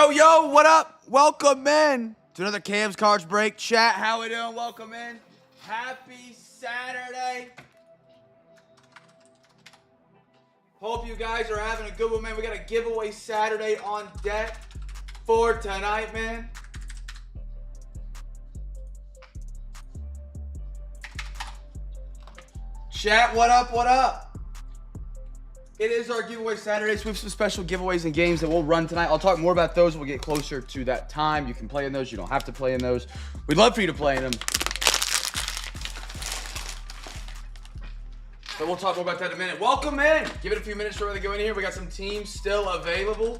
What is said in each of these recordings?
Yo, yo, what up? Welcome in to another Cam's Cards Break. Chat, how we doing? Welcome in. Happy Saturday. Hope you guys are having a good one, man. We got a giveaway Saturday on deck for tonight, man. Chat, what up, what up? It is our giveaway Saturday, so we have some special giveaways and games that we'll run tonight. I'll talk more about those when we get closer to that time. You can play in those. You don't have to play in those. We'd love for you to play in them. But we'll talk more about that in a minute. Welcome in. Give it a few minutes for everyone to go in here. We got some teams still available.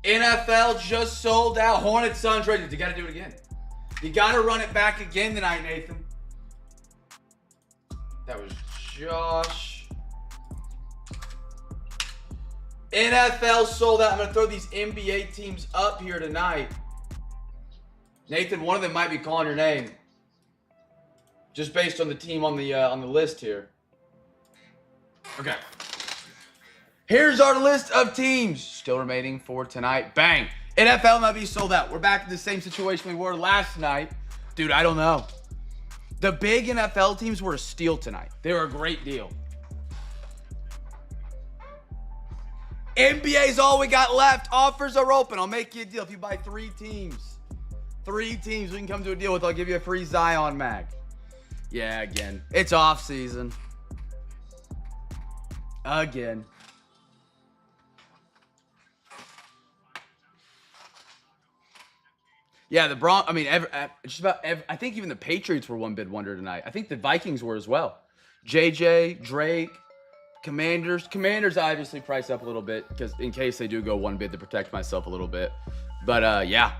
NFL just sold out. Hornets, Suns, Raiders. You got to do it again. You got to run it back again tonight, Nathan. That was Josh. NFL sold out. I'm going to throw these NBA teams up here tonight. Nathan, one of them might be calling your name. Just based on the team on the list here. Okay. Here's our list of teams still remaining for tonight. Bang. NFL MLB sold out. We're back to the same situation we were last night. Dude, I don't know. The big NFL teams were a steal tonight. They were a great deal. NBA is all we got left. Offers are open. I'll make you a deal. If you buy three teams we can come to a deal with. I'll give you a free Zion mag. Yeah, again. It's off season. Again. Yeah, I think even the Patriots were one bid wonder tonight. I think the Vikings were as well. JJ, Drake, Commanders obviously price up a little bit because in case they do go one bid to protect myself a little bit. But yeah.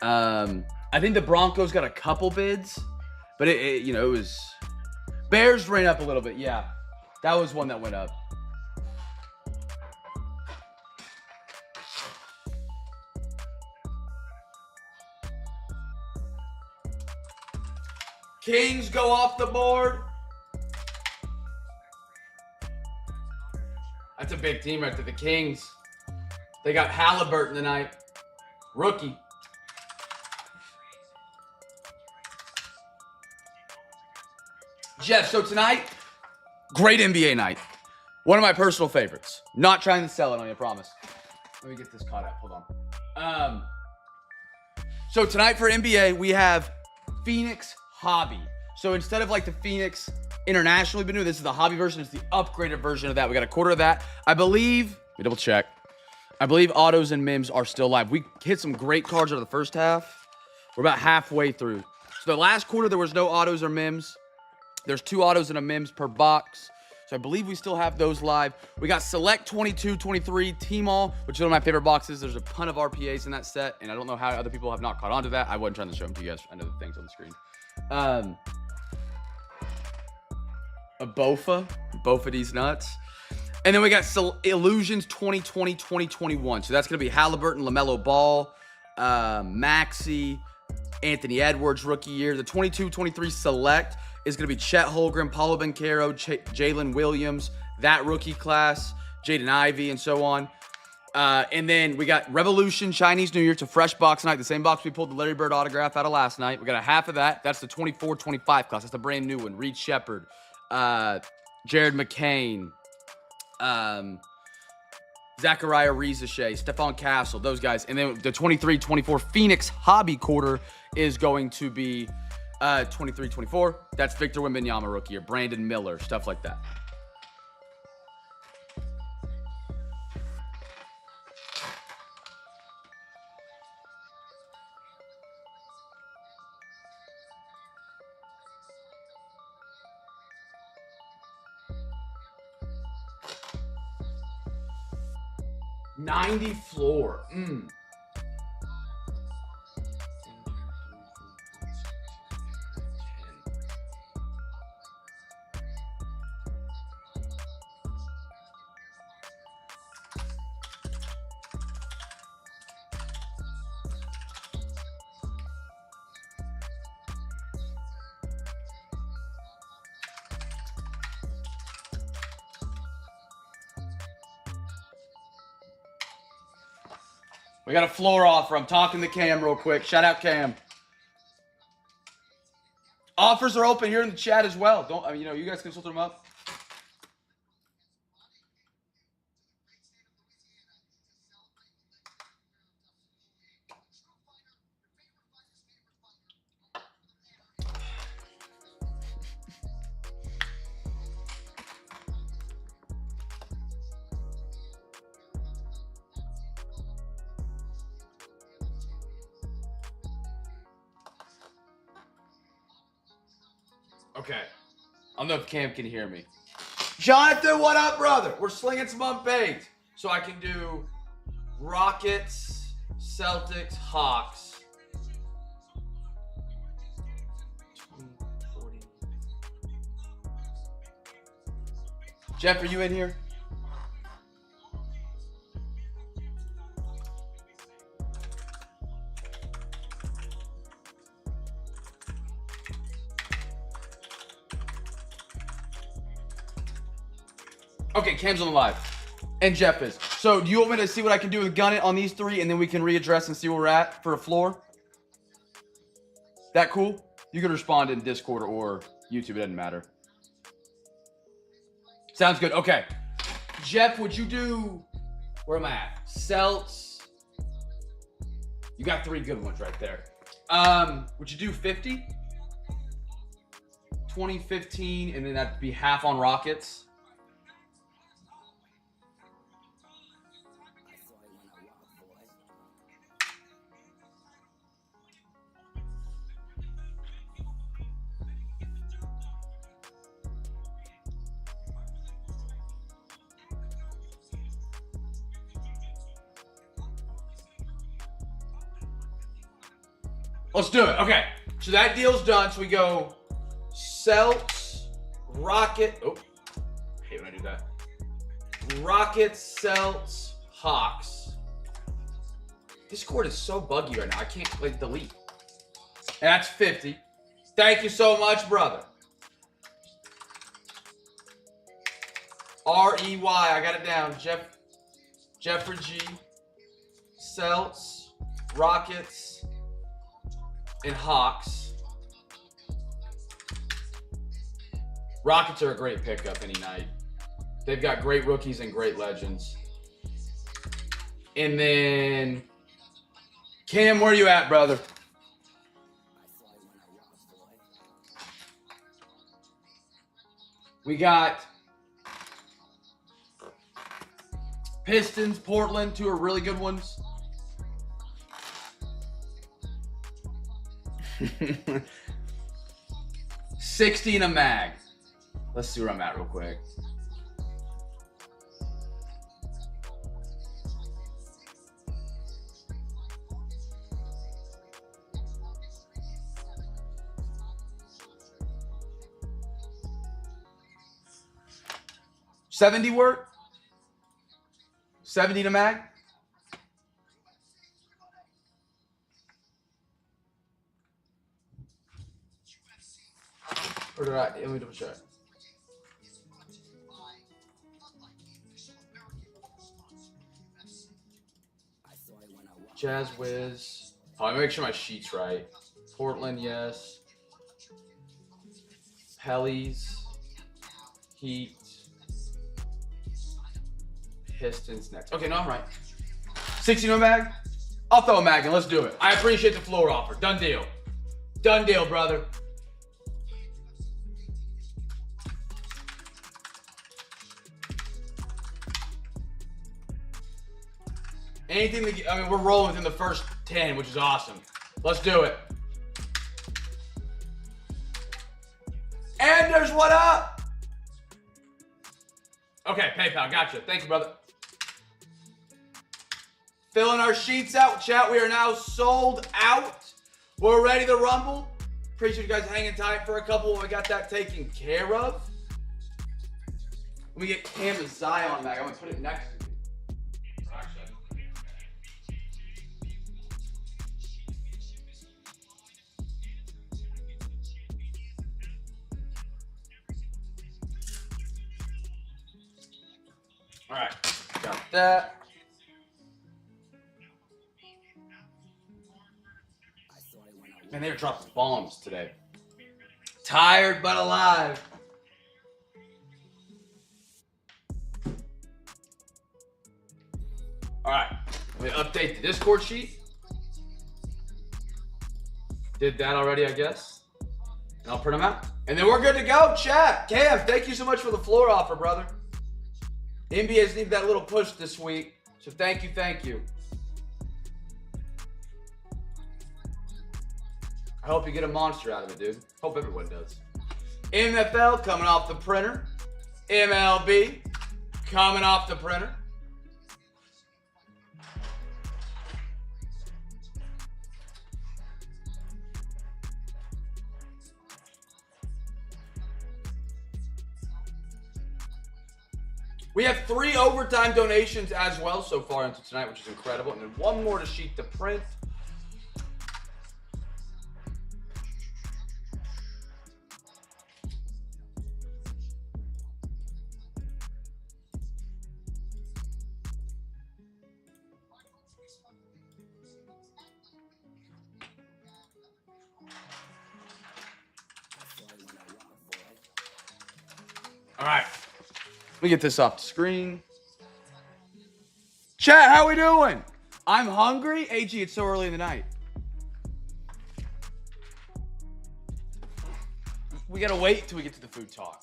I think the Broncos got a couple bids, but it was Bears ran up a little bit. Yeah, that was one that went up. Kings go off the board. That's a big team right there. The Kings. They got Halliburton tonight. Rookie. Jeff, so tonight, great NBA night. One of my personal favorites. Not trying to sell it on you, I promise. Let me get this caught up. Hold on. So tonight for NBA, we have Phoenix Hobby. So instead of like the Phoenix International we've been doing, this is the hobby version. It's the upgraded version of that. We got a quarter of that. I believe, let me double check. I believe autos and mims are still live. We hit some great cards out of the first half. We're about halfway through. So the last quarter, there was no autos or mims. There's 2 autos and a mims per box. So I believe we still have those live. We got Select 22, 23, Team All, which is one of my favorite boxes. There's a ton of RPAs in that set, and I don't know how other people have not caught on to that. I wasn't trying to show them to you guys. I know the things on the screen. A Bofa these nuts. And then we got Illusions 2020, 2021. So that's going to be Halliburton, LaMelo Ball, Maxey, Anthony Edwards, rookie year. The 22-23 Select is going to be Chet Holmgren, Paulo Banchero, Jalen Williams, that rookie class, Jaden Ivey, and so on. And then we got Revolution Chinese New Year. It's a fresh box tonight. The same box we pulled the Larry Bird autograph out of last night. We got a half of that. That's the 24-25 class. That's the brand new one. Reed Shepard, Jared McCain, Zachariah Rizachet, Stephon Castle, those guys. And then the 23-24 Phoenix Hobby quarter is going to be 23-24. That's Victor Wembanyama rookie year, Brandon Miller, stuff like that. $90 floor. We got a floor offer. I'm talking to Cam real quick. Shout out Cam. Offers are open here in the chat as well. You guys can filter them up. Okay. I don't know if Cam can hear me. Jonathan, what up, brother? We're slinging some unbanked. So I can do Rockets, Celtics, Hawks. 20, 40. Jeff, are you in here? Okay, Cam's on the live. And Jeff is. So do you want me to see what I can do with gun it on these three, and then we can readdress and see where we're at for a floor? That cool? You can respond in Discord or YouTube. It doesn't matter. Sounds good. Okay. Jeff, would you do... Where am I at? Celts. You got three good ones right there. Would you do 50? 20, 15, and then that'd be half on Rockets. Let's do it. Okay. So that deal's done. So we go Celts, Rocket. Oh, I hate when I do that. Rockets, Celts, Hawks. Discord is so buggy right now. I can't delete. And that's 50. Thank you so much, brother. R-E-Y. I got it down. Jeffrey G. Celts, Rockets, and Hawks. Rockets are a great pickup any night. They've got great rookies and great legends. And then, Cam, where are you at, brother? We got Pistons, Portland, two are really good ones. 60 in a mag. Let's see where I'm at real quick. $70 work? 70 to mag? Or did I? Let me double check. Jazz Wiz. Oh, let me make sure my sheet's right. Portland, yes. Pellies. Heat. Pistons next. Okay, no, I'm right. 60 no mag? I'll throw a mag in. Let's do it. I appreciate the floor offer. Done deal. Done deal, brother. Anything that, I mean, we're rolling within the first 10, which is awesome. Let's do it. Anders, what up? Okay, PayPal, gotcha. Thank you, brother. Filling our sheets out, chat. We are now sold out. We're ready to rumble. Appreciate you guys hanging tight for a couple when we got that taken care of. When we get Cam and Zion back, I'm going to put it next to you. All right, got that. Man, they were dropping bombs today. Tired but alive. All right, let me update the Discord sheet. Did that already, I guess. And I'll print them out. And then we're good to go. Chat. Cam, thank you so much for the floor offer, brother. NBA's need that little push this week. So thank you, thank you. I hope you get a monster out of it, dude. Hope everyone does. NFL coming off the printer. MLB coming off the printer. We have 3 overtime donations as well so far into tonight, which is incredible. And then one more to sheet to print. All right. Let me get this off the screen. Chat, how we doing? I'm hungry. AG, it's so early in the night. We gotta wait till we get to the food talk.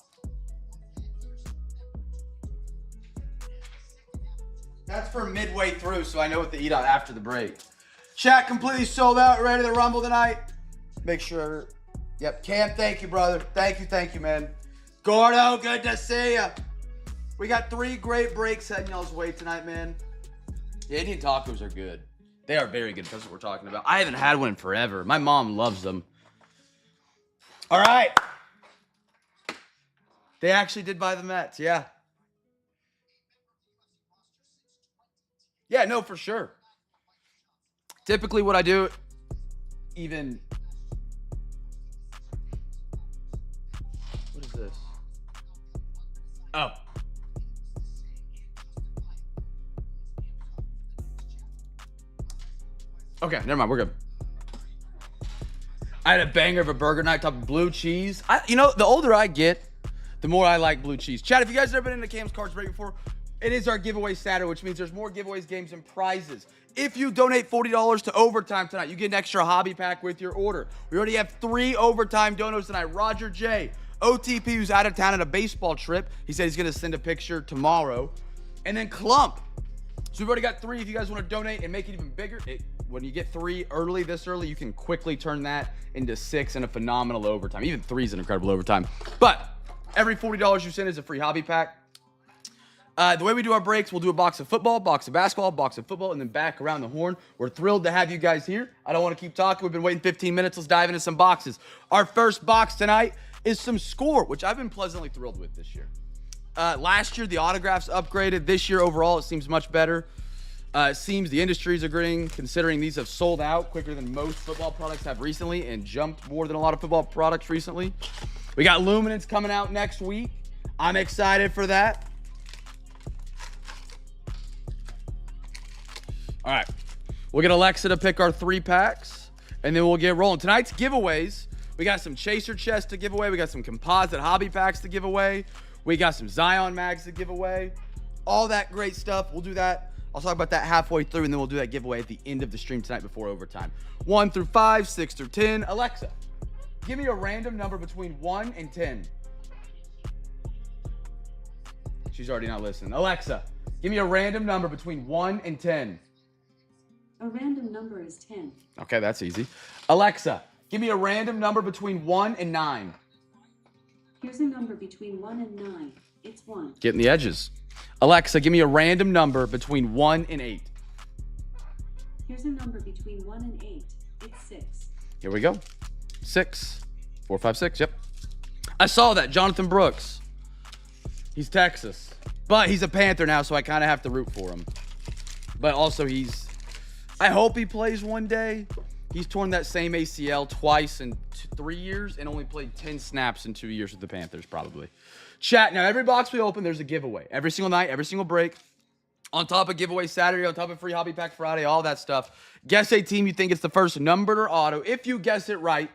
That's for midway through, so I know what to eat on after the break. Chat completely sold out, ready to rumble tonight. Make sure. Yep, Cam, thank you, brother. Thank you, man. Gordo, good to see ya. We got 3 great breaks heading y'all's way tonight, man. The Indian tacos are good. They are very good. That's what we're talking about. I haven't had one in forever. My mom loves them. All right. They actually did buy the Mets, yeah. Yeah, no, for sure. Typically what I do, even... What is this? Oh. Okay, never mind. We're good. I had a banger of a burger night, top of blue cheese. You know, the older I get, the more I like blue cheese. Chat, if you guys have ever been into Cam's Cards Break before, it is our giveaway Saturday, which means there's more giveaways, games, and prizes. If you donate $40 to overtime tonight, you get an extra hobby pack with your order. We already have 3 overtime donos tonight. Roger J, OTP, who's out of town on a baseball trip. He said he's going to send a picture tomorrow. And then Clump. So we've already got 3. If you guys want to donate and make it even bigger, when you get 3 early, this early, you can quickly turn that into 6 in a phenomenal overtime. Even 3 is an incredible overtime. But every $40 you send is a free hobby pack. The way we do our breaks, we'll do a box of football, box of basketball, box of football, and then back around the horn. We're thrilled to have you guys here. I don't want to keep talking. We've been waiting 15 minutes. Let's dive into some boxes. Our first box tonight is some Score, which I've been pleasantly thrilled with this year. Last year, the autographs upgraded. This year, overall, it seems much better. It seems the industry's agreeing, considering these have sold out quicker than most football products have recently and jumped more than a lot of football products recently. We got Luminance coming out next week. I'm excited for that. All right. We'll get Alexa to pick our 3 packs, and then we'll get rolling. Tonight's giveaways, we got some Chaser chests to give away. We got some composite hobby packs to give away. We got some Zion mags to give away. All that great stuff. We'll do that. I'll talk about that halfway through, and then we'll do that giveaway at the end of the stream tonight before overtime. 1 through 5, 6 through 10. Alexa, give me a random number between 1 and 10. She's already not listening. Alexa, give me a random number between 1 and 10. A random number is 10. Okay, that's easy. Alexa, give me a random number between 1 and 9. Here's a number between 1 and 9. It's 1. Getting the edges. Alexa, give me a random number between 1 and 8. Here's a number between 1 and 8. It's 6. Here we go. 6. 4, 5, 6. Yep. I saw that. Jonathan Brooks. He's Texas. But he's a Panther now, so I kind of have to root for him. But also I hope he plays one day. He's torn that same ACL twice in 3 years and only played 10 snaps in 2 years with the Panthers, probably. Chat, now every box we open, there's a giveaway. Every single night, every single break. On top of giveaway Saturday, on top of free hobby pack Friday, all that stuff. Guess a team you think it's the first numbered or auto. If you guess it right,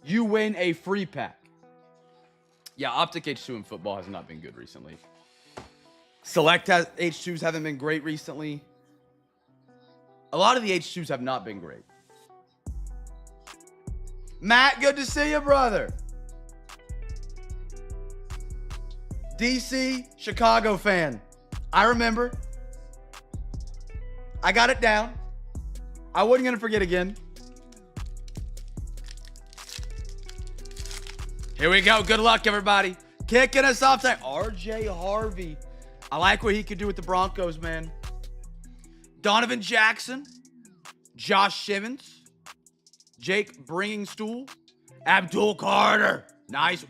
you win a free pack. Yeah, Optic H2 in football has not been good recently. Select H2s haven't been great recently. A lot of the H2s have not been great. Matt, good to see you, brother. DC, Chicago fan. I remember. I got it down. I wasn't going to forget again. Here we go. Good luck, everybody. Kicking us off tonight. RJ Harvey. I like what he could do with the Broncos, man. Donovan Jackson. Josh Simmons. Jake Bringingstool. Abdul Carter. Nice.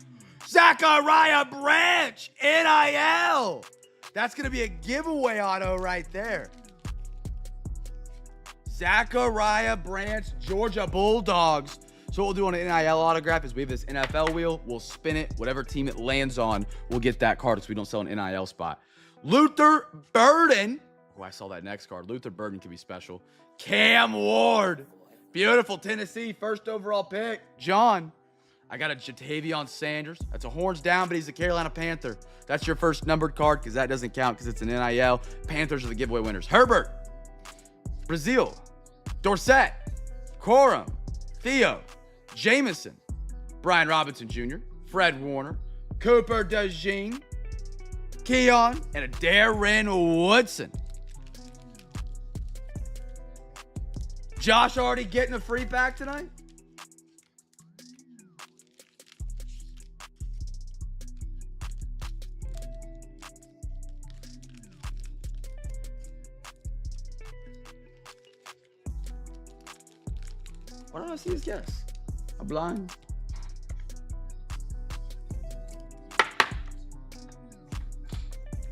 Zachariah Branch. NIL. That's going to be a giveaway auto right there. Zachariah Branch, Georgia Bulldogs. So what we'll do on an NIL autograph is we have this NFL wheel. We'll spin it. Whatever team it lands on, we'll get that card because we don't sell an NIL spot. Luther Burden. Oh, I saw that next card. Luther Burden could be special. Cam Ward. Beautiful Tennessee. First overall pick. John. I got a Jatavion Sanders. That's a horns down, but he's a Carolina Panther. That's your first numbered card because that doesn't count because it's an NIL. Panthers are the giveaway winners. Herbert. Brazil. Dorsett. Corum. Theo. Jameson. Brian Robinson Jr. Fred Warner. Cooper DeJean. Keon. And a Darren Woodson. Josh already getting a free pack tonight? Why don't I see his guess? I'm blind.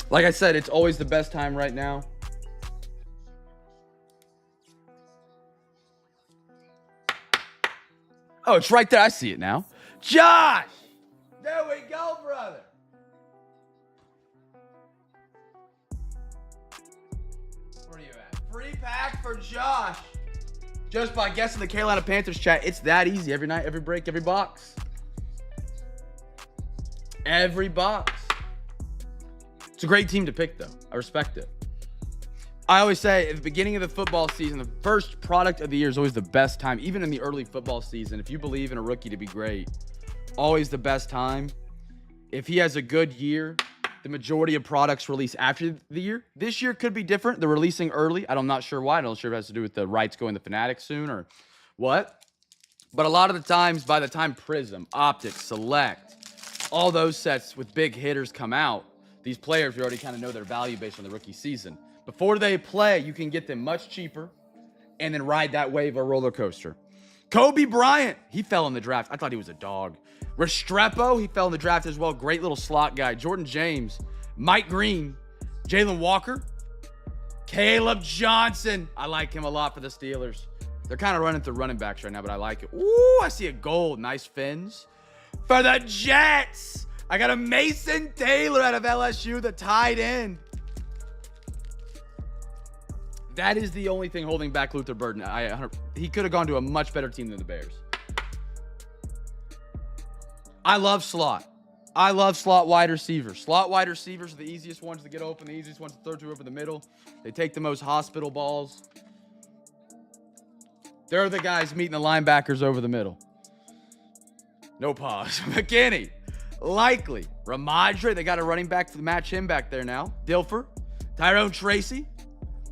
Like I said, it's always the best time right now. Oh, it's right there. I see it now. Josh! There we go, brother. Where are you at? Free pack for Josh. Just by guessing the Carolina Panthers chat, it's that easy. Every night, every break, every box. Every box. It's a great team to pick, though. I respect it. I always say at the beginning of the football season, the first product of the year is always the best time. Even in the early football season, if you believe in a rookie to be great, always the best time. If he has a good year, the majority of products release after the year. This year could be different. They're releasing early. I'm not sure why. I'm not sure if it has to do with the rights going to Fanatics soon or what. But a lot of the times, by the time Prism, Optics, Select, all those sets with big hitters come out, these players, we already kind of know their value based on the rookie season. Before they play, you can get them much cheaper and then ride that wave of a roller coaster. Kobe Bryant, he fell in the draft. I thought he was a dog. Restrepo, he fell in the draft as well. Great little slot guy. Jordan James, Mike Green, Jalen Walker, Caleb Johnson. I like him a lot for the Steelers. They're kind of running through running backs right now, but I like it. Ooh, I see a gold. Nice fins. For the Jets, I got a Mason Taylor out of LSU, the tight end. That is the only thing holding back Luther Burden. He could have gone to a much better team than the Bears. I love slot. I love slot wide receivers. Slot wide receivers are the easiest ones to get open, the easiest ones to throw to over the middle. They take the most hospital balls. They're the guys meeting the linebackers over the middle. No pause. McKinney. Likely. Ramadre. They got a running back to match him back there now. Dilfer. Tyrone Tracy.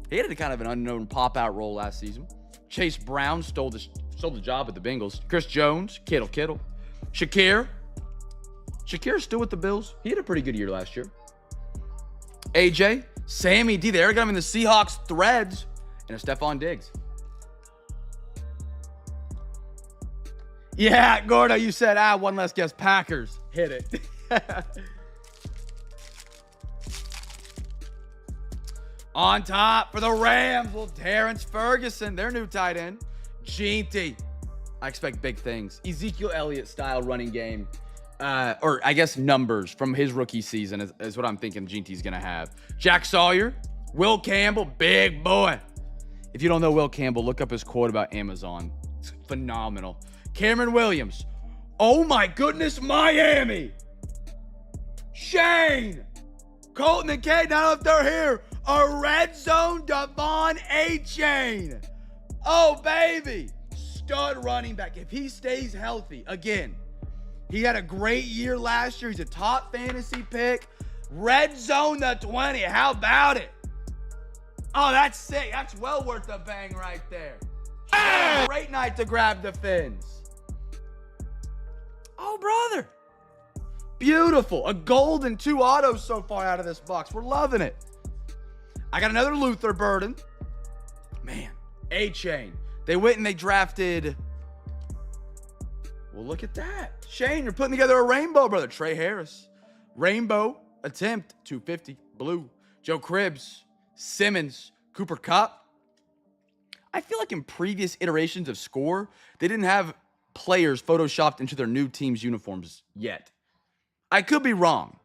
He had a kind of an unknown pop-out role last season. Chase Brown stole the job at the Bengals. Chris Jones. Kittle. Shakir's still with the Bills. He had a pretty good year last year. AJ. Sammy D. They got him in the Seahawks threads. And a Stephon Diggs. Yeah, Gordo, you said, one less guess. Packers. Hit it. On top for the Rams, well, Terrence Ferguson, their new tight end. Jeanty. I expect big things. Ezekiel Elliott style running game. Or I guess numbers from his rookie season is what I'm thinking Jeanty's going to have. Jack Sawyer, Will Campbell, big boy. If you don't know Will Campbell, look up his quote about Amazon. It's phenomenal. Cameron Williams. Oh my goodness, Miami. Shane. Colton and Kate, now if they're here. A red zone Devon A-Chain. Oh, baby. Stud running back. If he stays healthy, again, he had a great year last year. He's a top fantasy pick. Red zone the 20. How about it? Oh, that's sick. That's well worth a bang right there. Great night to grab the fins. Oh, brother. Beautiful. A gold and 2 autos so far out of this box. We're loving it. I got another Luther Burden. Man, A-Chain. They went and they drafted. Well, look at that. Shane, you're putting together a rainbow, brother. Trey Harris. Rainbow attempt, 250. Blue. Joe Cribbs. Simmons. Cooper Kupp. I feel like in previous iterations of Score, they didn't have players photoshopped into their new team's uniforms yet. I could be wrong.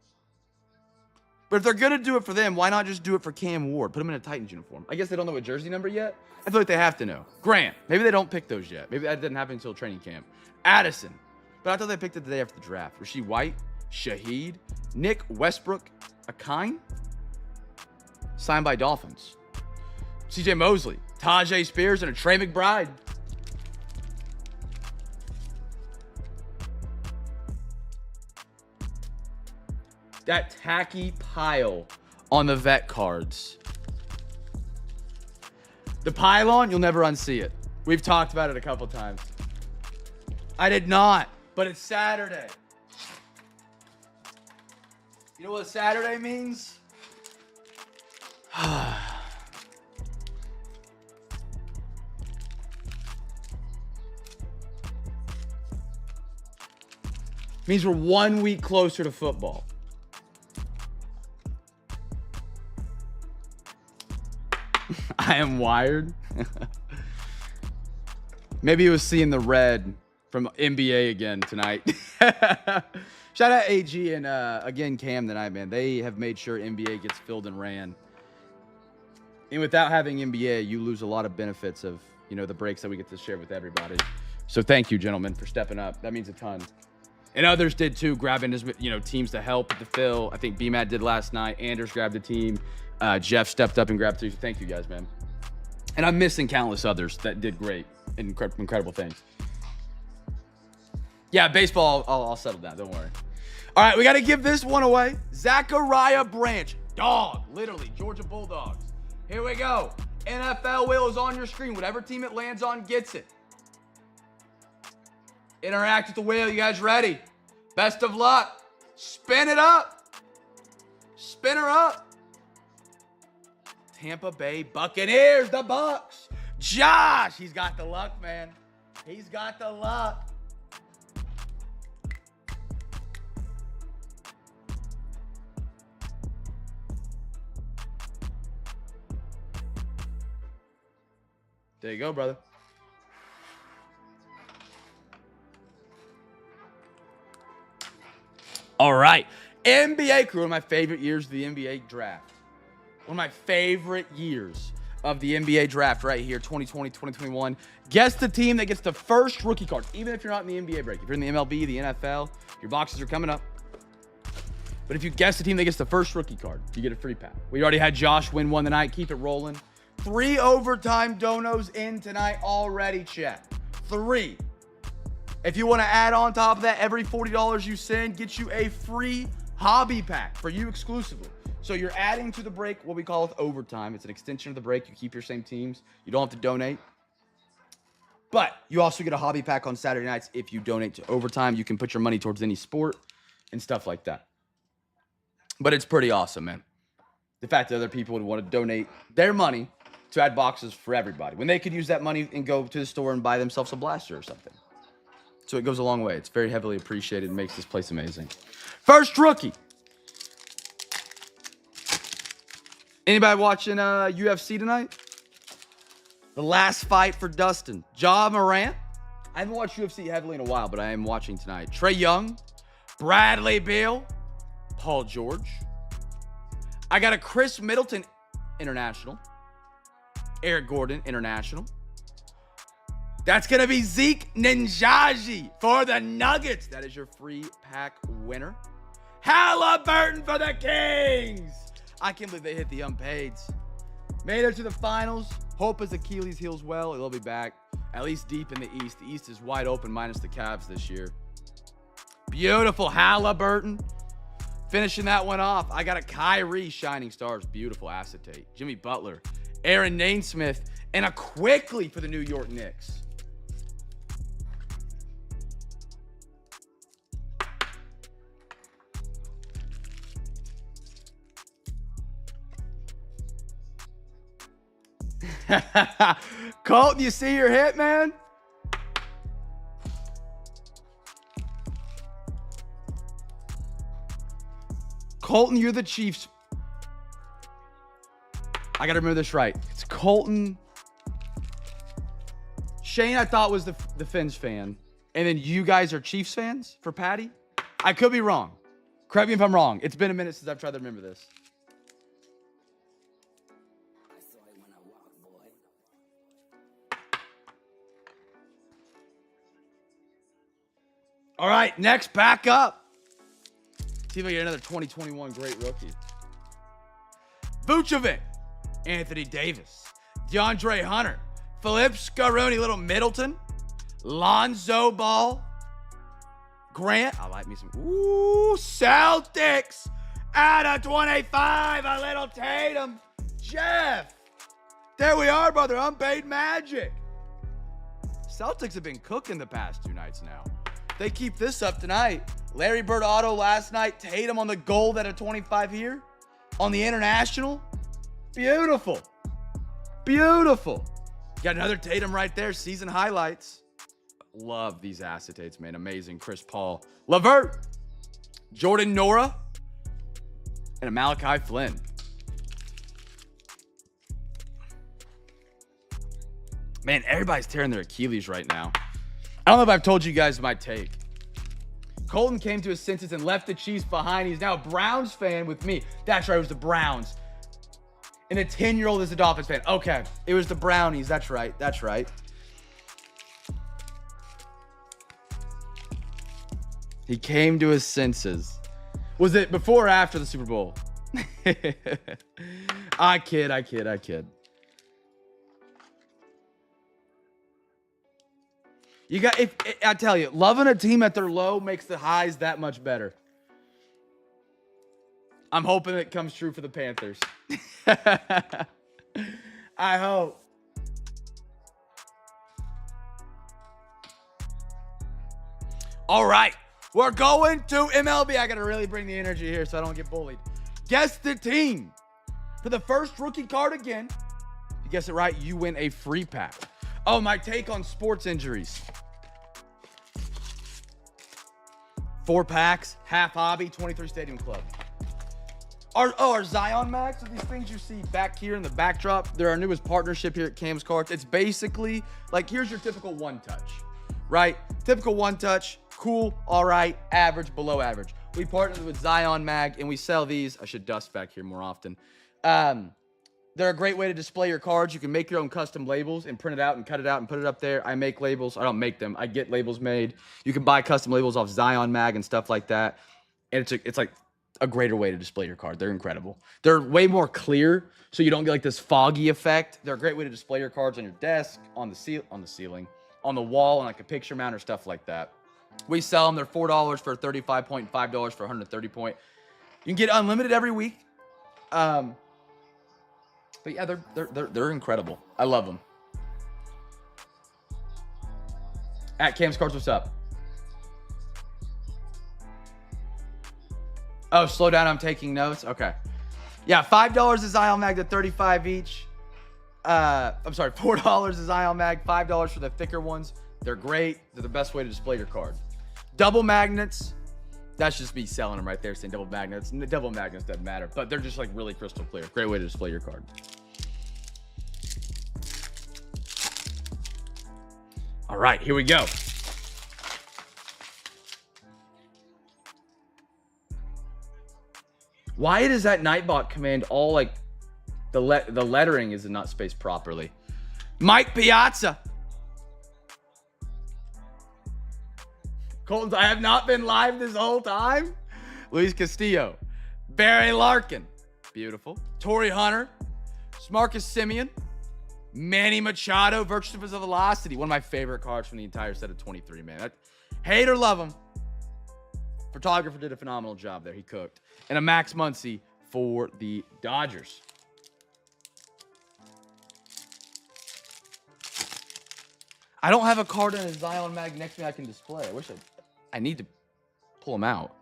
But if they're going to do it for them, why not just do it for Cam Ward? Put him in a Titans uniform. I guess they don't know what jersey number yet. I feel like they have to know. Grant. Maybe they don't pick those yet. Maybe that didn't happen until training camp. Addison. But I thought they picked it the day after the draft. Rasheed White. Shaheed. Nick Westbrook. Akine. Signed by Dolphins. CJ Mosley. Tajay Spears and a Trey McBride. That tacky pile on the vet cards. The pylon, you'll never unsee it. We've talked about it a couple times. I did not, but it's Saturday. You know what Saturday means? Means we're 1 week closer to football. I am wired. Maybe he was seeing the red from NBA again tonight. Shout out AG and again Cam tonight, man. They have made sure NBA gets filled and ran. And without having NBA, you lose a lot of benefits of, you know, the breaks that we get to share with everybody. So thank you, gentlemen, for stepping up. That means a ton. And others did too, grabbing his, you know, teams to help with the fill. I think BMAT did last night. Anders grabbed a team. Jeff stepped up and grabbed 3. So thank you guys, man. And I'm missing countless others that did great and incredible things. Yeah, baseball, I'll settle down. Don't worry. All right, we got to give this one away. Zachariah Branch. Dog, literally, Georgia Bulldogs. Here we go. NFL wheel is on your screen. Whatever team it lands on gets it. Interact with the wheel. You guys ready? Best of luck. Spin it up. Spin her up. Tampa Bay Buccaneers, the Bucks. Josh, he's got the luck, man. He's got the luck. There you go, brother. All right. NBA crew, one of my favorite years of the NBA draft. One of my favorite years of the NBA draft right here, 2020, 2021. Guess the team that gets the first rookie card, even if you're not in the NBA break. If you're in the MLB, the NFL, your boxes are coming up. But if you guess the team that gets the first rookie card, you get a free pack. We already had Josh win one tonight. Keep it rolling. 3 overtime donos in tonight already, chat. 3. If you want to add on top of that, every $40 you send gets you a free hobby pack for you exclusively. So you're adding to the break what we call with overtime. It's an extension of the break. You keep your same teams. You don't have to donate. But you also get a hobby pack on Saturday nights if you donate to overtime. You can put your money towards any sport and stuff like that. But it's pretty awesome, man. The fact that other people would want to donate their money to add boxes for everybody when they could use that money and go to the store and buy themselves a blaster or something. So it goes a long way. It's very heavily appreciated and makes this place amazing. First rookie. Anybody watching UFC tonight? The last fight for Dustin. Ja Morant. I haven't watched UFC heavily in a while, but I am watching tonight. Trey Young. Bradley Beal. Paul George. I got a Chris Middleton international. Eric Gordon, international. That's going to be Zeke Ninjaji for the Nuggets. That is your free pack winner. Halliburton for the Kings. I can't believe they hit the unpaids. Made it to the finals. Hope his Achilles heals well. They'll be back, at least deep in the East. The East is wide open minus the Cavs this year. Beautiful Halliburton. Finishing that one off. I got a Kyrie Shining Stars. Beautiful acetate. Jimmy Butler. Aaron Naismith. And a Quickly for the New York Knicks. Colton, you see your hit, man? Colton, you're the Chiefs. I got to remember this right. It's Colton. Shane, I thought was the Finns fan. And then you guys are Chiefs fans for Patty? I could be wrong. Correct me if I'm wrong. It's been a minute since I've tried to remember this. All right, next, back up. See if I get another 2021 great rookie. Vucevic, Anthony Davis, DeAndre Hunter, Philip Scaroni, little Middleton, Lonzo Ball, Grant. I like me some. Ooh, Celtics out of 25. A little Tatum. Jeff. There we are, brother. Unpaid Magic. Celtics have been cooking the past 2 nights now. They keep this up tonight. Larry Bird auto last night. Tatum on the gold at a 25 here. On the international. Beautiful. Beautiful. Got another Tatum right there. Season highlights. Love these acetates, man. Amazing. Chris Paul. LeVert. Jordan Nora. And a Malachi Flynn. Man, everybody's tearing their Achilles right now. I don't know if I've told you guys my take. Colton came to his senses and left the Chiefs behind. He's now a Browns fan with me. That's right, it was the Browns. And a 10-year-old is a Dolphins fan. Okay, it was the Brownies. That's right, that's right. He came to his senses. Was it before or after the Super Bowl? I kid. You got, I tell you, loving a team at their low makes the highs that much better. I'm hoping it comes true for the Panthers. I hope. All right, we're going to MLB. I got to really bring the energy here so I don't get bullied. Guess the team. For the first rookie card again, if you guess it right, you win a free pack. Oh, my take on sports injuries. 4 packs, half hobby, 23 Stadium Club. Our Zion Max are these things you see back here in the backdrop. They're our newest partnership here at Cam's Cards. It's basically like, here's your typical one touch, right? Typical one touch, cool, all right, average, below average. We partnered with Zion Mag and we sell these. I should dust back here more often. They're a great way to display your cards. You can make your own custom labels and print it out and cut it out and put it up there. I make labels. I don't make them. I get labels made. You can buy custom labels off Zion Mag and stuff like that. And it's like a greater way to display your card. They're incredible. They're way more clear, so you don't get like this foggy effect. They're a great way to display your cards on your desk, on the ceiling, on the wall, on like a picture mount or stuff like that. We sell them. They're $4 for 35 point, $5 for 130 point. You can get unlimited every week. But yeah, they're incredible. I love them. At Cam's Cards, what's up? Oh, slow down. I'm taking notes. Okay. Yeah, $5 is Zion Mag, the 35 each. I'm sorry, $4 is Zion Mag, $5 for the thicker ones. They're great. They're the best way to display your card. Double magnets. That's just me selling them right there, saying double magnets. Double magnets doesn't matter, but they're just like really crystal clear. Great way to display your card. All right, here we go. Why does that Nightbot command all like The lettering is not spaced properly. Mike Piazza. Colton's, I have not been live this whole time. Luis Castillo. Barry Larkin. Beautiful. Torrey Hunter. Marcus Simeon. Manny Machado. Virtue of Velocity. One of my favorite cards from the entire set of 23, man. Hate or love him. Photographer did a phenomenal job there. He cooked. And a Max Muncy for the Dodgers. I don't have a card in a Zion mag next to me I can display. I wish I need to pull them out.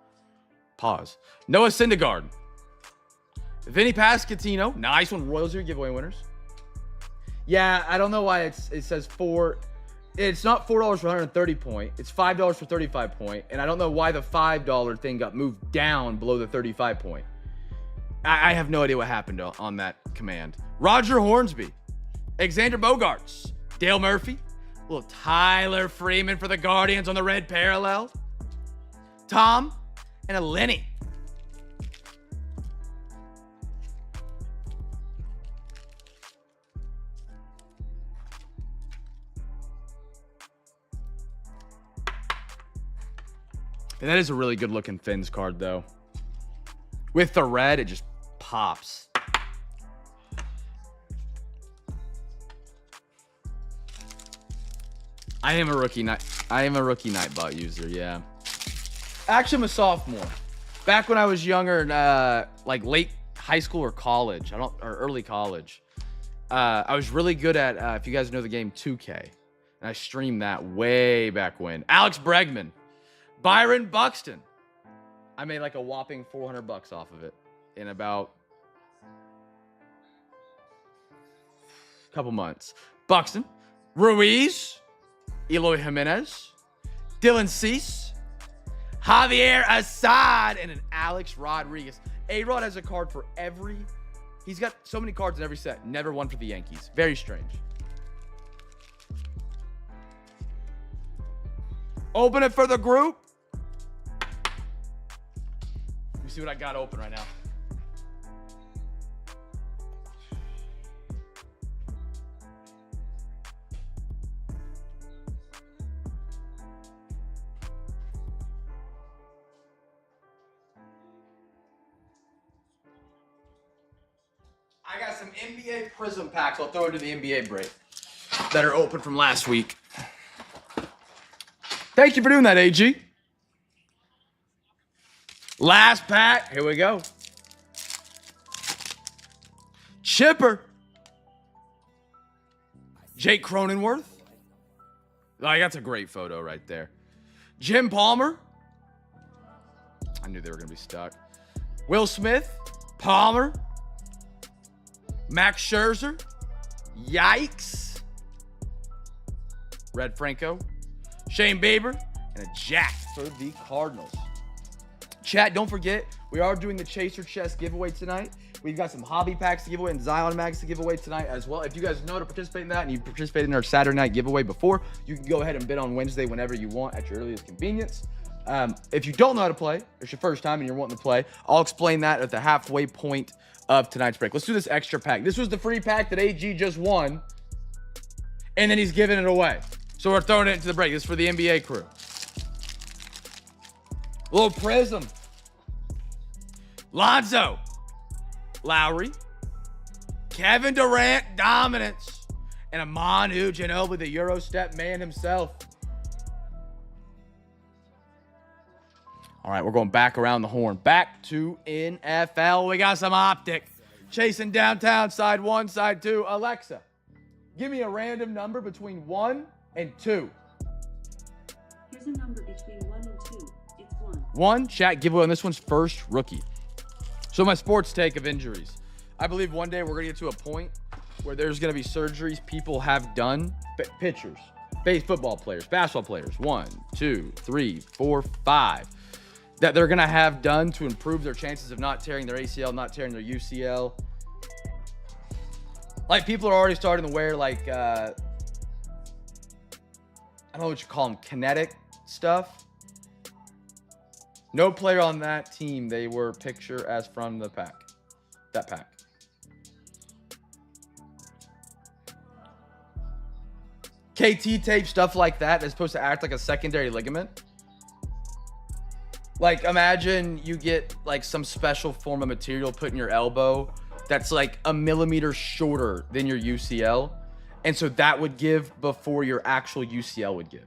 Pause. Noah Syndergaard. Vinny Pasquantino. Nice one. Royals are giveaway winners. Yeah, I don't know why it says 4. It's not $4 for 130 point. It's $5 for 35 point. And I don't know why the $5 thing got moved down below the 35 point. I have no idea what happened on that command. Roger Hornsby. Xander Bogaerts. Dale Murphy. Little Tyler Freeman for the Guardians on the red parallel. Tom and a Lenny. And that is a really good looking Fins card though. With the red, it just pops. I am a rookie Nightbot user, yeah. Actually, I'm a sophomore. Back when I was younger, like late high school or college, or early college, I was really good at, if you guys know the game 2K, and I streamed that way back when. Alex Bregman, Byron Buxton. I made like a whopping $400 off of it in about a couple months. Buxton, Ruiz, Eloy Jimenez, Dylan Cease, Javier Assad, and an Alex Rodriguez. A-Rod has a card for every... He's got so many cards in every set. Never one for the Yankees. Very strange. Open it for the group. Let me see what I got open right now. I got some NBA Prism packs. I'll throw into the NBA break that are open from last week. Thank you for doing that, AG. Last pack. Here we go. Chipper. Jake Cronenworth. Oh, that's a great photo right there. Jim Palmer. I knew they were going to be stuck. Will Smith. Palmer. Max Scherzer. Yikes. Red Franco. Shane Bieber. And a jack for the Cardinals. Chat, don't forget, we are doing the Chaser Chest giveaway tonight. We've got some hobby packs to give away and Zion mags to give away tonight as well. If you guys know how to participate in that and you participated in our Saturday night giveaway before, you can go ahead and bid on Wednesday whenever you want at your earliest convenience. If you don't know how to play, it's your first time and you're wanting to play, I'll explain that at the halfway point of tonight's break. Let's do this extra pack. This was the free pack that AG just won, and then he's giving it away. So we're throwing it into the break. This is for the NBA crew. Little Prism. Lonzo. Lowry. Kevin Durant dominance. And a Manu Ginobili, the Eurostep man himself. All right, we're going back around the horn. Back to NFL. We got some optic. Chasing downtown, side 1, side 2. Alexa, give me a random number between 1 and 2. Here's a number between 1 and 2. It's 1. 1, chat giveaway on this one's first rookie. So my sports take of injuries. I believe one day we're going to get to a point where there's going to be surgeries people have done. Pitchers, football players, basketball players. 1, 2, 3, 4, 5. That they're going to have done to improve their chances of not tearing their ACL, not tearing their UCL. Like, people are already starting to wear, like, I don't know what you call them, kinetic stuff. No player on that team, they were picture as from the pack. That pack. KT tape, stuff like that is supposed to act like a secondary ligament. Like, imagine you get like some special form of material put in your elbow that's like a millimeter shorter than your UCL. And so that would give before your actual UCL would give.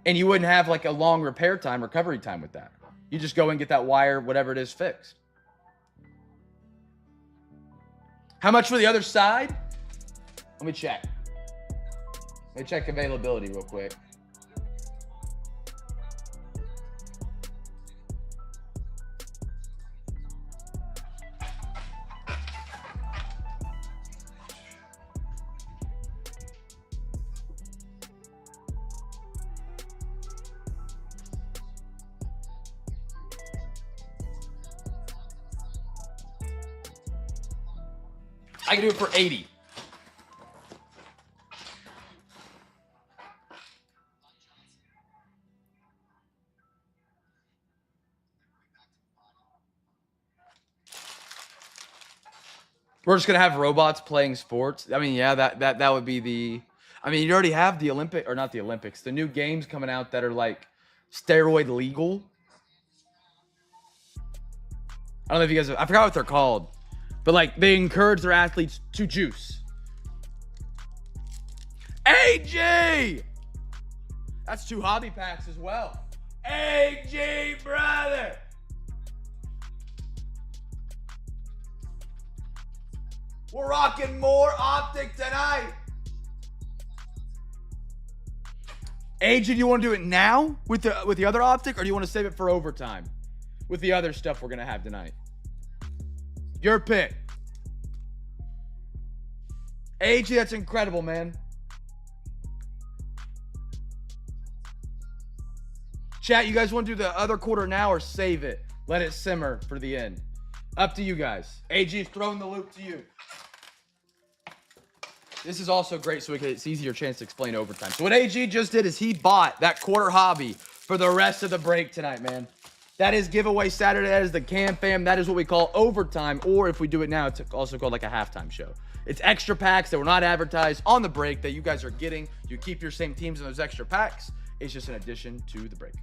And you wouldn't have like a long repair time, recovery time with that. You just go and get that wire, whatever it is, fixed. How much for the other side? Let me check. Let me check availability real quick. I can do it for 80. We're just gonna have robots playing sports. I mean, yeah, that would be the. I mean, you already have the Olympic, or not the Olympics, the new games coming out that are like steroid legal. I don't know if you guys. I forgot what they're called, but like they encourage their athletes to juice. AG, that's 2 hobby packs as well. AG, brother. We're rocking more optic tonight. AJ, do you want to do it now with the other optic, or do you want to save it for overtime with the other stuff we're gonna have tonight? Your pick. AJ, that's incredible, man. Chat, you guys want to do the other quarter now or save it? Let it simmer for the end. Up to you guys. AG, throwing the loop to you. This is also great so it's easier chance to explain overtime. So what AG just did is he bought that quarter hobby for the rest of the break tonight, man. That is giveaway Saturday. That is the CamFam. That is what we call overtime. Or if we do it now, it's also called like a halftime show. It's extra packs that were not advertised on the break that you guys are getting. You keep your same teams in those extra packs. It's just an addition to the break.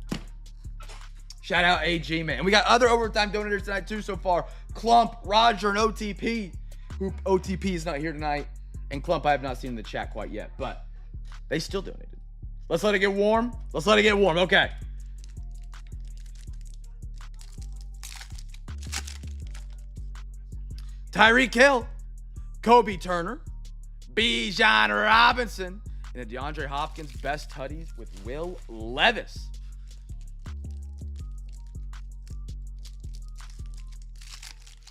Shout out AG, man. And we got other overtime donators tonight too so far. Clump, Roger, and OTP. Who OTP is not here tonight. And Clump, I have not seen in the chat quite yet, but they still donated. Let's let it get warm. Let's let it get warm. Okay. Tyreek Hill, Kobe Turner, Bijan Robinson, and the DeAndre Hopkins best tutties with Will Levis.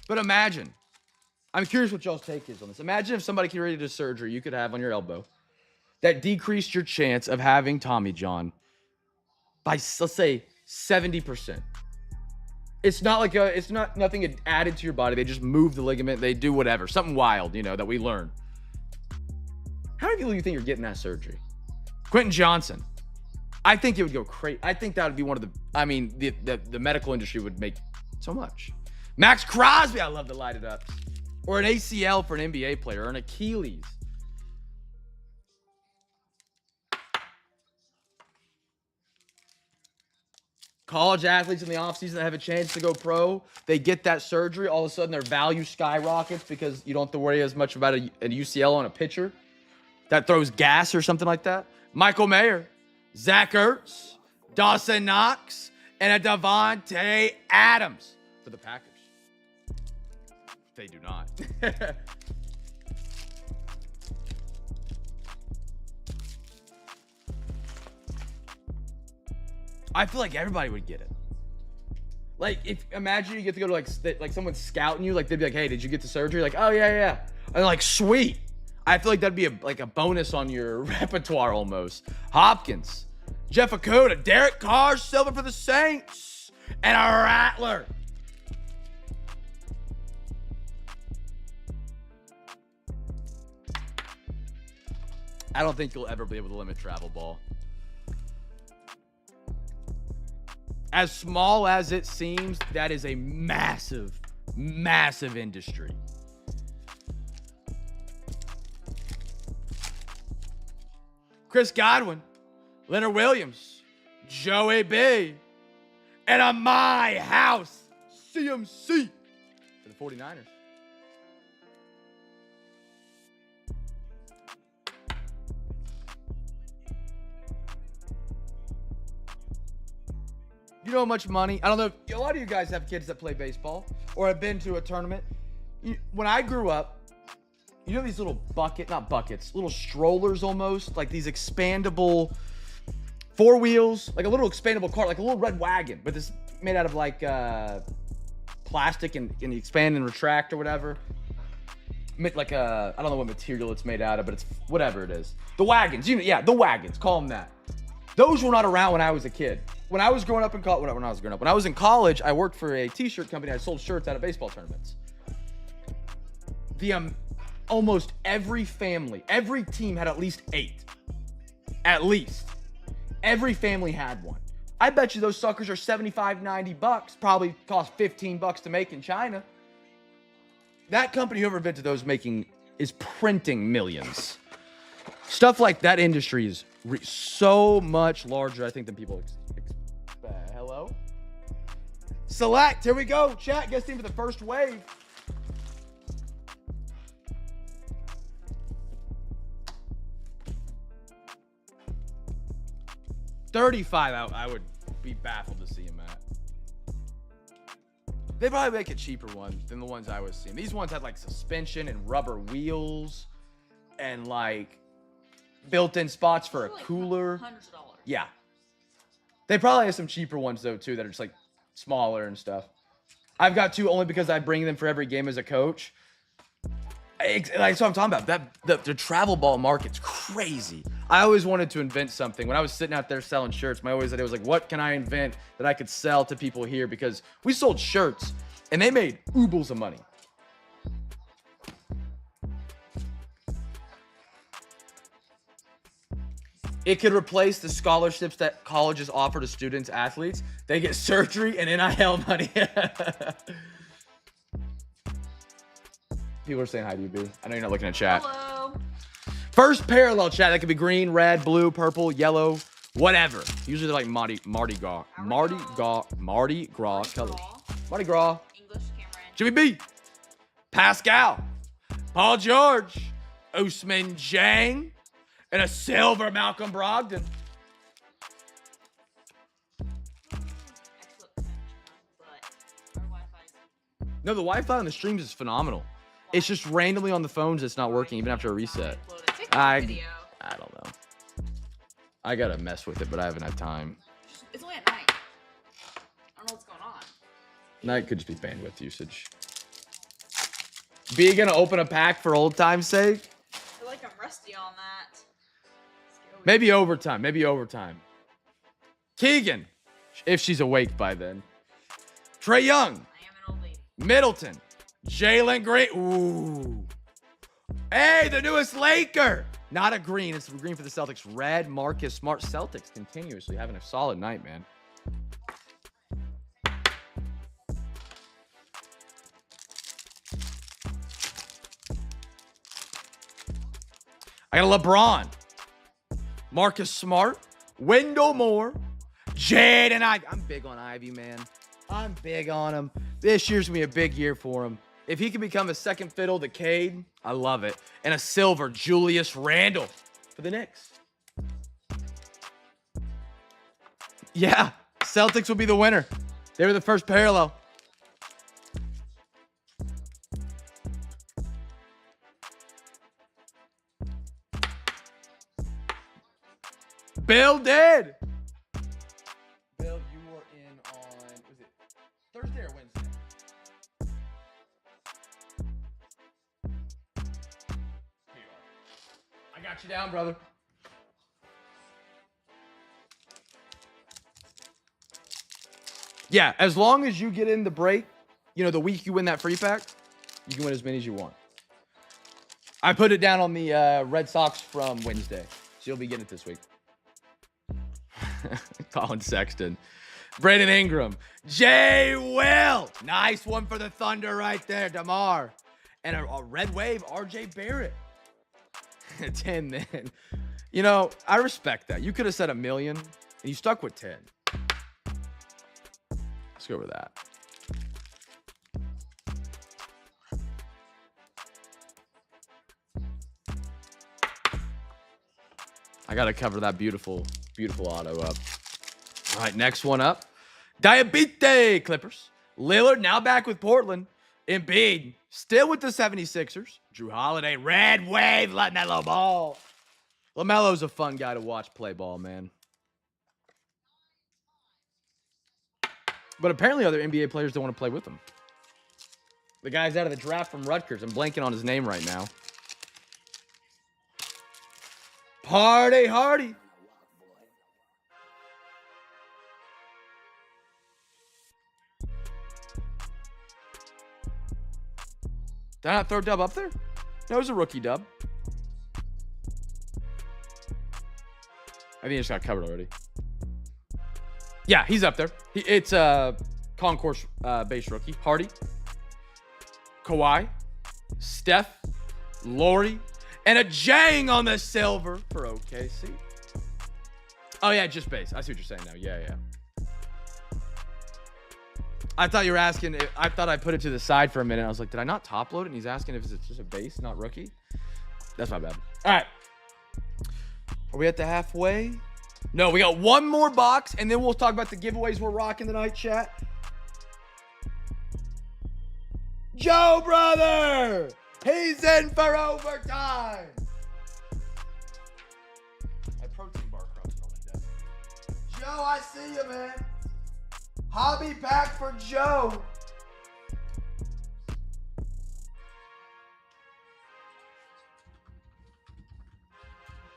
But imagine, I'm curious what y'all's take is on this. Imagine if somebody get ready to surgery you could have on your elbow that decreased your chance of having Tommy John by, let's say, 70%. It's not like it's not nothing added to your body. They just move the ligament. They do whatever, something wild, you know, that we learn. How many people do you think you're getting that surgery? Quentin Johnson. I think it would go crazy. I think that would be one of the. I mean, the medical industry would make so much. Max Crosby, I love to light it up. Or an ACL for an NBA player, or an Achilles. College athletes in the offseason that have a chance to go pro, they get that surgery, all of a sudden their value skyrockets because you don't have to worry as much about a UCL on a pitcher that throws gas or something like that. Michael Mayer, Zach Ertz, Dawson Knox, and a Devontae Adams for the Packers. They do not. I feel like everybody would get it. Like, if imagine you get to go to like someone scouting you, like they'd be like, "Hey, did you get the surgery?" Like, "Oh yeah." And like, sweet. I feel like that'd be a bonus on your repertoire almost. Hopkins, Jeff Okudah, Derek Carr, silver for the Saints, and a Rattler. I don't think you'll ever be able to limit travel ball. As small as it seems, that is a massive, massive industry. Chris Godwin, Leonard Williams, Joey B, and a My House CMC for the 49ers. You know how much money? I don't know if a lot of you guys have kids that play baseball or have been to a tournament. When I grew up, you know these little not buckets, little strollers almost, like these expandable 4 wheels, like a little expandable cart, like a little red wagon, but it's made out of like plastic and expand and retract or whatever. Like I don't know what material it's made out of, but it's whatever it is. The wagons, the wagons, call them that. Those were not around when I was a kid. When I was growing up in college, when I was in college, I worked for a t-shirt company. I sold shirts out of baseball tournaments. Almost every family, every team had at least 8. At least. Every family had one. I bet you those suckers are $75, $90, probably cost $15 to make in China. That company, whoever invented those is printing millions. Stuff like that industry is so much larger, I think, than people expect. Hello? Select, here we go. Chat, guest team for the first wave. $35, I would be baffled to see him at. They probably make a cheaper one than the ones I was seeing. These ones had like suspension and rubber wheels and like built-in spots for a cooler. $100. Yeah. They probably have some cheaper ones though too that are just like smaller and stuff. I've got 2 only because I bring them for every game as a coach. Like, that's what I'm talking about. The travel ball market's crazy. I always wanted to invent something. When I was sitting out there selling shirts, my always idea was like, what can I invent that I could sell to people here? Because we sold shirts and they made oodles of money. It could replace the scholarships that colleges offer to students, athletes. They get surgery and NIL money. People are saying hi to you, B. I know you're not looking at chat. Hello. First parallel chat. That could be green, red, blue, purple, yellow, whatever. Usually they're like Mardi Gras colors. Mardi Gras. English, Cameron. Jimmy B. Pascal. Paul George. Ousmane Dieng. And a silver Malcolm Brogdon. Excellent connection, but our Wi-Fi's No, the Wi-Fi on the streams is phenomenal. It's just randomly on the phones it's not working even after a reset. I don't know. I gotta mess with it, but I haven't had time. It's only at night. I don't know what's going on. That could just be bandwidth usage. B gonna open a pack for old time's sake? I feel like I'm rusty on that. Maybe overtime. Keegan, if she's awake by then. Trae Young. I am an old lady. Middleton. Jalen Green. Ooh. Hey, the newest Laker. Not a green. It's green for the Celtics. Red, Marcus Smart. Celtics continuously having a solid night, man. I got a LeBron. Marcus Smart. Wendell Moore. Jaden Ivey. I'm big on Ivy, man. I'm big on him. This year's going to be a big year for him. If he can become a second fiddle to Cade, I love it. And a silver Julius Randle for the Knicks. Yeah, Celtics will be the winner. They were the first parallel. Bill did. Bill, you were in on, was it Thursday or Wednesday? Here you are. I got you down, brother. Yeah, as long as you get in the break, you know, the week you win that free pack, you can win as many as you want. I put it down on the Red Sox from Wednesday, so you'll be getting it this week. Colin Sexton. Brandon Ingram. Jay Will. Nice one for the Thunder right there. DeMar. And a red wave, RJ Barrett. 10 then. You know, I respect that. You could have said 1 million, and you stuck with 10. Let's go over that. I got to cover that beautiful, beautiful auto up. All right, next one up. Diabete Clippers. Lillard now back with Portland. Embiid still with the 76ers. Drew Holiday, red wave, letting that little ball. LaMelo's a fun guy to watch play ball, man. But apparently other NBA players don't want to play with him. The guy's out of the draft from Rutgers. I'm blanking on his name right now. Party hardy. Did I not throw Dub up there? No, it was a rookie Dub. I think he just got covered already. Yeah, he's up there. It's a concourse base rookie. Hardy, Kawhi, Steph, Laurie, and a Jang on the silver for OKC. Oh, yeah, just base. I see what you're saying now. Yeah. I thought you were asking. I thought I put it to the side for a minute. I was like, did I not top load it? And he's asking if it's just a base, not rookie. That's my bad. All right. Are we at the halfway? No, we got one more box, and then we'll talk about the giveaways we're rocking tonight, chat. Joe, brother! He's in for overtime! My protein bar crumbs on my desk. Joe, I see you, man. Hobby pack for Joe.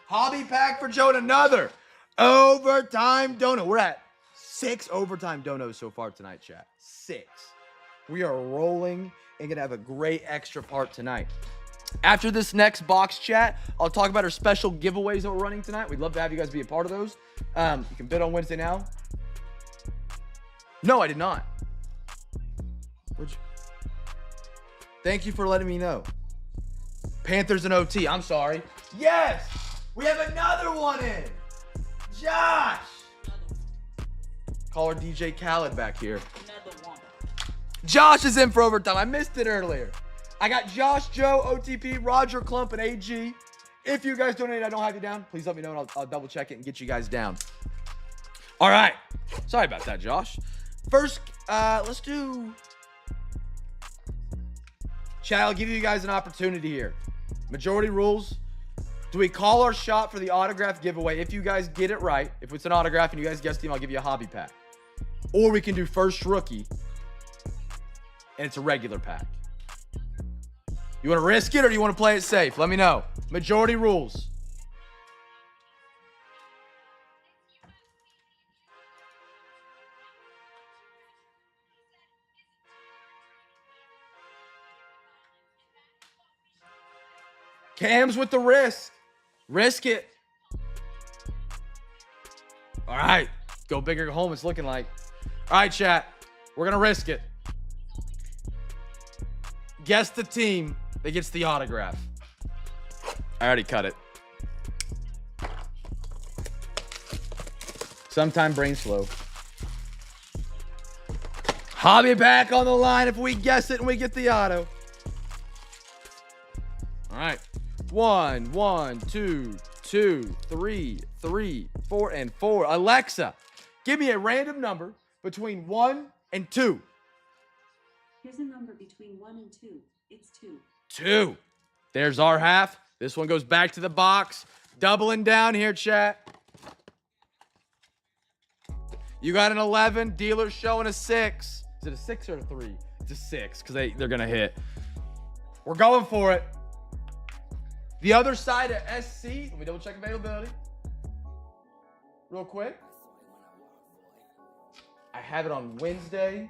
Hobby pack for Joe and another overtime dono. We're at 6 overtime donos so far tonight, chat. 6. We are rolling and gonna have a great extra part tonight. After this next box, chat, I'll talk about our special giveaways that we're running tonight. We'd love to have you guys be a part of those. You can bid on Wednesday now. No, I did not. Thank you for letting me know. Panthers and OT. I'm sorry. Yes! We have another one in. Josh! Call her DJ Khaled back here. Another one. Josh is in for overtime. I missed it earlier. I got Josh, Joe, OTP, Roger, Klump, and AG. If you guys donate, I don't have you down. Please let me know, and I'll double check it and get you guys down. All right. Sorry about that, Josh. First, let's do... Chat, I'll give you guys an opportunity here. Majority rules. Do we call our shot for the autograph giveaway? If you guys get it right, if it's an autograph and you guys guess the team, I'll give you a hobby pack. Or we can do first rookie, and it's a regular pack. You want to risk it or do you want to play it safe? Let me know. Majority rules. Cam's with the risk. Risk it. All right. Go big or go home, it's looking like. All right, chat. We're going to risk it. Guess the team that gets the autograph. I already cut it. Sometime brain slow. Hobby back on the line if we guess it and we get the auto. All right. 1, 1, 2, 2, 3, 3, 4, and 4. Alexa, give me a random number between 1 and 2. Here's a number between 1 and 2. It's 2. 2. There's our half. This one goes back to the box. Doubling down here, chat. You got an 11. Dealer's showing a 6. Is it a 6 or a 3? It's a 6 because they're going to hit. We're going for it. The other side of SC. Let me double check availability. Real quick. I have it on Wednesday.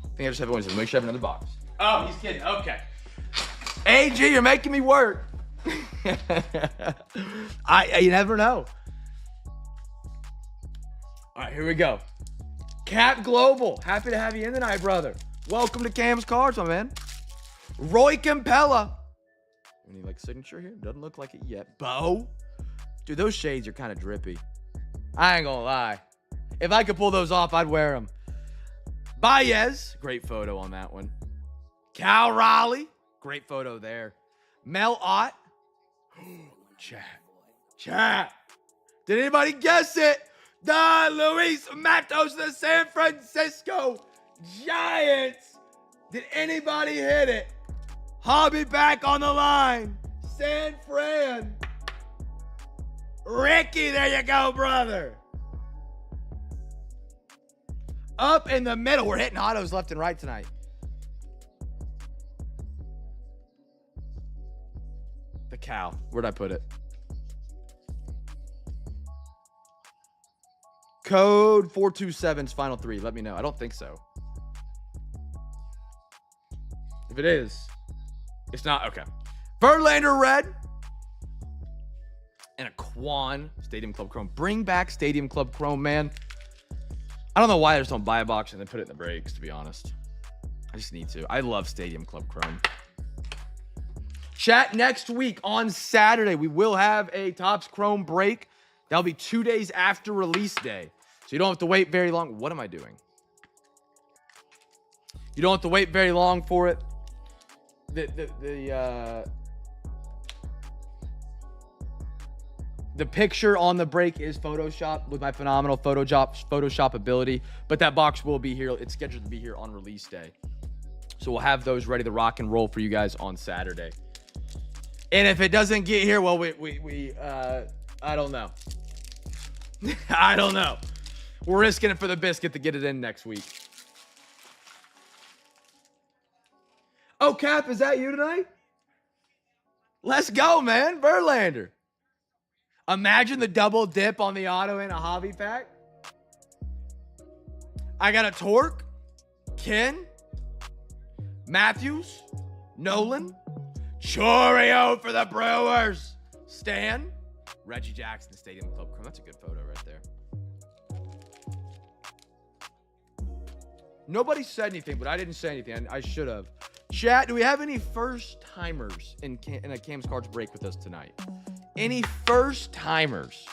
I think I just have it Wednesday. Make sure I have another box. Oh, he's kidding. Okay. AG, you're making me work. You never know. All right, here we go. Cap Global. Happy to have you in tonight, brother. Welcome to Cam's Cards, my man. Roy Campella. Any like signature here? Doesn't look like it yet. Bo. Dude, those shades are kind of drippy. I ain't gonna lie. If I could pull those off, I'd wear them. Baez. Great photo on that one. Cal Raleigh. Great photo there. Mel Ott. Chat. Did anybody guess it? The Luis Matos, the San Francisco Giants. Did anybody hit it? Hobby back on the line. San Fran. Ricky, there you go, brother. Up in the middle. We're hitting autos left and right tonight. The cow. Where'd I put it? Code 427's final 3. Let me know. I don't think so. If it is, it's not. Okay. Verlander red. And a Quan Stadium Club Chrome. Bring back Stadium Club Chrome, man. I don't know why I just don't buy a box and then put it in the breaks, to be honest. I just need to. I love Stadium Club Chrome. Chat, next week on Saturday, we will have a Topps Chrome break. That'll be 2 days after release day. So you don't have to wait very long. What am I doing? You don't have to wait very long for it. The picture on the break is Photoshop with my phenomenal Photoshop ability, but that box will be here. It's scheduled to be here on release day. So we'll have those ready to rock and roll for you guys on Saturday. And if it doesn't get here, well, I don't know. I don't know. We're risking it for the biscuit to get it in next week. Oh, Cap, is that you tonight? Let's go, man. Verlander. Imagine the double dip on the auto in a hobby pack. I got a Torque, Ken, Matthews, Nolan, Choreo for the Brewers, Stan, Reggie Jackson, Stadium Club Chrome. That's a good photo right there. Nobody said anything, but I didn't say anything. I should have. Chat, do we have any first timers in a Cam's Cards break with us tonight? Any first timers?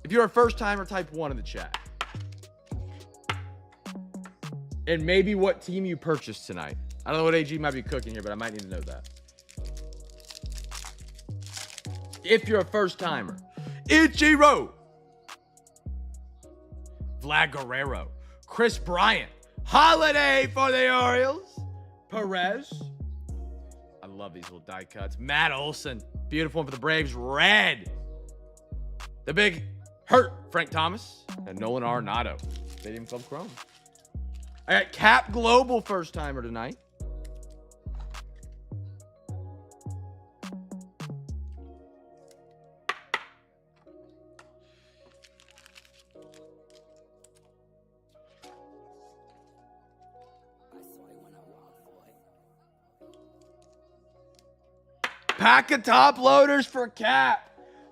If you're a first timer, type 1 in the chat. And maybe what team you purchased tonight. I don't know what AG might be cooking here, but I might need to know that. If you're a first timer. Ichiro. Vlad Guerrero. Chris Bryant. Holiday for the Orioles. Perez. I love these little die cuts. Matt Olson. Beautiful one for the Braves. Red. The big hurt. Frank Thomas. And Nolan Arenado. Stadium Club Chrome. I got Cap Global first timer tonight. Pack of top loaders for Cap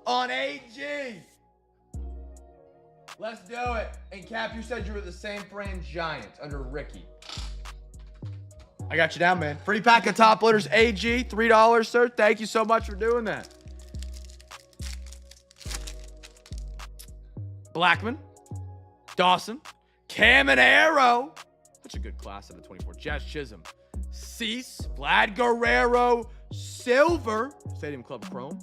on AG. Let's do it. And Cap, you said you were the San Fran Giants under Ricky. I got you down, man. Free pack of top loaders, AG, $3, sir. Thank you so much for doing that. Blackman, Dawson, Caminero. Such a good class of the 24. Jazz Chisholm, Cease, Vlad Guerrero, Silver, Stadium Club Chrome,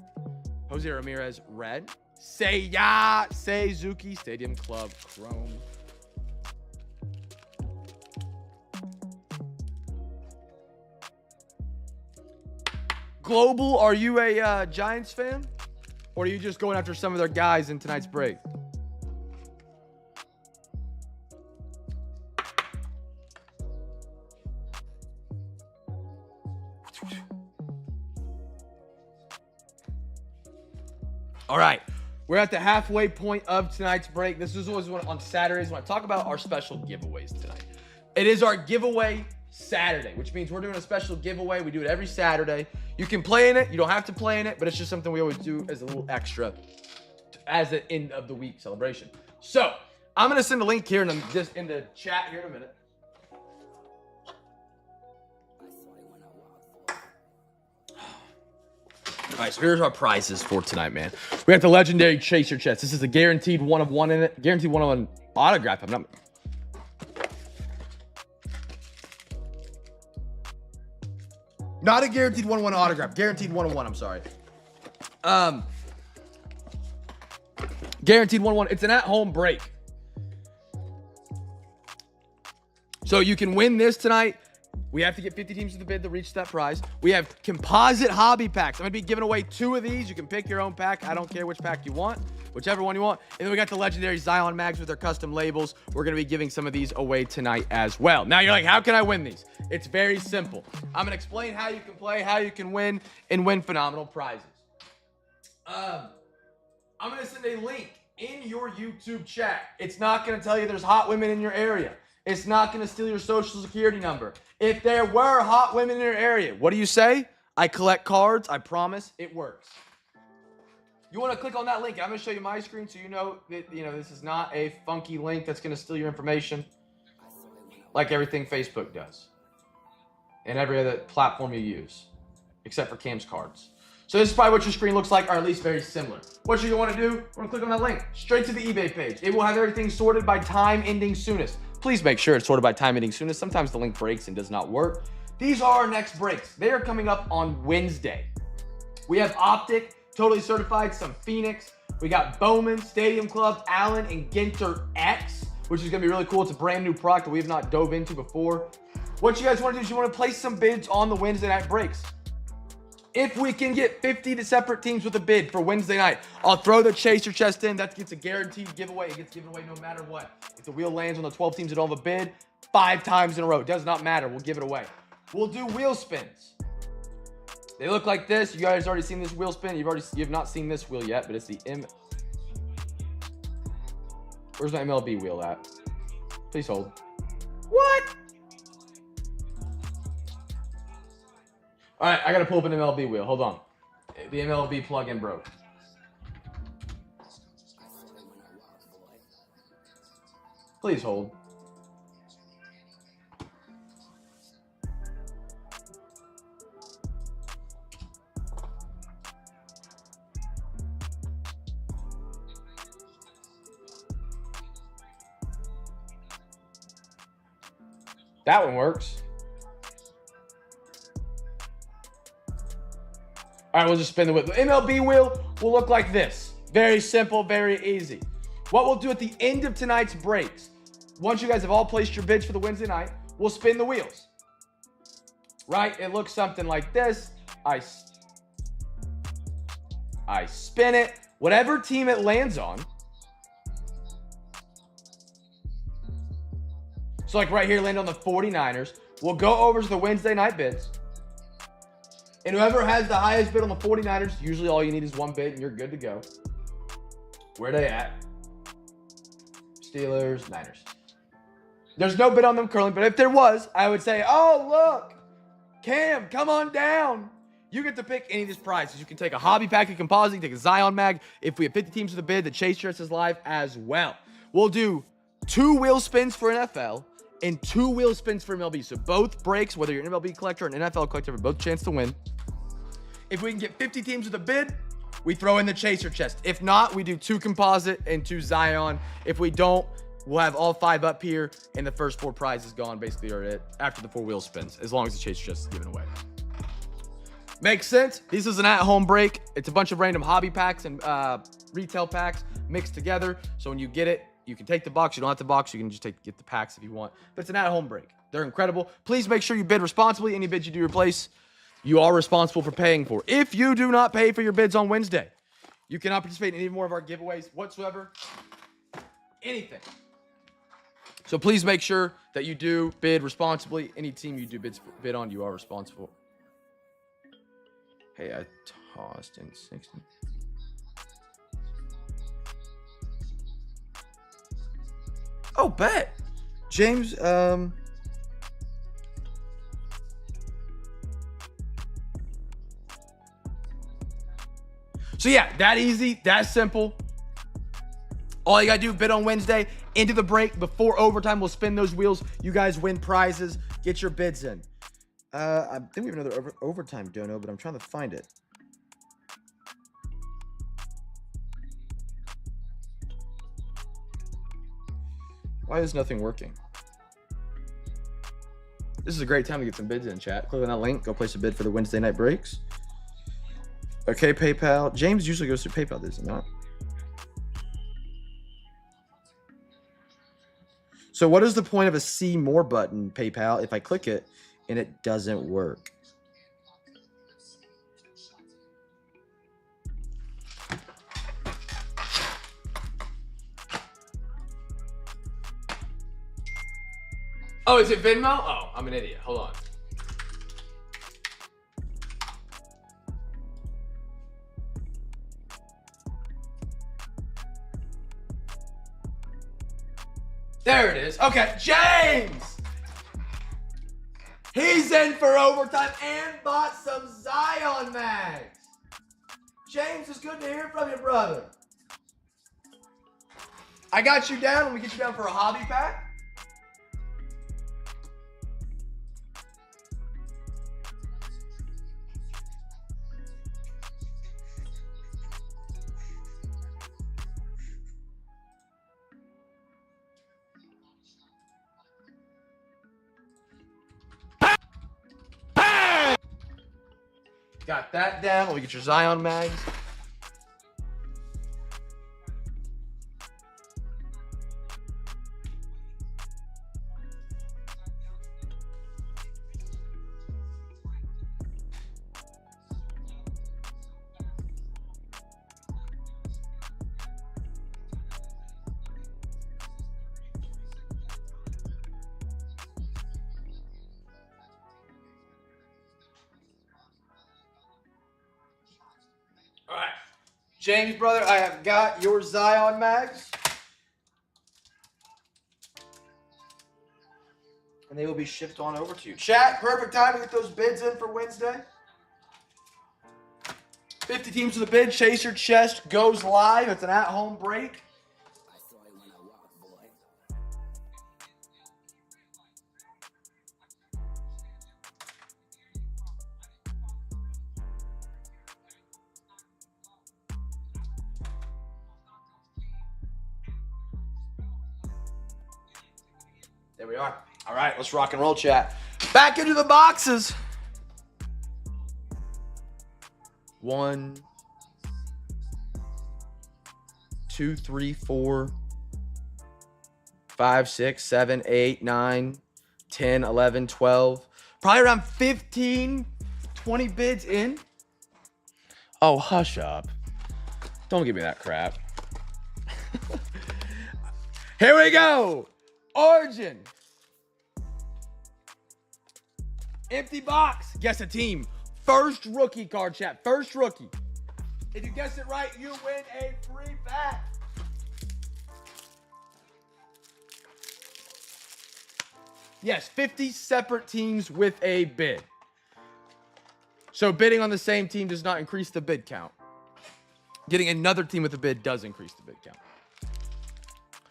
Jose Ramirez, Red, Seizuki, Stadium Club Chrome. Global, are you a Giants fan? Or are you just going after some of their guys in tonight's break? All right, we're at the halfway point of tonight's break. This is always on Saturdays when I talk about our special giveaways tonight. It is our giveaway Saturday, which means we're doing a special giveaway. We do it every Saturday. You can play in it. You don't have to play in it, but it's just something we always do as a little extra as an end of the week celebration. So I'm gonna send a link here and just in the chat here in a minute. All right, so here's our prizes for tonight, man. We got the legendary Chaser chest. This is a guaranteed 1 of 1 in it. Guaranteed 1 of 1 autograph. I'm not. Not a guaranteed 1 of 1 autograph. Guaranteed 1 of 1. I'm sorry. Guaranteed 1 of 1. It's an at-home break. So you can win this tonight. We have to get 50 teams to the bid to reach that prize. We have composite hobby packs. I'm going to be giving away 2 of these. You can pick your own pack. I don't care which pack you want, whichever one you want. And then we got the legendary Zion mags with their custom labels. We're going to be giving some of these away tonight as well. Now you're like, how can I win these? It's very simple. I'm going to explain how you can play, how you can win, and win phenomenal prizes. I'm going to send a link in your YouTube chat. It's not going to tell you there's hot women in your area. It's not going to steal your social security number. If there were hot women in your area, what do you say? I collect cards. I promise it works. You want to click on that link. I'm going to show you my screen so you know that this is not a funky link that's going to steal your information like everything Facebook does and every other platform you use except for Cam's cards. So this is probably what your screen looks like, or at least very similar. What you're going to do, we're going to click on that link straight to the eBay page. It will have everything sorted by time ending soonest. Please make sure it's sorted by time ending soonest. Sometimes the link breaks and does not work. These are our next breaks. They are coming up on Wednesday. We have Optic, totally certified, some Phoenix. We got Bowman, Stadium Club, Allen, and Ginter X, which is going to be really cool. It's a brand new product that we have not dove into before. What you guys want to do is you want to place some bids on the Wednesday night breaks. If we can get 50 separate teams with a bid for Wednesday night, I'll throw the Chaser chest in. That gets a guaranteed giveaway. It gets given away no matter what. If the wheel lands on the 12 teams that don't have a bid, 5 times in a row. It does not matter. We'll give it away. We'll do wheel spins. They look like this. You guys already seen this wheel spin. You've not seen this wheel yet, but it's the Where's my MLB wheel at? Please hold. What? All right, I got to pull up an MLB wheel. Hold on. The MLB plugin broke. Please hold. That one works. All right, we'll just spin the wheel. The MLB wheel will look like this. Very simple, very easy. What we'll do at the end of tonight's breaks, once you guys have all placed your bids for the Wednesday night, we'll spin the wheels. Right? It looks something like this. I spin it. Whatever team it lands on. So like right here, land on the 49ers. We'll go over to the Wednesday night bids. And whoever has the highest bid on the 49ers, usually all you need is one bid and you're good to go. Where they at? Steelers, Niners. There's no bid on them currently, but if there was, I would say, oh, look, Cam, come on down. You get to pick any of these prizes. You can take a hobby pack, a composite, take a Zion mag. If we have 50 teams to the bid, the Chase Shirts is live as well. We'll do 2 wheel spins for NFL and 2 wheel spins for MLB. So both breaks, whether you're an MLB collector or an NFL collector, have both chance to win. If we can get 50 teams with a bid, we throw in the Chaser chest. If not, we do 2 composite and 2 Zion. If we don't, we'll have all 5 up here, and the first 4 prizes gone basically are it after the 4 wheel spins, as long as the Chaser chest is given away. Makes sense? This is an at-home break. It's a bunch of random hobby packs and retail packs mixed together. So when you get it, you can take the box. You don't have the box. You can just get the packs if you want. But it's an at-home break. They're incredible. Please make sure you bid responsibly. Any bids you do replace, you are responsible for paying for. If you do not pay for your bids on Wednesday, you cannot participate in any more of our giveaways whatsoever. Anything. So please make sure that you do bid responsibly. Any team you do bid on, you are responsible. Hey, I tossed in 60. Oh, bet. James, So yeah, that easy, that simple. All you got to do, bid on Wednesday, into the break, before overtime, we'll spin those wheels. You guys win prizes. Get your bids in. I think we have another overtime dono, but I'm trying to find it. Why is nothing working? This is a great time to get some bids in, chat. Click on that link. Go place a bid for the Wednesday night breaks. Okay, PayPal. James usually goes through PayPal, does he not? So what is the point of a see more button, PayPal, if I click it and it doesn't work? Oh, is it Venmo? Oh, I'm an idiot. Hold on. There it is. Okay, James! He's in for overtime and bought some Zion mags. James, it's good to hear from you, brother. I got you down. Let me get you down for a hobby pack. Got that down. Let me get your Zion mags. All right, James, brother, I have got your Zion mags. And they will be shipped on over to you. Chat, perfect time to get those bids in for Wednesday. 50 teams to the bid. Chase Your Chest goes live. It's an at-home break. There we are. All right, let's rock and roll, chat. Back into the boxes. 1, 2, 3, 4, 5, 6, 7, 8, 9, 10, 11, 12. Probably around 15, 20 bids in. Oh, hush up. Don't give me that crap. Here we go. Origin. Empty box. Guess a team. First rookie card, chat. First rookie. If you guess it right, you win a free pack. Yes, 50 separate teams with a bid. So bidding on the same team does not increase the bid count. Getting another team with a bid does increase the bid count.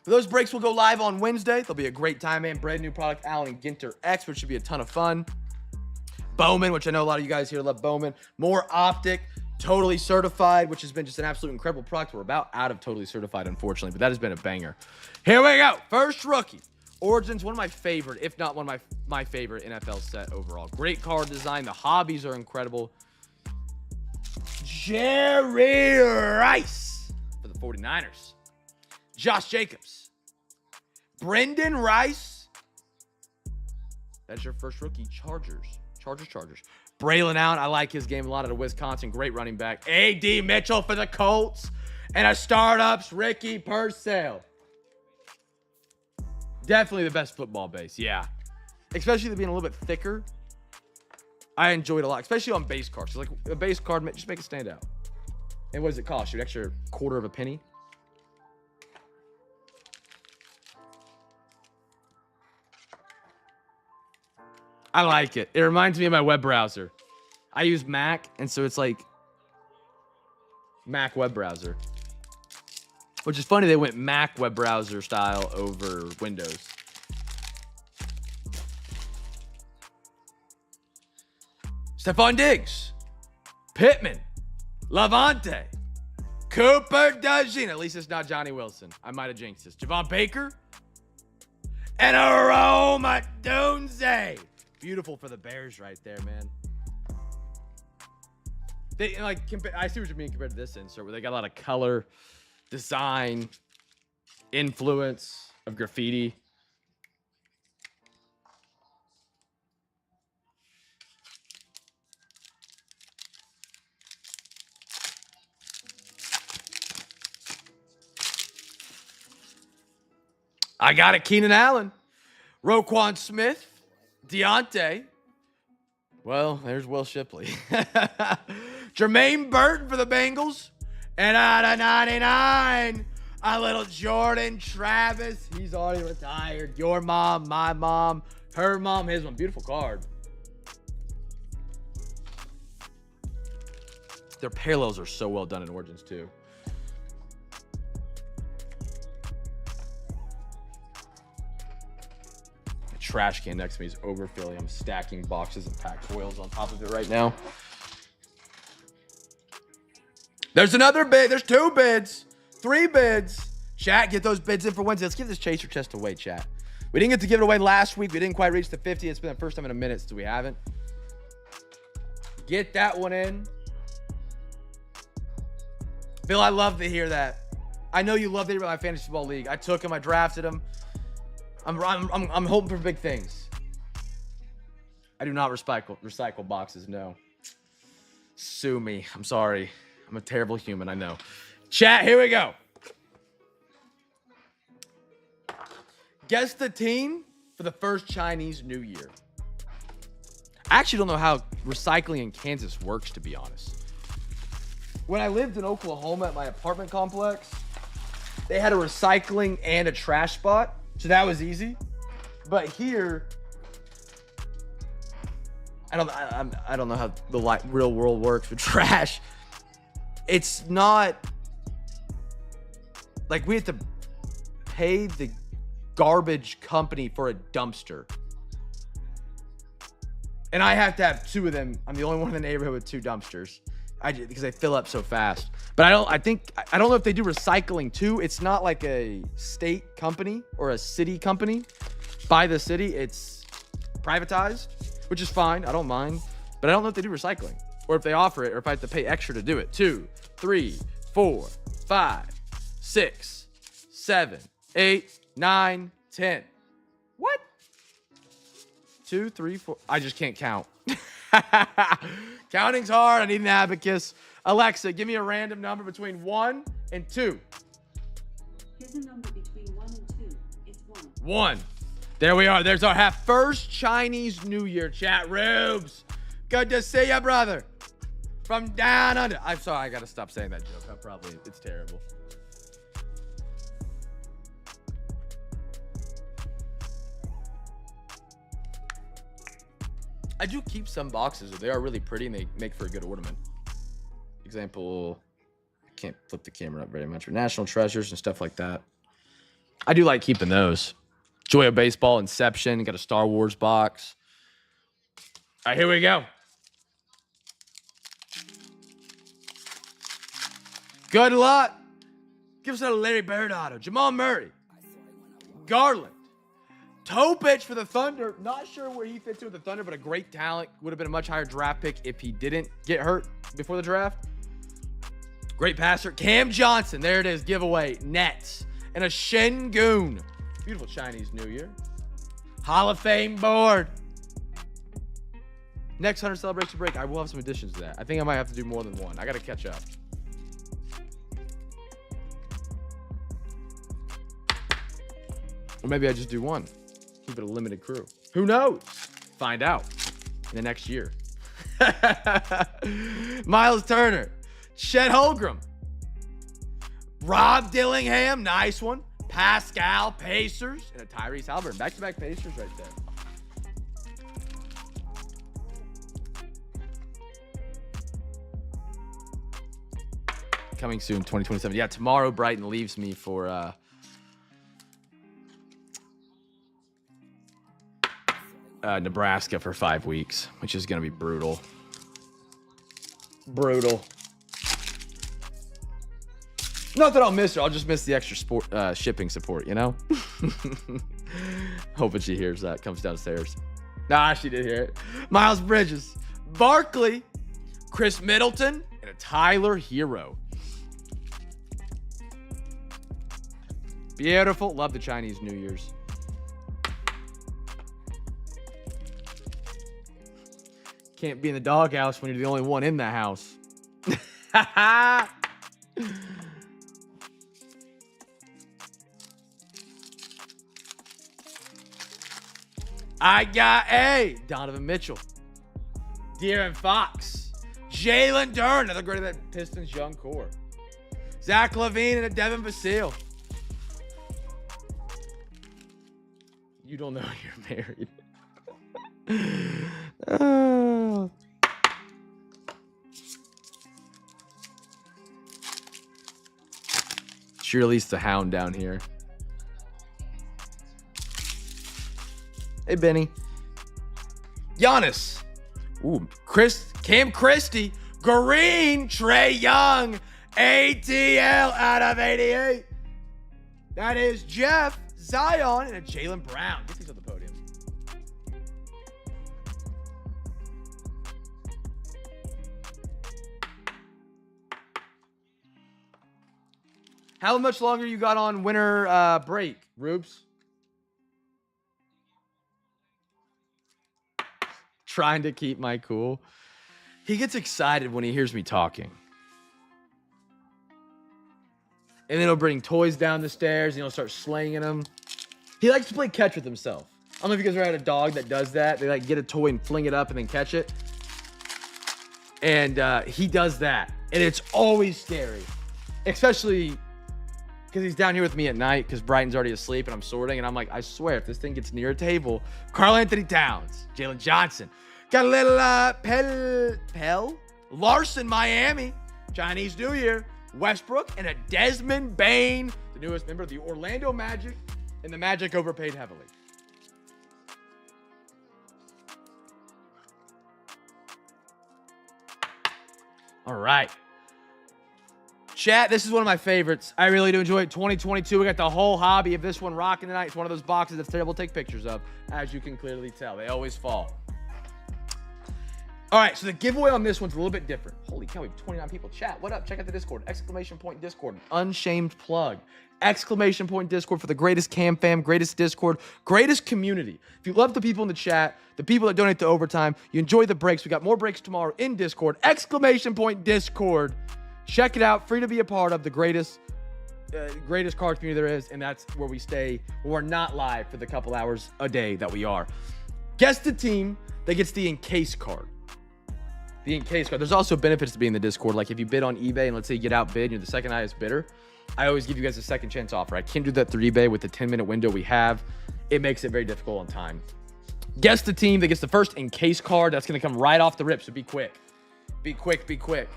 Those breaks will go live on Wednesday. They'll be a great time, man. Brand new product, Allen and Ginter X, which should be a ton of fun. Bowman, which I know a lot of you guys here love Bowman. More Optic, Totally Certified, which has been just an absolute incredible product. We're about out of Totally Certified, unfortunately, but that has been a banger. Here we go. First rookie. Origin's one of my favorite, if not one of my favorite NFL set overall. Great card design. The hobbies are incredible. Jerry Rice for the 49ers. Josh Jacobs. Brendan Rice. That's your first rookie. Chargers. Braylon Allen. I like his game a lot out of Wisconsin. Great running back. A.D. Mitchell for the Colts. And a startups, Ricky Purcell. Definitely the best football base. Yeah. Especially being a little bit thicker. I enjoyed it a lot, especially on base cards. So like a base card, just make it stand out. And what does it cost you? An extra quarter of a penny? I like it. It reminds me of my web browser. I use Mac, and so it's like Mac web browser. Which is funny, they went Mac web browser style over Windows. Stephon Diggs, Pittman, Lavonte, Cooper DeJean. At least it's not Johnny Wilson. I might have jinxed this. Javon Baker and Aroma Dunze. Beautiful for the Bears right there, man. They like. I see what you mean compared to this insert, where they got a lot of color, design, influence of graffiti. I got it. Keenan Allen, Roquan Smith, Deontay. Well, there's Will Shipley. Jermaine Burton for the Bengals. And out of 99, a little Jordan Travis. He's already retired. Your mom, my mom, her mom, his mom. Beautiful card. Their parallels are so well done in Origins, too. Trash can next to me is overfilling. I'm stacking boxes and packed foils on top of it right now. There's another bid. There's 2 bids. 3 bids. Chat, get those bids in for Wednesday. Let's give this chaser chest away, chat. We didn't get to give it away last week. We didn't quite reach the 50. It's been the first time in a minute, so we haven't. Get that one in. Bill, I love to hear that. I know you love to hear about my fantasy football league. I took him. I drafted him. I'm hoping for big things. I do not recycle boxes, no. Sue me. I'm sorry. I'm a terrible human, I know. Chat, here we go. Guess the team for the first Chinese New Year. I actually don't know how recycling in Kansas works, to be honest. When I lived in Oklahoma at my apartment complex, they had a recycling and a trash spot. So that was easy. But here, I don't know how the real world works with trash. It's not like we have to pay the garbage company for a dumpster. And I have to have 2 of them. I'm the only one in the neighborhood with 2 dumpsters. Because they fill up so fast. But I don't know if they do recycling too. It's not like a state company or a city company by the city. It's privatized, which is fine. I don't mind. But I don't know if they do recycling or if they offer it or if I have to pay extra to do it. 2, 3, 4, 5, 6, 7, 8, 9, 10. What? 2, 3, 4. I just can't count. Counting's hard. I need an abacus. Alexa, give me a random number between 1 and 2. Here's a number between 1 and 2. It's 1. 1. There we are. There's our first Chinese New Year, chat. Rubes, good to see ya, brother. From down under. I'm sorry. I got to stop saying that joke. It's terrible. I do keep some boxes. They are really pretty and they make for a good ornament. Example, I can't flip the camera up very much, but National Treasures and stuff like that. I do like keeping those. Joy of Baseball, Inception, got a Star Wars box. All right, here we go. Good luck. Give us a Larry Bird auto. Jamal Murray. Garland. Toe pitch for the Thunder. Not sure where he fits in with the Thunder, but a great talent. Would have been a much higher draft pick if he didn't get hurt before the draft. Great passer. Cam Johnson. There it is. Giveaway. Nets. And a Şengün. Beautiful Chinese New Year. Hall of Fame board. Next 100 Celebration Break, I will have some additions to that. I think I might have to do more than one. I got to catch up. Or maybe I just do one. Keep it a limited crew. Who knows? Find out in the next year. Miles Turner. Chet Holmgren. Rob Dillingham. Nice one. Pascal Pacers. And a Tyrese Halliburton. Back-to-back Pacers right there. coming soon, 2027. Yeah, tomorrow Brighton leaves me for Nebraska for 5 weeks, which is going to be brutal. Brutal. Not that I'll miss her. I'll just miss the extra shipping support, you know? Hoping she hears that. Comes downstairs. Nah, she did hear it. Miles Bridges. Barkley. Chris Middleton. And a Tyler Hero. Beautiful. Love the Chinese New Year's. Can't be in the doghouse when you're the only one in the house. I got a Donovan Mitchell, De'Aaron Fox, Jalen Duren, another great of that Pistons young core, Zach LaVine, and a Devin Vassell. You don't know you're married. Shirley's the hound down here. Hey, Benny. Giannis. Ooh, Cam Christie. Green. Trey Young. ATL out of 88. That is Jeff, Zion, and a Jaylen Brown. Get these on the podium. How much longer you got on winter break, Rubes? Trying to keep my cool. He gets excited when he hears me talking. And then he'll bring toys down the stairs and he'll start slinging them. He likes to play catch with himself. I don't know if you guys ever had a dog that does that. They like get a toy and fling it up and then catch it. And he does that. And it's always scary. Especially because he's down here with me at night because Brighton's already asleep and I'm sorting. And I'm like, I swear, if this thing gets near a table, Karl Anthony Towns, Jalen Johnson. Got a little Pell. Larson, Miami. Chinese New Year. Westbrook and a Desmond Bain, the newest member of the Orlando Magic, and the Magic overpaid heavily. All right. Chat, this is one of my favorites. I really do enjoy it. 2022, we got the whole hobby of this one rocking tonight. It's one of those boxes that's terrible to take pictures of, as you can clearly tell. They always fall. All right, so the giveaway on this one's a little bit different. Holy cow, we have 29 people. Chat, what up? Check out the Discord. Exclamation point Discord. Unshamed plug. Exclamation point Discord for the greatest CamFam, greatest Discord, greatest community. If you love the people in the chat, the people that donate to overtime, you enjoy the breaks. We got more breaks tomorrow in Discord. Exclamation point Discord. Check it out. Free to be a part of the greatest card community there is, and that's where we stay when we're not live for the couple hours a day that we are. Guess the team that gets the encase card. The encase card. There's also benefits to being in the Discord. Like if you bid on eBay and let's say you get outbid and you're the second highest bidder, I always give you guys a second chance offer. I can't do that through eBay with the 10-minute window we have. It makes it very difficult on time. Guess the team that gets the first encase card. That's going to come right off the rip, so be quick. Be quick, be quick.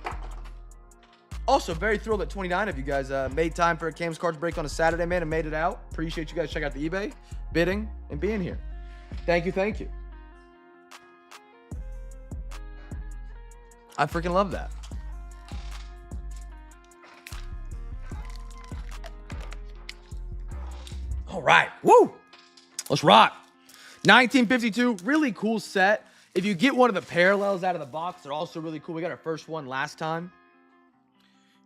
Also, very thrilled that 29 of you guys made time for a Cam's Cards break on a Saturday, man, and made it out. Appreciate you guys checking out the eBay, bidding, and being here. Thank you, thank you. I freaking love that. All right. Woo! Let's rock. 1952, really cool set. If you get one of the parallels out of the box, they're also really cool. We got our first one last time.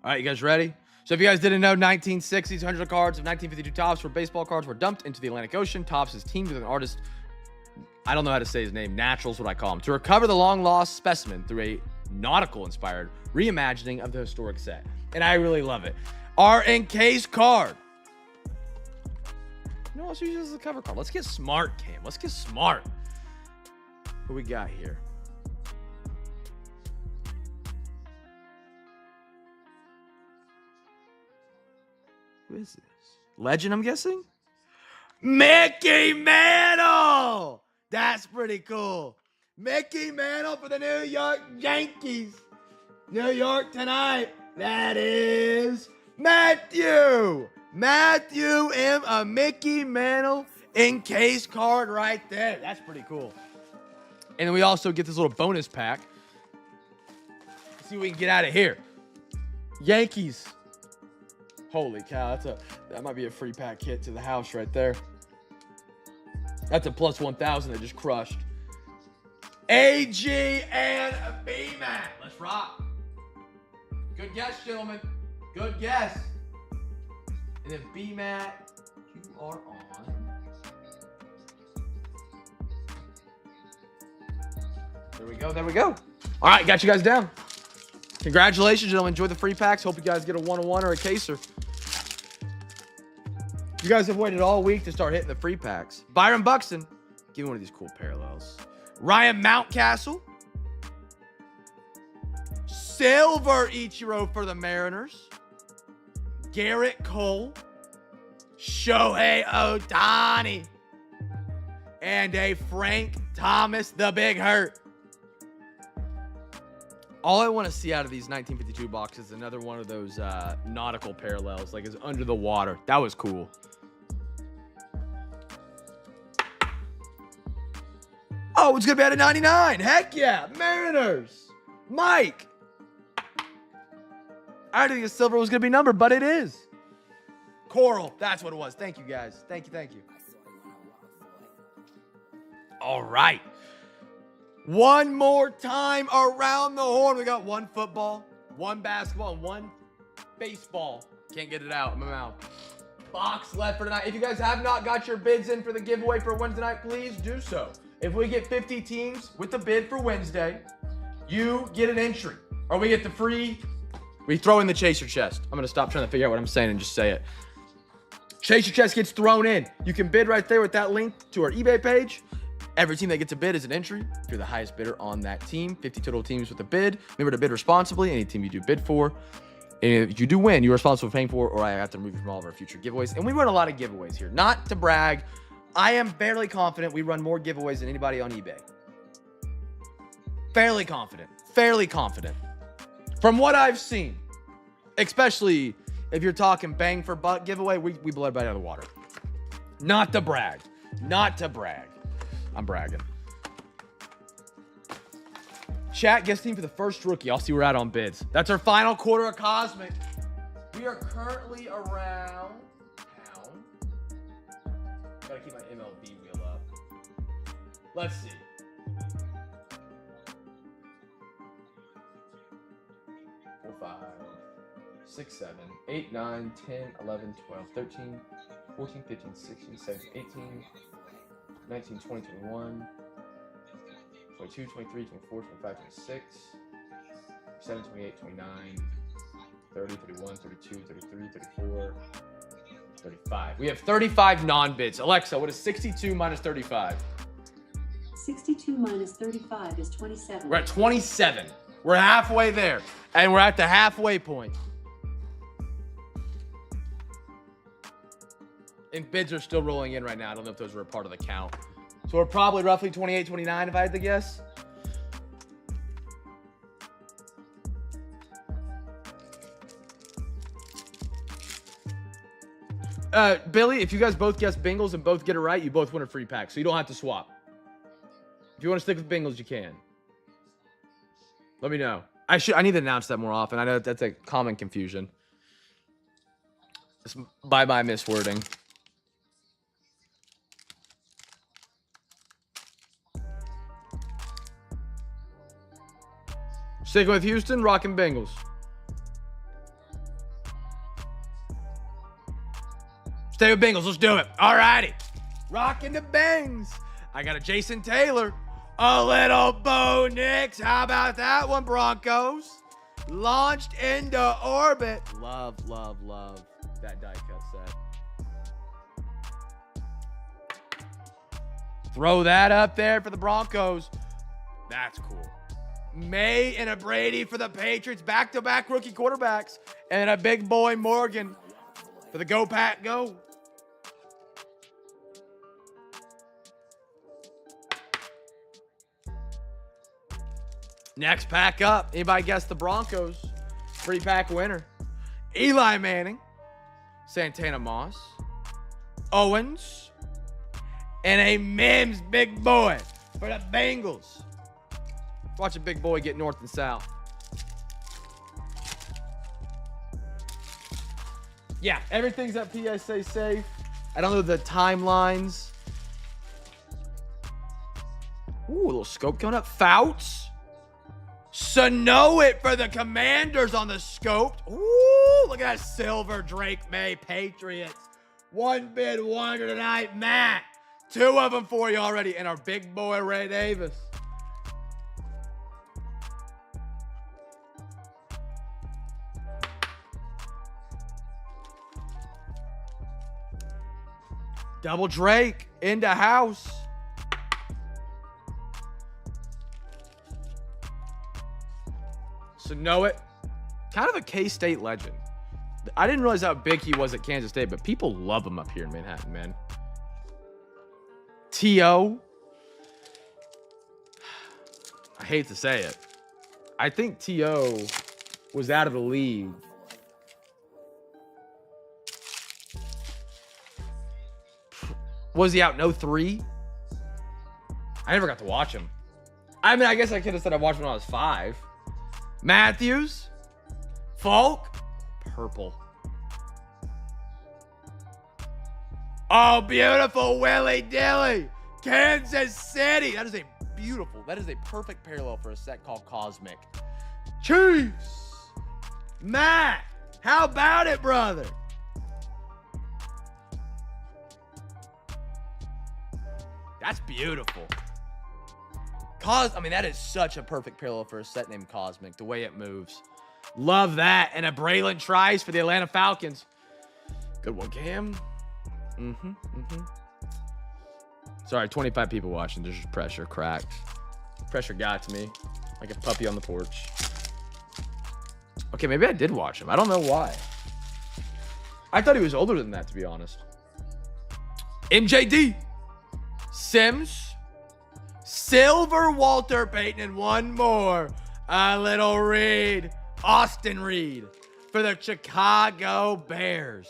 All right, you guys ready? So if you guys didn't know, 1960s, 100 cards of 1952 Topps were baseball cards were dumped into the Atlantic Ocean. Topps is teamed with an artist, I don't know how to say his name, Natural's what I call him, to recover the long-lost specimen through a nautical-inspired reimagining of the historic set. And I really love it. Our encase card. You know, let's use this as a cover card. Let's get smart, Cam. Let's get smart. Who we got here? Who is this? Legend, I'm guessing? Mickey Mantle! That's pretty cool. Mickey Mantle for the New York Yankees. New York tonight. That is Matthew. Matthew M. A Mickey Mantle encased card right there. That's pretty cool. And then we also get this little bonus pack. Let's see what we can get out of here. Yankees. Holy cow, that might be a free pack hit to the house right there. That's a plus 1,000 that just crushed. AG and B-Mac. Let's rock. Good guess, gentlemen. Good guess. And then B-Mac, you are on. There we go. There we go. All right, got you guys down. Congratulations, gentlemen. Enjoy the free packs. Hope you guys get a 101 or a caser. You guys have waited all week to start hitting the free packs. Byron Buxton, give me one of these cool parallels. Ryan Mountcastle. Silver Ichiro for the Mariners. Garrett Cole. Shohei Ohtani. And a Frank Thomas, the Big Hurt. All I want to see out of these 1952 boxes is another one of those nautical parallels, like it's under the water. That was cool. Oh, it's going to be out of 99. Heck yeah. Mariners. Mike. I didn't think the silver was going to be numbered, but it is. Coral. That's what it was. Thank you, guys. Thank you. Thank you. All right. One more time around the horn. We got one football, one basketball, and one baseball. Can't get it out of my mouth. Box left for tonight. If you guys have not got your bids in for the giveaway for Wednesday night, please do so. If we get 50 teams with the bid for Wednesday, you get an entry. Or we get the free, we throw in the chaser chest. I'm going to stop trying to figure out what I'm saying and just say it. Chaser chest gets thrown in. You can bid right there with that link to our eBay page. Every team that gets a bid is an entry. If you're the highest bidder on that team, 50 total teams with a bid. Remember to bid responsibly. Any team you do bid for. And if you do win, you're responsible for paying for, or I have to remove you from all of our future giveaways. And we run a lot of giveaways here. Not to brag, I am fairly confident we run more giveaways than anybody on eBay. Fairly confident. Fairly confident. From what I've seen, especially if you're talking bang for buck giveaway, we blow everybody out of the water. Not to brag. Not to brag. I'm bragging. Chat, guest team for the first rookie. I'll see we're out on bids. That's our final quarter of Cosmic. We are currently around town. Gotta keep my MLB wheel up. Let's see. Four, 5, 6, 7, 8, 9, 10, 11, 12, 13, 14, 15, 16, 17, 18, 19, 20, 21, 22, 23, 24, 25, 26, 27, 28, 29, 30, 31, 32, 33, 34, 35. We have 35 non-bids. Alexa, what is 62 minus 35? 62 minus 35 is 27. We're at 27. We're halfway there. And we're at the halfway point. And bids are still rolling in right now. I don't know if those were a part of the count. So we're probably roughly 28, 29 if I had to guess. Billy, if you guys both guess Bengals and both get it right, you both win a free pack. So you don't have to swap. If you want to stick with Bengals, you can. Let me know. I need to announce that more often. I know that's a common confusion. It's bye-bye miswording. Sticking with Houston, rocking Bengals. Stay with Bengals. Let's do it. All righty. Rocking the Bangs. I got a Jason Taylor. A little Bo Nix. How about that one, Broncos? Launched into orbit. Love, love, love that die cut set. Throw that up there for the Broncos. That's cool. May and a Brady for the Patriots. Back-to-back rookie quarterbacks. And a big boy Morgan for the Go Pack Go. Next pack up. Anybody guess the Broncos? Free pack winner. Eli Manning. Santana Moss. Owens. And a Mims big boy for the Bengals. Watch a big boy get north and south. Yeah, everything's at PSA safe. I don't know the timelines. Ooh, a little scope coming up. Fouts. Know it for the Commanders on the scope. Ooh, look at that silver Drake May Patriots. One bid wonder tonight, Matt. 2 of them for you already. And our big boy, Ray Davis. Double Drake into house. So know it. Kind of a K-State legend. I didn't realize how big he was at Kansas State, but people love him up here in Manhattan, man. T.O. I hate to say it. I think T.O. was out of the league. Was he out in 03? I never got to watch him. I mean, I guess I could have said I watched him when I was 5. Matthews. Falk. Purple. Oh, beautiful Willie Dilly. Kansas City. That is a perfect parallel for a set called Cosmic. Chiefs. Matt. How about it, brother? That's beautiful. That is such a perfect parallel for a set named Cosmic, the way it moves. Love that. And a Braylon Trice for the Atlanta Falcons. Good one, Cam. Sorry, 25 people watching. There's just pressure cracked. Pressure got to me like a puppy on the porch. Okay, maybe I did watch him. I don't know why. I thought he was older than that, to be honest. MJD. Sims. Silver Walter Payton, and one more. A little Reed. Austin Reed for the Chicago Bears.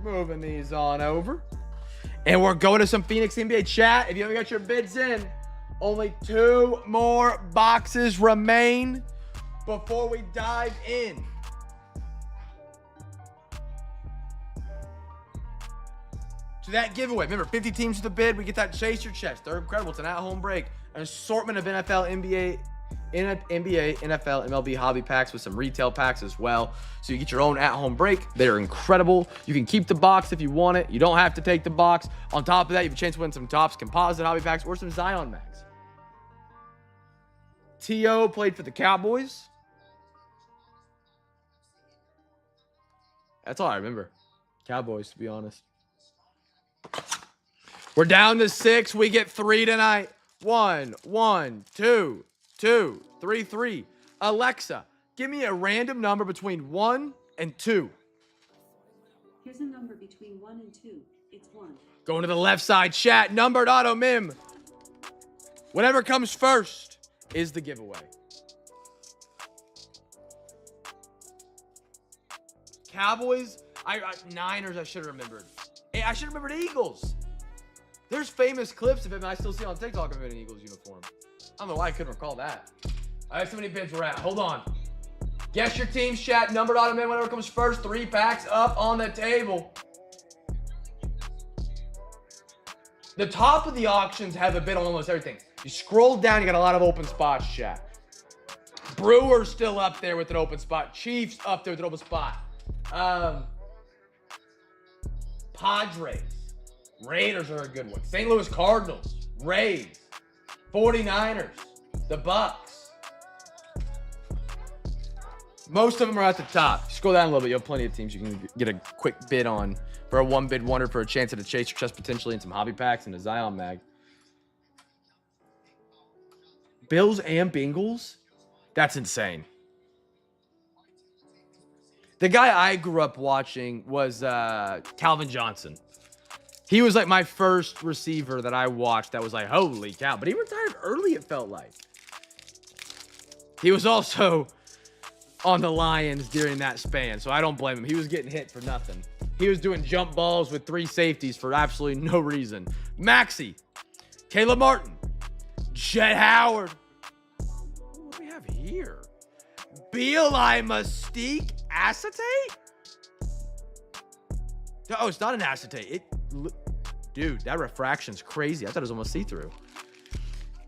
Moving these on over. And we're going to some Phoenix NBA chat. If you haven't got your bids in, only 2 more boxes remain before we dive in. To that giveaway. Remember, 50 teams to the bid. We get that chase your chest. They're incredible. It's an at-home break. An assortment of NFL, NBA, NFL, MLB hobby packs with some retail packs as well. So you get your own at-home break. They're incredible. You can keep the box if you want it. You don't have to take the box. On top of that, you have a chance to win some Topps composite hobby packs or some Zion mags. T.O. played for the Cowboys. That's all I remember. Cowboys, to be honest. We're down to 6. We get 3 tonight. 1, 1, 2, 2, 3, 3. Alexa, give me a random number between 1 and 2. Here's a number between 1 and 2. It's 1. Going to the left side chat. Numbered auto mim. Whatever comes first is the giveaway. Cowboys. Niners, I should have remembered. I should have remembered Eagles. There's famous clips of him I still see on TikTok of him in an Eagles uniform. I don't know why I couldn't recall that. All right, so many bids we're at. Hold on. Guess your team's chat. Numbered auto man, whatever comes first. 3 packs up on the table. The top of the auctions have a bid on almost everything. You scroll down, you got a lot of open spots, chat. Brewers still up there with an open spot. Chiefs up there with an open spot. Padres. Raiders are a good one. St. Louis Cardinals. Rays. 49ers. The Bucks. Most of them are at the top. Scroll down a little bit. You have plenty of teams you can get a quick bid on for a 1-bid wonder for a chance at a chase your chest potentially and some hobby packs and a Zion mag. Bills and Bengals? That's insane. The guy I grew up watching was Calvin Johnson. He was like my first receiver that I watched that was like, holy cow. But he retired early, it felt like. He was also on the Lions during that span, so I don't blame him. He was getting hit for nothing. He was doing jump balls with 3 safeties for absolutely no reason. Maxey, Caleb Martin, Jet Howard. What do we have here? Beli Mystique acetate? Oh, it's not an acetate. Dude, that refraction's crazy. I thought it was almost see-through.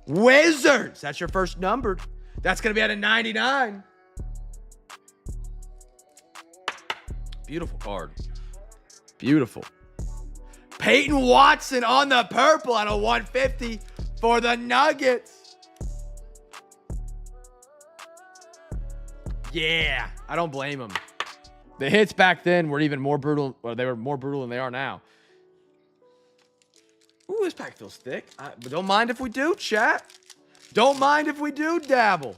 Wizards. That's your first numbered. That's going to be at a 99. Beautiful card. Beautiful. Peyton Watson on the purple at a 150 for the Nuggets. Yeah, I don't blame him. The hits back then were even more brutal. Well, they were more brutal than they are now. Ooh, this pack feels thick. But don't mind if we do, chat. Don't mind if we do dabble.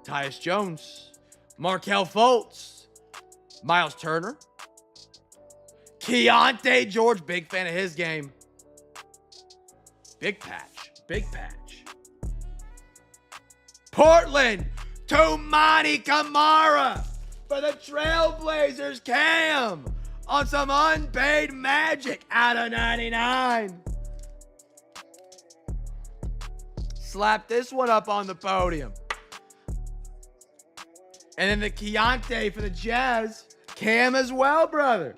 Tyus Jones. Markelle Fultz. Miles Turner. Keontae George. Big fan of his game. Big patch. Big patch. Portland. Toumani Camara for the Trailblazers. Cam on some unpaid magic out of 99. Slap this one up on the podium. And then the Keontae for the Jazz. Cam as well, brother.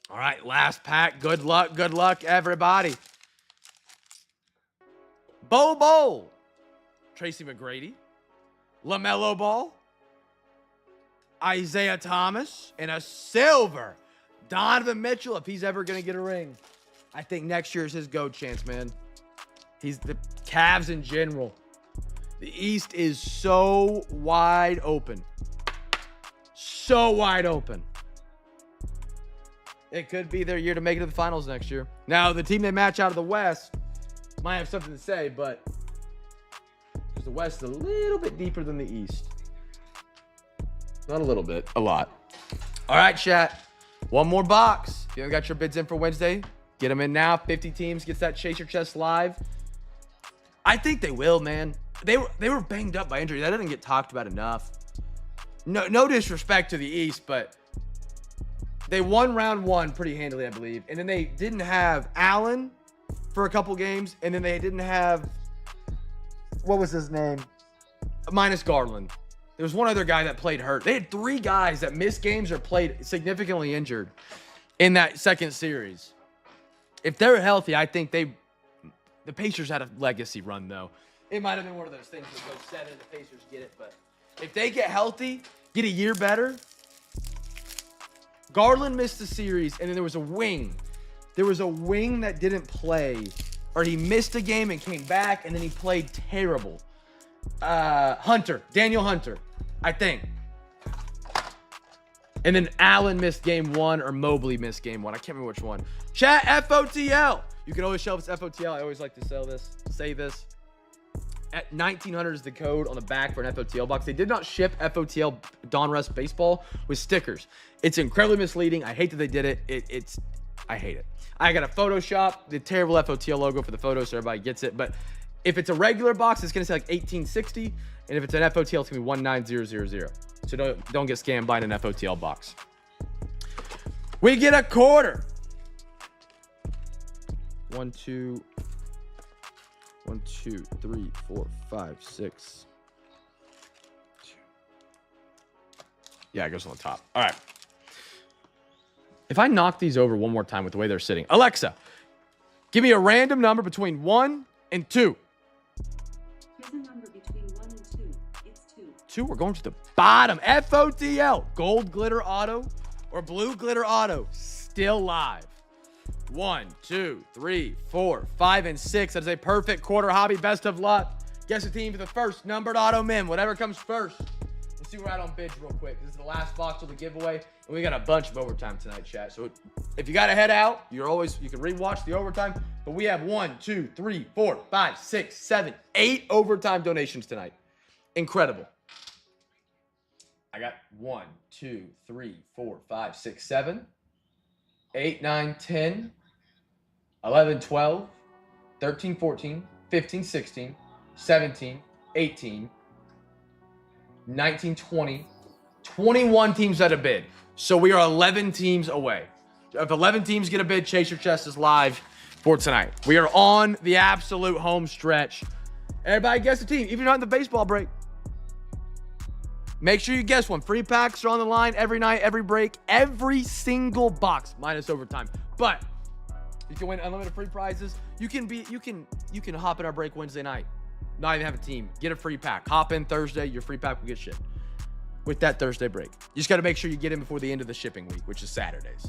All right, last pack. Good luck, everybody. Bo, Tracy McGrady, LaMelo Ball, Isaiah Thomas, and a silver Donovan Mitchell if he's ever going to get a ring. I think next year is his GOAT chance, man. He's the Cavs in general. The East is so wide open. So wide open. It could be their year to make it to the finals next year. Now, the team they match out of the West might have something to say, but because the West is a little bit deeper than the East. Not a little bit, a lot. All right, chat. One more box. If you haven't got your bids in for Wednesday, get them in now. 50 teams gets that Chase Your Chest live. I think they will, man. They were banged up by injury. That doesn't get talked about enough. No disrespect to the East, but they won round 1 pretty handily, I believe. And then they didn't have Allen for a couple games, and then they didn't have, what was his name? Minus Garland. There was one other guy that played hurt. They had 3 guys that missed games or played significantly injured in that second series. If they're healthy, I think the Pacers had a legacy run, though. It might have been one of those things that goes 7 and the Pacers get it, but if they get healthy, get a year better. Garland missed the series, and then there was a wing. There was a wing that didn't play, or he missed a game and came back, and then he played terrible. Daniel Hunter, I think. And then Allen missed game 1, or Mobley missed game 1. I can't remember which one. Chat, FOTL. You can always show us FOTL. I always like to say this. At 1900 is the code on the back for an FOTL box. They did not ship FOTL Donruss baseball with stickers. It's incredibly misleading. I hate that they did it. I hate it. I got to Photoshop the terrible FOTL logo for the photo so everybody gets it. But if it's a regular box, it's going to say like 1860. And if it's an FOTL, it's going to be 19000. So don't get scammed buying an FOTL box. We get a quarter. 1, 2, 3, 4, 5, 6. Yeah, it goes on the top. All right. If I knock these over one more time with the way they're sitting, Alexa, give me a random number between 1 and 2. Here's a number between 1 and 2. It's 2. 2, we're going to the bottom. FOTL, gold glitter auto or blue glitter auto, still live. 1, 2, 3, 4, 5, and 6. That is a perfect quarter hobby. Best of luck. Guess the team for the first numbered auto min. Whatever comes first. We'll see see where we're at on bids real quick. This is the last box of the giveaway, and we got a bunch of overtime tonight, chat. So if you got to head out, you can rewatch the overtime. But we have 1, 2, 3, 4, 5, 6, 7, 8 overtime donations tonight. Incredible. I got 1, 2, 3, 4, 5, 6, 7, 8, 9, 10, 11, 12, 13, 14, 15, 16, 17, 18, 19, 20, 21 teams that have bid. So we are 11 teams away. If 11 teams get a bid, Chase Your Chest is live for tonight. We are on the absolute home stretch. Everybody guess a team, even if you're not in the baseball break. Make sure you guess one. Free packs are on the line every night, every break, every single box, minus overtime. But you can win unlimited free prizes. You can hop in our break Wednesday night. Not even have a team. Get a free pack. Hop in Thursday. Your free pack will get shipped with that Thursday break. You just got to make sure you get in before the end of the shipping week, which is Saturdays.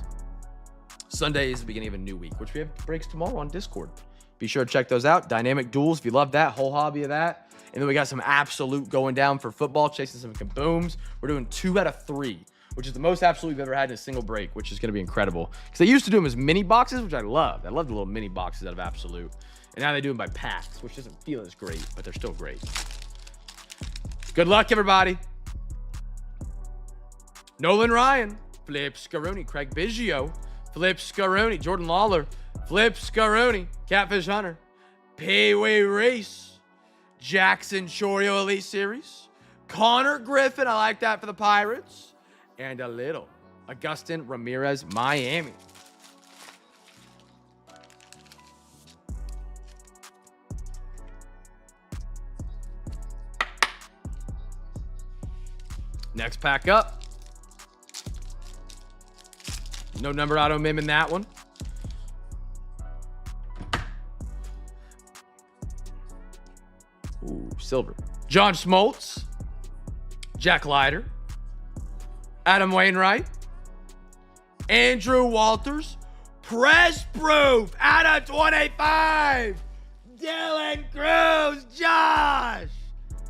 Sunday is the beginning of a new week, which we have breaks tomorrow on Discord. Be sure to check those out. Dynamic duels, if you love that, whole hobby of that. And then we got some absolute going down for football, chasing some kabooms. We're doing 2 out of 3, which is the most absolute we've ever had in a single break, which is going to be incredible. Because they used to do them as mini boxes, which I loved. I love the little mini boxes out of absolute. And now they do them by packs, which doesn't feel as great, but they're still great. Good luck, everybody. Nolan Ryan, Flip Scaroni, Craig Biggio, Flip Scaroni, Jordan Lawler, Flip Scaroni, Catfish Hunter, Pee-wee Reese, Jackson Chorio Elite Series, Connor Griffin, I like that for the Pirates, and a little Augustin Ramirez, Miami. Next pack up. No number auto mim in that one. Ooh, silver. John Smoltz, Jack Leiter, Adam Wainwright, Andrew Walters, press proof out of 25. Dylan Cruz, Josh.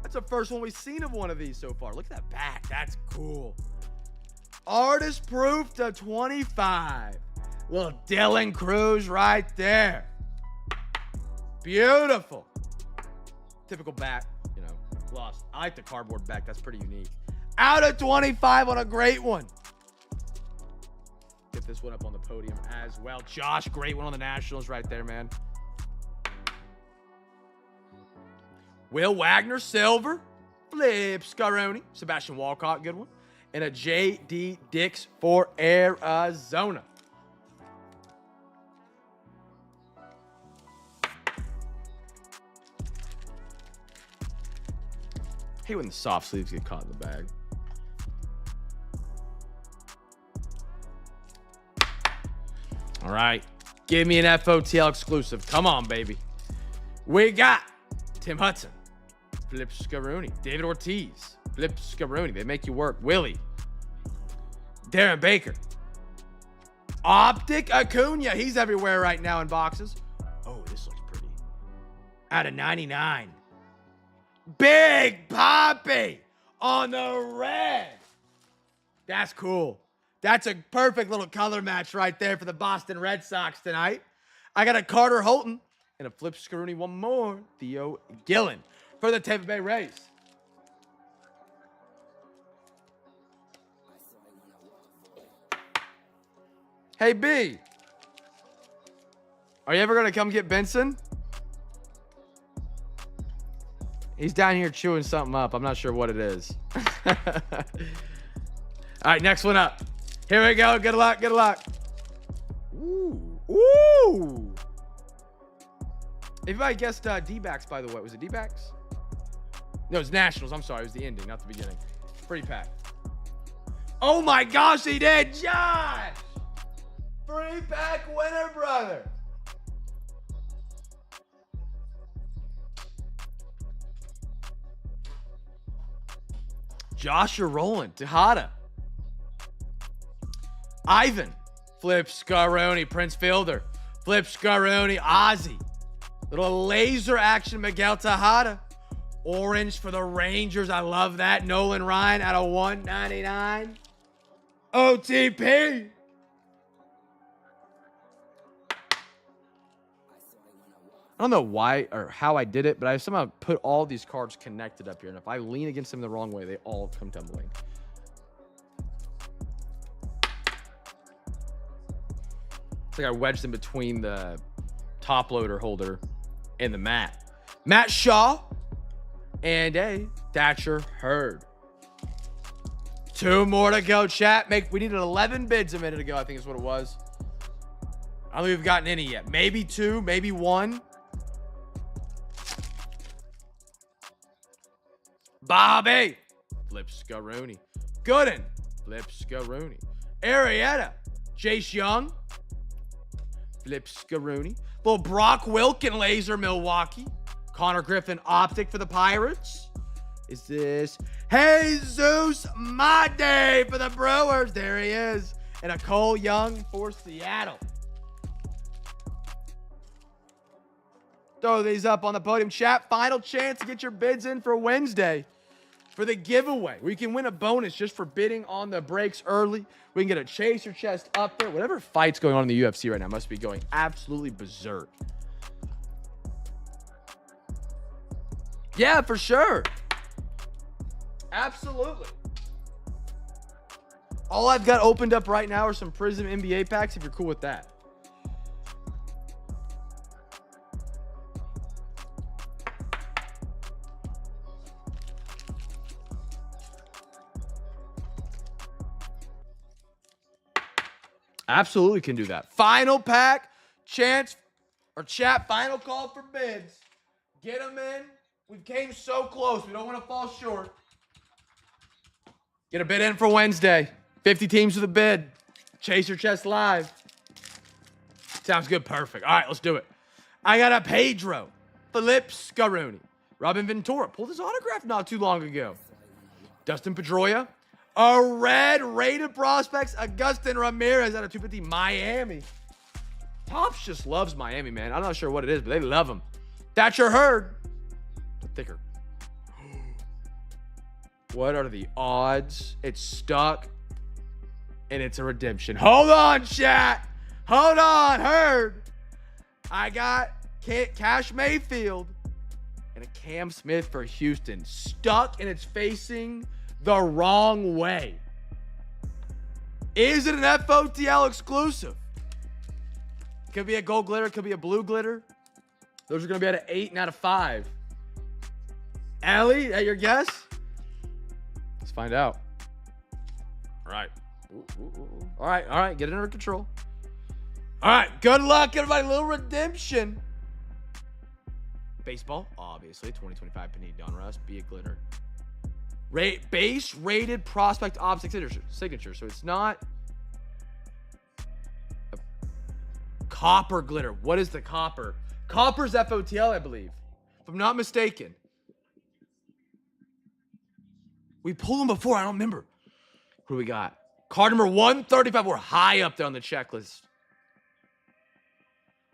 That's the first one we've seen of one of these so far. Look at that back. That's cool. Artist proof to 25. Little Dylan Cruz right there. Beautiful. Typical back, lost. I like the cardboard back. That's pretty unique. Out of 25 on a great one. Get this one up on the podium as well. Josh, great one on the Nationals right there, man. Will Wagner, silver. Flip Scaroni. Sebastian Walcott, good one. And a J.D. Dix for Arizona. I hate when the soft sleeves get caught in the bag. All right. Give me an FOTL exclusive. Come on, baby. We got Tim Hudson, Flip Scaroni, David Ortiz, Flip Scaroni. They make you work. Willie, Darren Baker, Optic Acuna. He's everywhere right now in boxes. Oh, this looks pretty. Out of 99. Big Poppy on the red. That's cool. That's a perfect little color match right there for the Boston Red Sox tonight. I got a Carter Holton and a Flip Scaroni, one more. Theo Gillen for the Tampa Bay Rays. Hey, B. Are you ever going to come get Benson? He's down here chewing something up. I'm not sure what it is. All right, next one up. Here we go. Good luck. Good luck. Ooh. Ooh. Everybody guessed D-backs, by the way. Was it D-backs? No, it was Nationals. I'm sorry. It was the ending, not the beginning. Free pack. Oh, my gosh, he did. Josh. Free pack winner, brother. Josh, you're rolling. Tejada. Ivan. Flip Scaroni. Prince Fielder. Flip Scaroni. Ozzy. Little laser action Miguel Tejada. Orange for the Rangers. I love that. Nolan Ryan out of 199. OTP. I don't know why or how I did it, but I somehow put all these cards connected up here. And if I lean against them the wrong way, they all come tumbling. It's like I wedged them between the top loader holder and the mat. Matt Shaw and a Thatcher Hurd. 2 more to go, chat. We needed 11 bids a minute ago, I think is what it was. I don't think we've gotten any yet. Maybe 2, maybe 1. Bobby. Flipscaroni. Gooden. Flipscaroni. Arietta. Chase Young. Flipscaroni. Little Brock Wilken laser, Milwaukee. Connor Griffin optic for the Pirates. Is this Jesus Mate for the Brewers? There he is. And a Cole Young for Seattle. Throw these up on the podium, chat. Final chance to get your bids in for Wednesday for the giveaway, where you can win a bonus just for bidding on the breaks early. We can get a chaser chest up there. Whatever fight's going on in the UFC right now must be going absolutely berserk. Yeah, for sure. Absolutely. All I've got opened up right now are some Prism NBA packs, if you're cool with that. Absolutely can do that. Final pack, chance, or chat, final call for bids. Get them in. We came so close. We don't want to fall short. Get a bid in for Wednesday. 50 teams with a bid. Chaser chest live. Sounds good. Perfect. All right, let's do it. I got a Pedro. Flipscaroni. Robin Ventura. Pulled his autograph not too long ago. Dustin Pedroia. A red rated prospects, Agustin Ramirez out of 250 Miami. Topps just loves Miami, man. I'm not sure what it is, but they love him. Thatcher Hurd. Thicker. What are the odds? It's stuck, and it's a redemption. Hold on, chat. Hold on, Hurd. I got Cash Mayfield and a Cam Smith for Houston. Stuck, and it's facing the wrong way. Is it an FOTL exclusive? Could be a gold glitter, could be a blue glitter. Those are going to be out of 8 and out of 5. Allie, at your guess? Let's find out. All right. All right. Get it under control. All right. Good luck, everybody. Little redemption. Baseball, obviously. 2025 Panini Donruss. Be a glitter. Base rated prospect optic signature. So it's not a copper glitter. What is the copper? Copper's FOTL, I believe. If I'm not mistaken. We pulled them before. I don't remember. Who do we got? Card number 135. We're high up there on the checklist.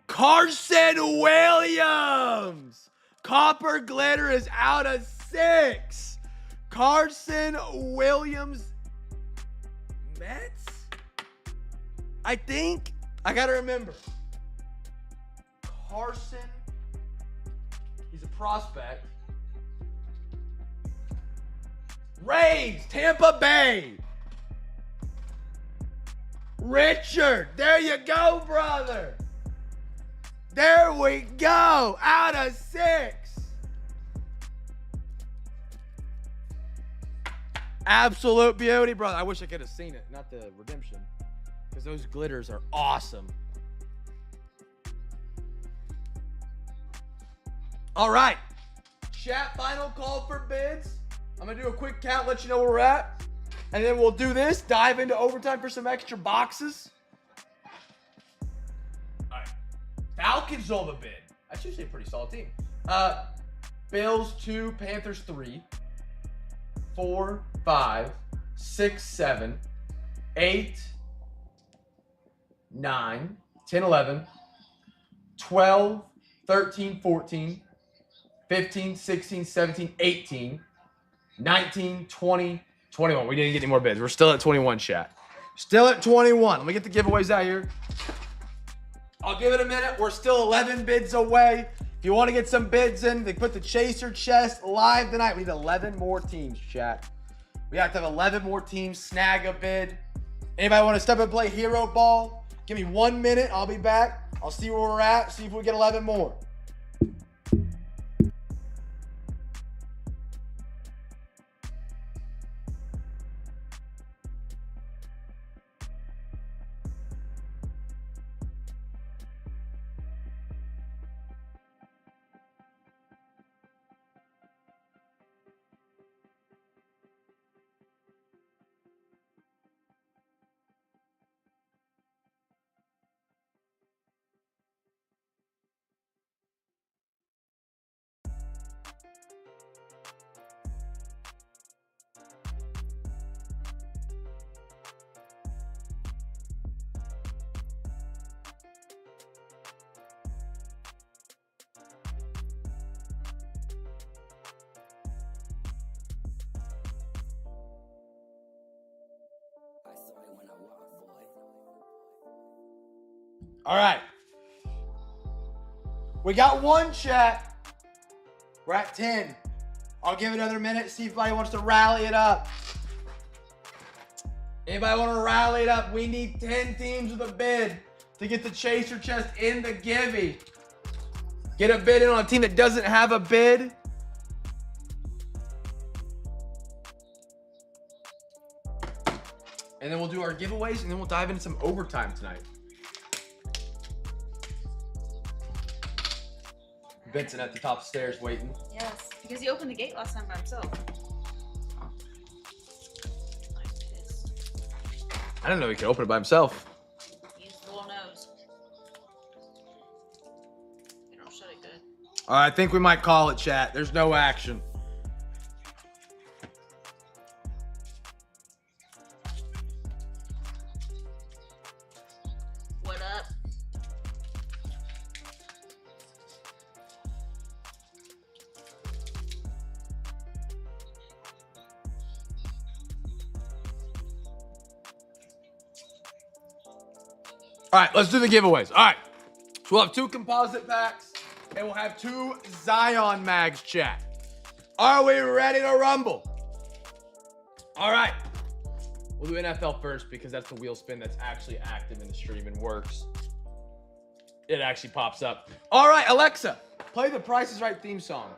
Carson Williams. Copper glitter is out of 6. Carson Williams. Mets? I think. I got to remember. Carson. He's a prospect. Rays. Tampa Bay. Richard. There you go, brother. There we go. Out of 6. Absolute beauty, brother. I wish I could have seen it, not the redemption, because those glitters are awesome. All right. Chat, final call for bids. I'm going to do a quick count, let you know where we're at. And then we'll do this, dive into overtime for some extra boxes. All right. Falcons all the bid. That's usually a pretty solid team. Bills 2, Panthers 3, 4, 5, 6, 7, 8, 9, 10, 11, 12, 13, 14, 15, 16, 17, 18, 19, 20, 21. We didn't get any more bids. We're still at 21, chat. Still at 21. Let me get the giveaways out here. I'll give it a minute. We're still 11 bids away. If you want to get some bids in, they put the Chaser Chest live tonight. We need 11 more teams, chat. We have to have 11 more teams snag a bid. Anybody want to step up and play Hero Ball? Give me 1 minute. I'll be back. I'll see where we're at. See if we get 11 more. All right. We got one, chat. We're at 10. I'll give it another minute, see if anybody wants to rally it up. Anybody want to rally it up? We need 10 teams with a bid to get the Chaser Chest in the Givey. Get a bid in on a team that doesn't have a bid. And then we'll do our giveaways, and then we'll dive into some overtime tonight. Vincent at the top of the stairs waiting. Yes, because he opened the gate last time by himself. I'm pissed. I didn't know he could open it by himself. Use the little nose. They don't shut it good. All right, I think we might call it, chat. There's no action. What up? All right, let's do the giveaways. All right, so we'll have 2 composite packs, and we'll have 2 Zion mags, chat. Are we ready to rumble? All right, we'll do NFL first because that's the wheel spin that's actually active in the stream and works. It actually pops up. All right, Alexa, play the Price is Right theme song.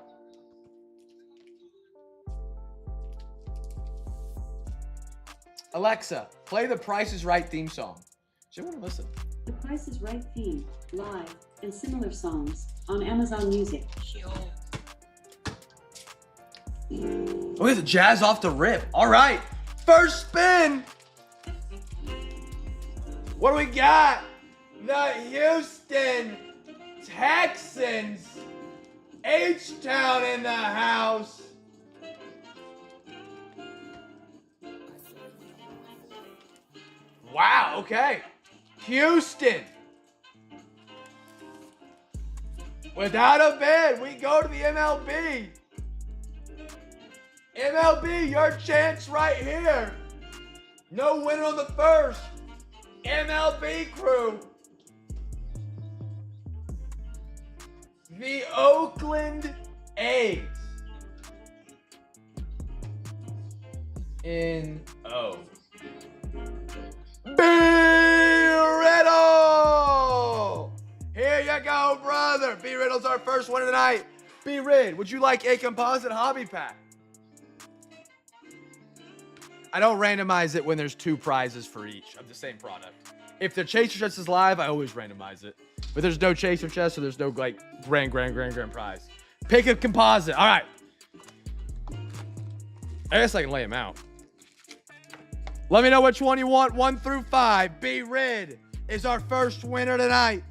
Alexa, play the Price is Right theme song. She want to listen. The Price is Right theme, live, and similar songs on Amazon Music. She old. Oh, it's a jazz off the rip. All right, first spin. What do we got? The Houston Texans. H-Town in the house. Wow, okay. Houston. Without a bid, we go to the MLB. MLB, your chance right here. No winner on the first. MLB crew. The Oakland A's. In O. B. Riddle! Here you go, brother. B. Riddle's our first winner tonight. B. Rid, would you like a composite hobby pack? I don't randomize it when there's 2 prizes for each of the same product. If the Chaser Chest is live, I always randomize it. But there's no Chaser Chest, so there's no like grand prize. Pick a composite. All right. I guess I can lay them out. Let me know which one you want, 1 through 5. B. Rid is our first winner tonight.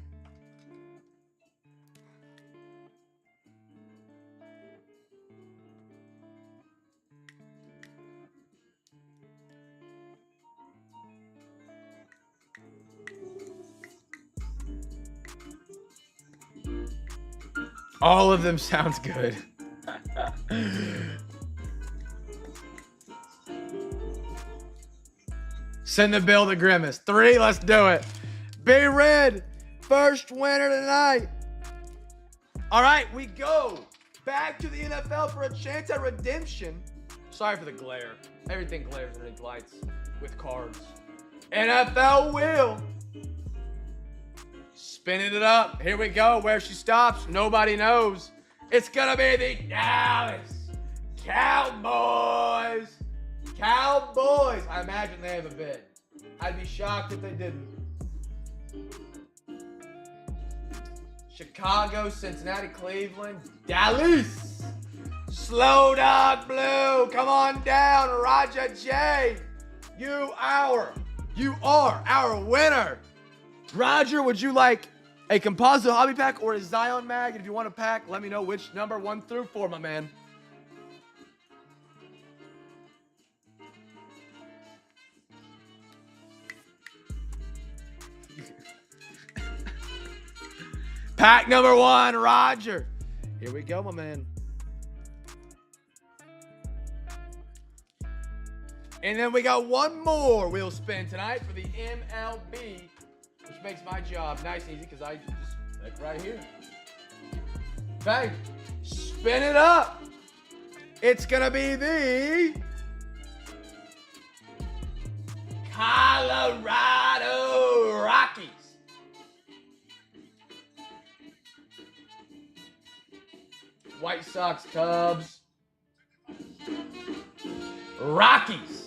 All of them sounds good. Send the bill to Grimace. 3, let's do it. Be Red, first winner tonight. All right, we go back to the NFL for a chance at redemption. Sorry for the glare. Everything glares underneath lights with cards. NFL wheel. Spinning it up. Here we go. Where she stops, nobody knows. It's going to be the Dallas Cowboys. Cowboys. I imagine they have a bid. I'd be shocked if they didn't. Chicago, Cincinnati, Cleveland, Dallas. Slow Dog Blue. Come on down, Roger J. You are our winner. Roger, would you like a composite hobby pack or a Zion mag? If you want a pack, let me know which number 1 through 4, my man. Pack number 1, Roger. Here we go, my man. And then we got one more wheel spin tonight for the MLB, which makes my job nice and easy because I just click right here. Okay, spin it up. It's gonna be the Colorado Rockies. White Sox, Cubs, Rockies.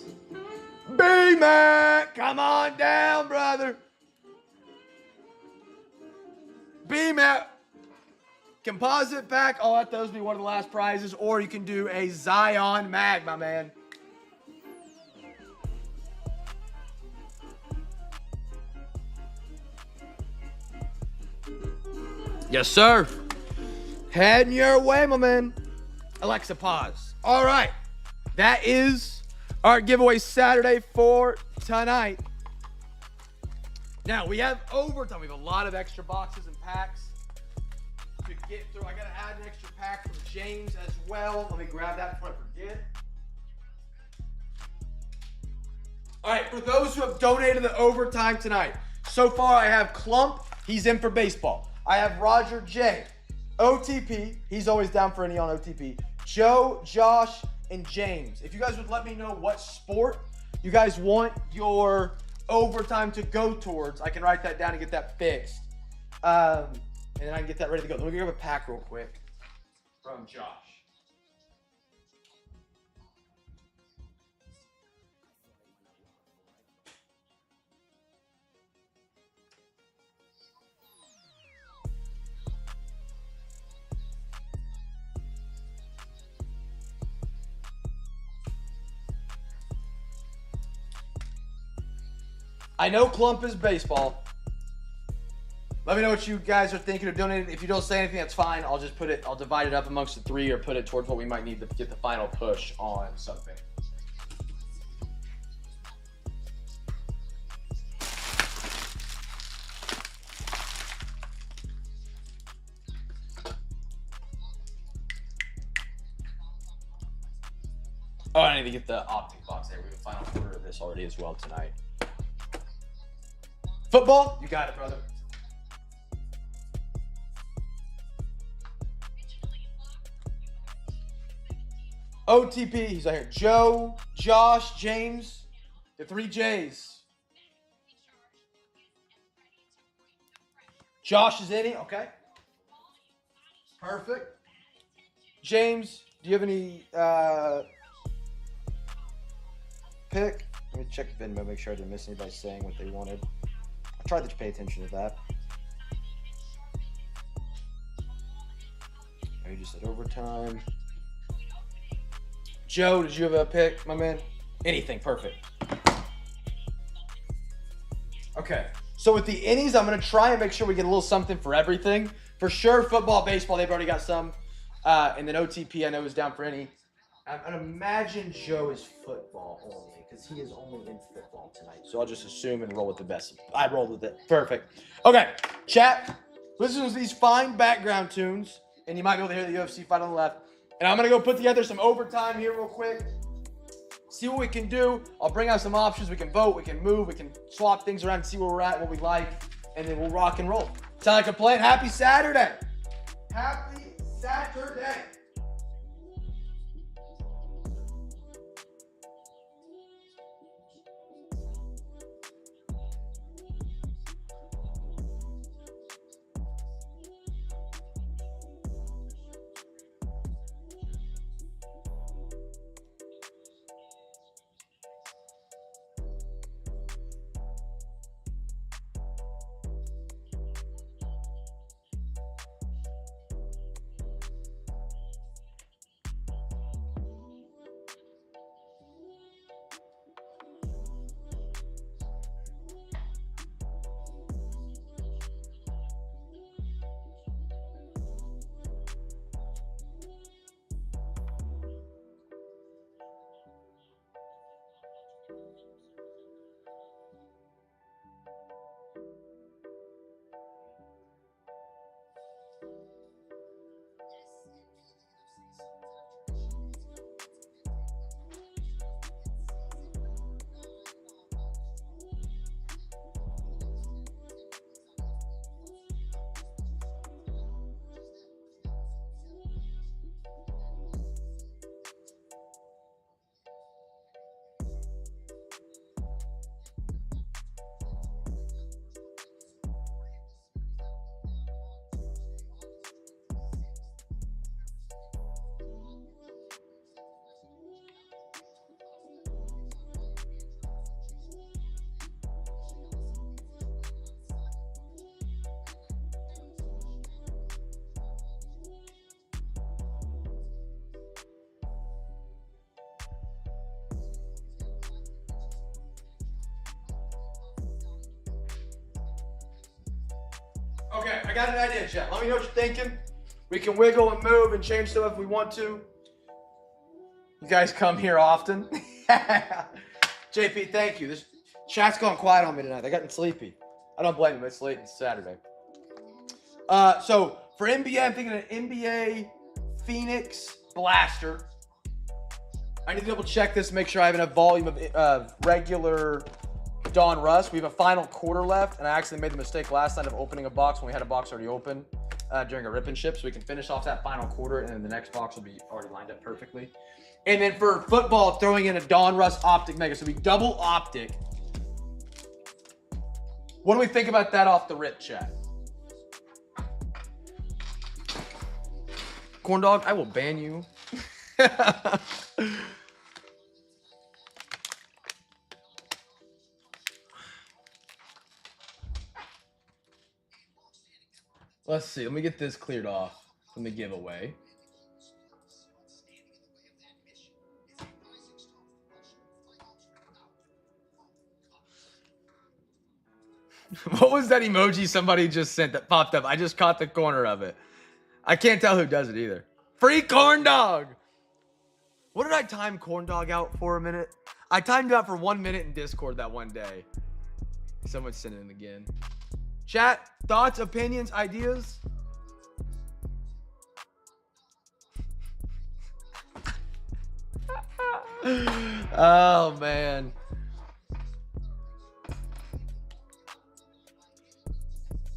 B-Mac, come on down, brother. B-Mac. Composite pack, I'll let those be one of the last prizes, or you can do a Zion mag, my man. Yes, sir. Heading your way, my man. Alexa, pause. All right. That is our giveaway Saturday for tonight. Now, we have overtime. We have a lot of extra boxes and packs to get through. I got to add an extra pack from James as well. Let me grab that before I forget. All right, for those who have donated the overtime tonight, so far I have Clump. He's in for baseball. I have Roger J. OTP, he's always down for any on OTP. Joe, Josh, and James. If you guys would let me know what sport you guys want your overtime to go towards, I can write that down and get that fixed. And then I can get that ready to go. Let me grab a pack real quick from Josh. I know Clump is baseball. Let me know what you guys are thinking of donating. If you don't say anything, that's fine. I'll just put it, I'll divide it up amongst the 3 or put it towards what we might need to get the final push on something. Oh, I need to get the optic box there. We have a final order of this already as well tonight. Football, you got it, brother. OTP, he's right here. Joe, Josh, James, the 3 J's. Josh is in it, okay. Perfect. James, do you have any pick? Let me check Venmo, make sure I didn't miss anybody saying what they wanted. I tried to pay attention to that. I just said overtime. Joe, did you have a pick, my man? Anything, perfect. Okay, so with the innies, I'm going to try and make sure we get a little something for everything. For sure, football, baseball, they've already got some. And then OTP, I know, is down for any. I'd imagine Joe is football only, because he is only in football tonight. So I'll just assume and roll with the best. I rolled with it. Perfect. Okay, chat, listen to these fine background tunes, and you might be able to hear the UFC fight on the left. And I'm going to go put together some overtime here real quick. See what we can do. I'll bring out some options. We can vote. We can move. We can swap things around and see where we're at, what we like. And then we'll rock and roll. Sound like a plan? Happy Saturday. Happy Saturday. Okay, I got an idea, chat. Let me know what you're thinking. We can wiggle and move and change stuff if we want to. You guys come here often. JP, thank you. This chat's gone quiet on me tonight. They're getting sleepy. I don't blame them. It's late. It's Saturday. So for NBA, I'm thinking an NBA Phoenix Blaster. I need to double check this, make sure I have enough volume of regular Donruss. We have a final quarter left, and I actually made the mistake last night of opening a box when we had a box already open during a rip and ship, so we can finish off that final quarter, and then the next box will be already lined up perfectly. And then for football, throwing in a Donruss Optic Mega, so we double Optic. What do we think about that off the rip, chat? Corn dog, I will ban you. Let's see. Let me get this cleared off from the giveaway. What was that emoji somebody just sent that popped up? I just caught the corner of it. I can't tell who does it either. Free corn dog. What did I time corn dog out for a minute? I timed it out for 1 minute in Discord that one day. Someone sent it in again. Chat, thoughts, opinions, ideas? Oh, man.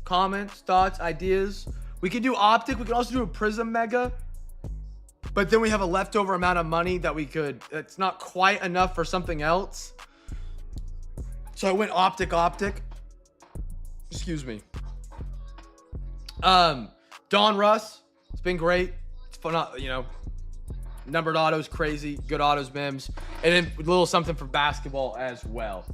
Comments, thoughts, ideas. We could do Optic. We could also do a Prism Mega. But then we have a leftover amount of money that we could... It's not quite enough for something else. So I went Optic. Excuse me. Donruss. It's been great. It's fun, you know. Numbered autos, crazy. Good autos, Mims. And then a little something for basketball as well.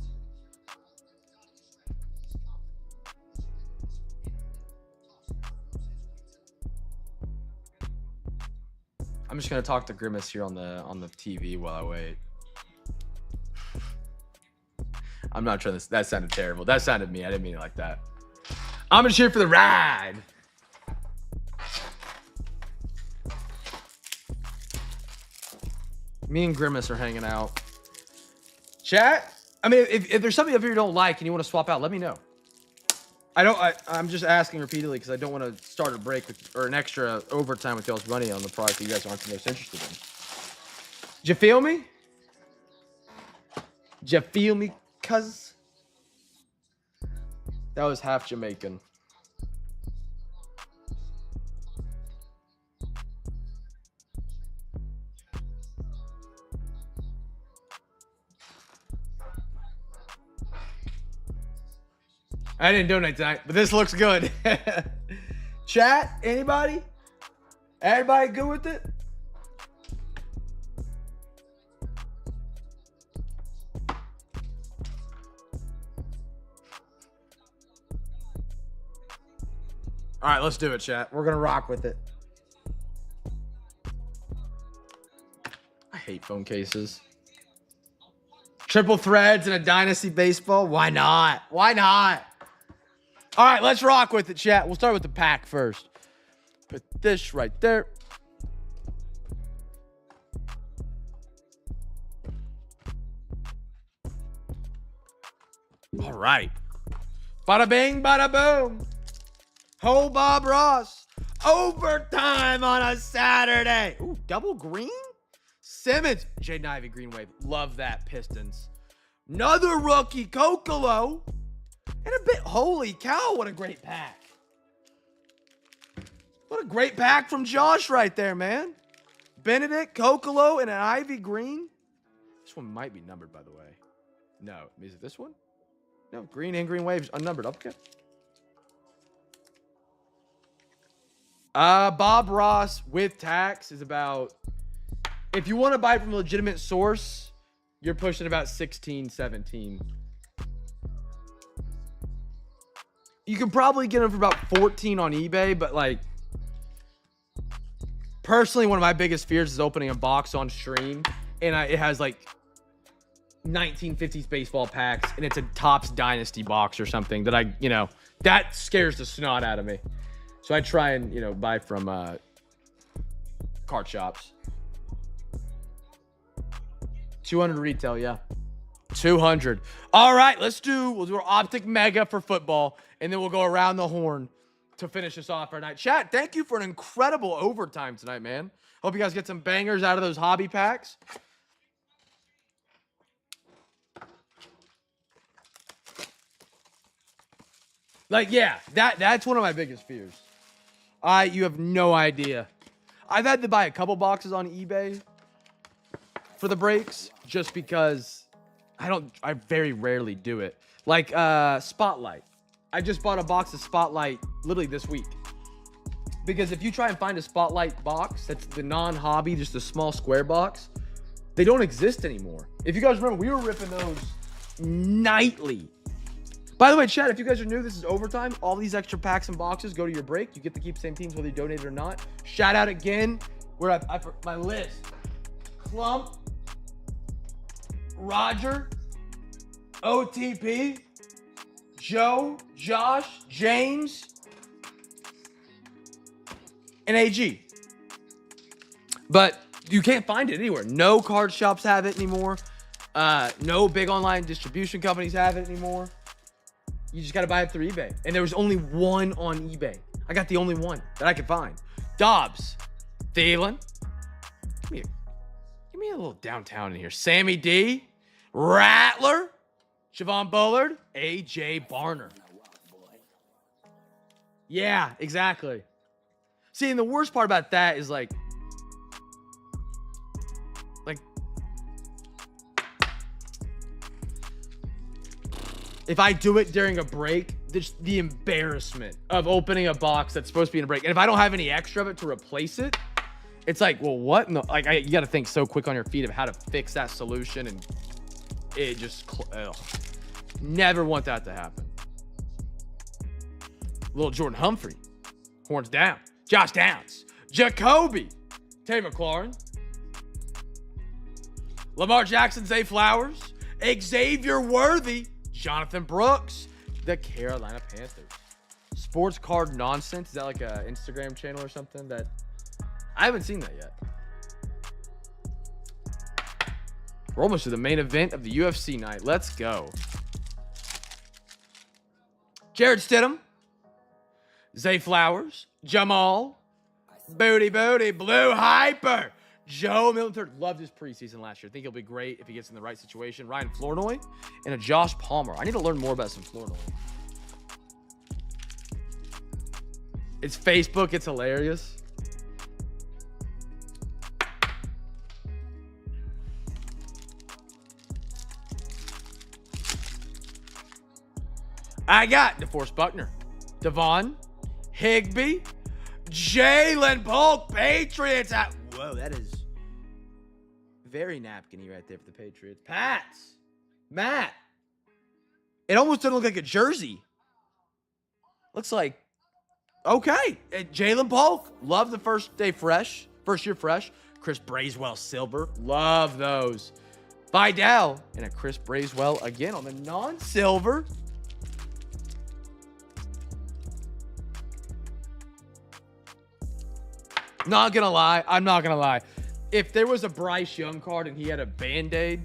I'm just gonna talk to Grimace here on the TV while I wait. I'm not trying to. That sounded terrible. That sounded mean. I didn't mean it like that. I'm gonna cheer for the ride. Me and Grimace are hanging out. Chat. I mean, if there's something up here you don't like and you want to swap out, let me know. I'm just asking repeatedly because I don't want to start a break with, or an extra overtime with y'all's money on the product that you guys aren't the most interested in. Did you feel me? Did you feel me, cuz? That was half Jamaican. I didn't donate tonight, but this looks good. Chat, anybody? Everybody good with it? All right, let's do it, chat. We're gonna rock with it. I hate phone cases. Triple threads and a dynasty baseball. Why not? Why not? All right, let's rock with it, chat. We'll start with the pack first. Put this right there. All right. Bada bing, bada boom. Ho Bob Ross. Overtime on a Saturday. Ooh, double green? Simmons. Jaden Ivey, Green Wave. Love that, Pistons. Another rookie, Kokolo. And a bit, holy cow, what a great pack. What a great pack from Josh right there, man. Benedict, Kokolo, and an Ivy Green. This one might be numbered, by the way. No, is it this one? No, green and Green Waves unnumbered. Okay. Bob Ross with tax is about, if you want to buy from a legitimate source, you're pushing about 16, 17. You can probably get them for about 14 on eBay, but like, personally, one of my biggest fears is opening a box on stream, and it has like 1950s baseball packs, and it's a Topps Dynasty box or something that that scares the snot out of me. So I try and, buy from card shops. 200 retail, yeah. 200. All right, we'll do our Optic Mega for football, and then we'll go around the horn to finish this off our night. Chat, thank you for an incredible overtime tonight, man. Hope you guys get some bangers out of those hobby packs. Like, yeah, that's one of my biggest fears. You have no idea. I've had to buy a couple boxes on eBay for the breaks just because I very rarely do it. Like Spotlight. I just bought a box of Spotlight literally this week. Because if you try and find a Spotlight box that's the non-hobby, just a small square box, they don't exist anymore. If you guys remember, we were ripping those nightly. By the way, chat, if you guys are new, this is overtime. All these extra packs and boxes go to your break. You get to keep the same teams whether you donate it or not. Shout out again. We're at my list. Clump, Roger, OTP, Joe, Josh, James, and AG. But you can't find it anywhere. No card shops have it anymore. No big online distribution companies have it anymore. You just got to buy it through eBay. And there was only one on eBay. I got the only one that I could find. Dobbs, Thielen. Give me a little downtown in here. Sammy D, Rattler, Javon Bullard, AJ Barner. Yeah, exactly. See, and the worst part about that is like if I do it during a break, just the embarrassment of opening a box that's supposed to be in a break. And if I don't have any extra of it to replace it, it's like, well, what? No, you got to think so quick on your feet of how to fix that solution. And it just, never want that to happen. Little Jordan Humphrey, horns down. Josh Downs, Jacoby, Tay McLaurin, Lamar Jackson, Zay Flowers, Xavier Worthy, Jonathan Brooks, the Carolina Panthers. Sports Card Nonsense. Is that like a Instagram channel or something that I haven't seen that yet? We're almost to the main event of the UFC night. Let's go. Jared Stidham, Zay Flowers, Jamal, Booty, Blue Hyper, Joe Milton. Loved his preseason last year. Think he'll be great if he gets in the right situation. Ryan Flournoy and a Josh Palmer. I need to learn more about some Flournoy. It's Facebook. It's hilarious. I got DeForest Buckner, Devon, Higbee, Jalen Polk, Patriots. Whoa, that is very napkin-y right there for the Patriots. Pats, Matt. It almost doesn't look like a jersey. Looks like, okay. Jalen Polk, love the first year fresh. Chris Bracewell, silver, love those. Vidal, and a Chris Bracewell again on the non-silver. I'm not gonna lie. If there was a Bryce Young card and he had a Band-Aid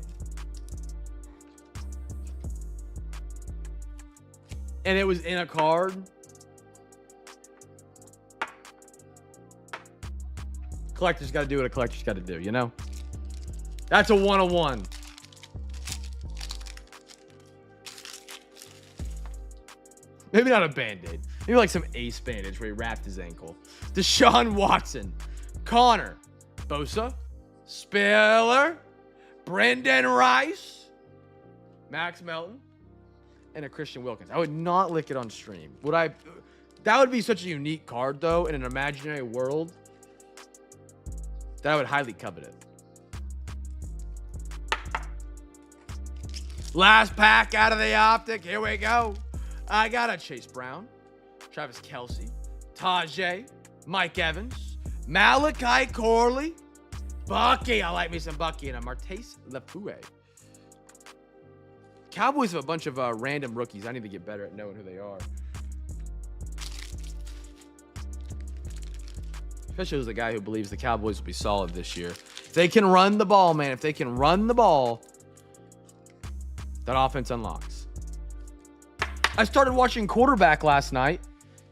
and it was in a card, collector's got to do what a collector's got to do, you know? That's a 101. Maybe not a Band-Aid. Maybe like some ace bandage where he wrapped his ankle. Deshaun Watson, Connor, Bosa, Spiller, Brendan Rice, Max Melton, and a Christian Wilkins. I would not lick it on stream. Would I? That would be such a unique card, though, in an imaginary world, that I would highly covet it. Last pack out of the optic. Here we go. I got a Chase Brown, Travis Kelce, Tajay, Mike Evans, Malachi Corley, Bucky. I like me some Bucky, and a Martase Lefoué. Cowboys have a bunch of random rookies. I need to get better at knowing who they are. Especially as a guy who believes the Cowboys will be solid this year. If they can run the ball, man. If they can run the ball, that offense unlocks. I started watching quarterback last night.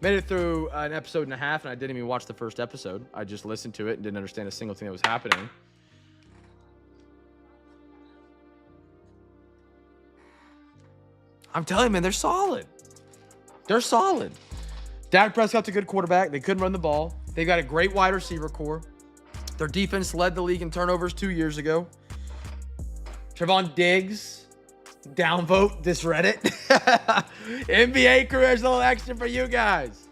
Made it through an episode and a half, and I didn't even watch the first episode. I just listened to it and didn't understand a single thing that was happening. I'm telling you, man, they're solid. They're solid. Dak Prescott's a good quarterback. They couldn't run the ball. They've got a great wide receiver core. Their defense led the league in turnovers 2 years ago. Trevon Diggs, downvote this Reddit. NBA career's a little extra for you guys.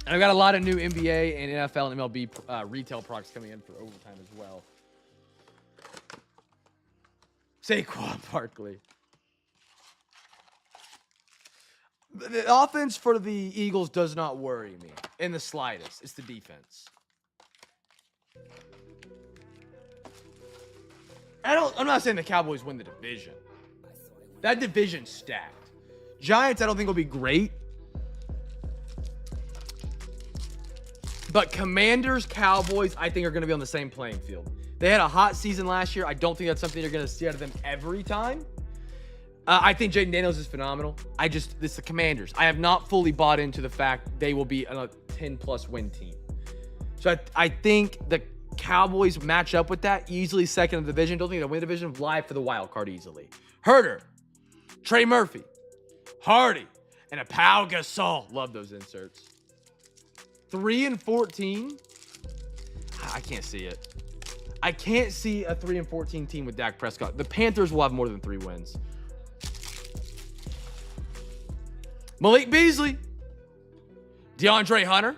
And I've got a lot of new NBA and NFL and MLB retail products coming in for overtime as well. Saquon Barkley. The offense for the Eagles does not worry me in the slightest. It's the defense. I'm not saying the Cowboys win the division. That division's stacked. Giants, I don't think will be great. But Commanders, Cowboys, I think are going to be on the same playing field. They had a hot season last year. I don't think that's something you're going to see out of them every time. I think Jaden Daniels is phenomenal. This is the Commanders. I have not fully bought into the fact they will be a 10-plus win team. So I think the Cowboys match up with that. Easily second in the division. Don't think they'll win the division. Live for the wild card easily. Herder, Trey Murphy, Hardy, and a Pau Gasol. Love those inserts. 3-14. I can't see it. I can't see a 3-14 team with Dak Prescott. The Panthers will have more than 3 wins. Malik Beasley, DeAndre Hunter,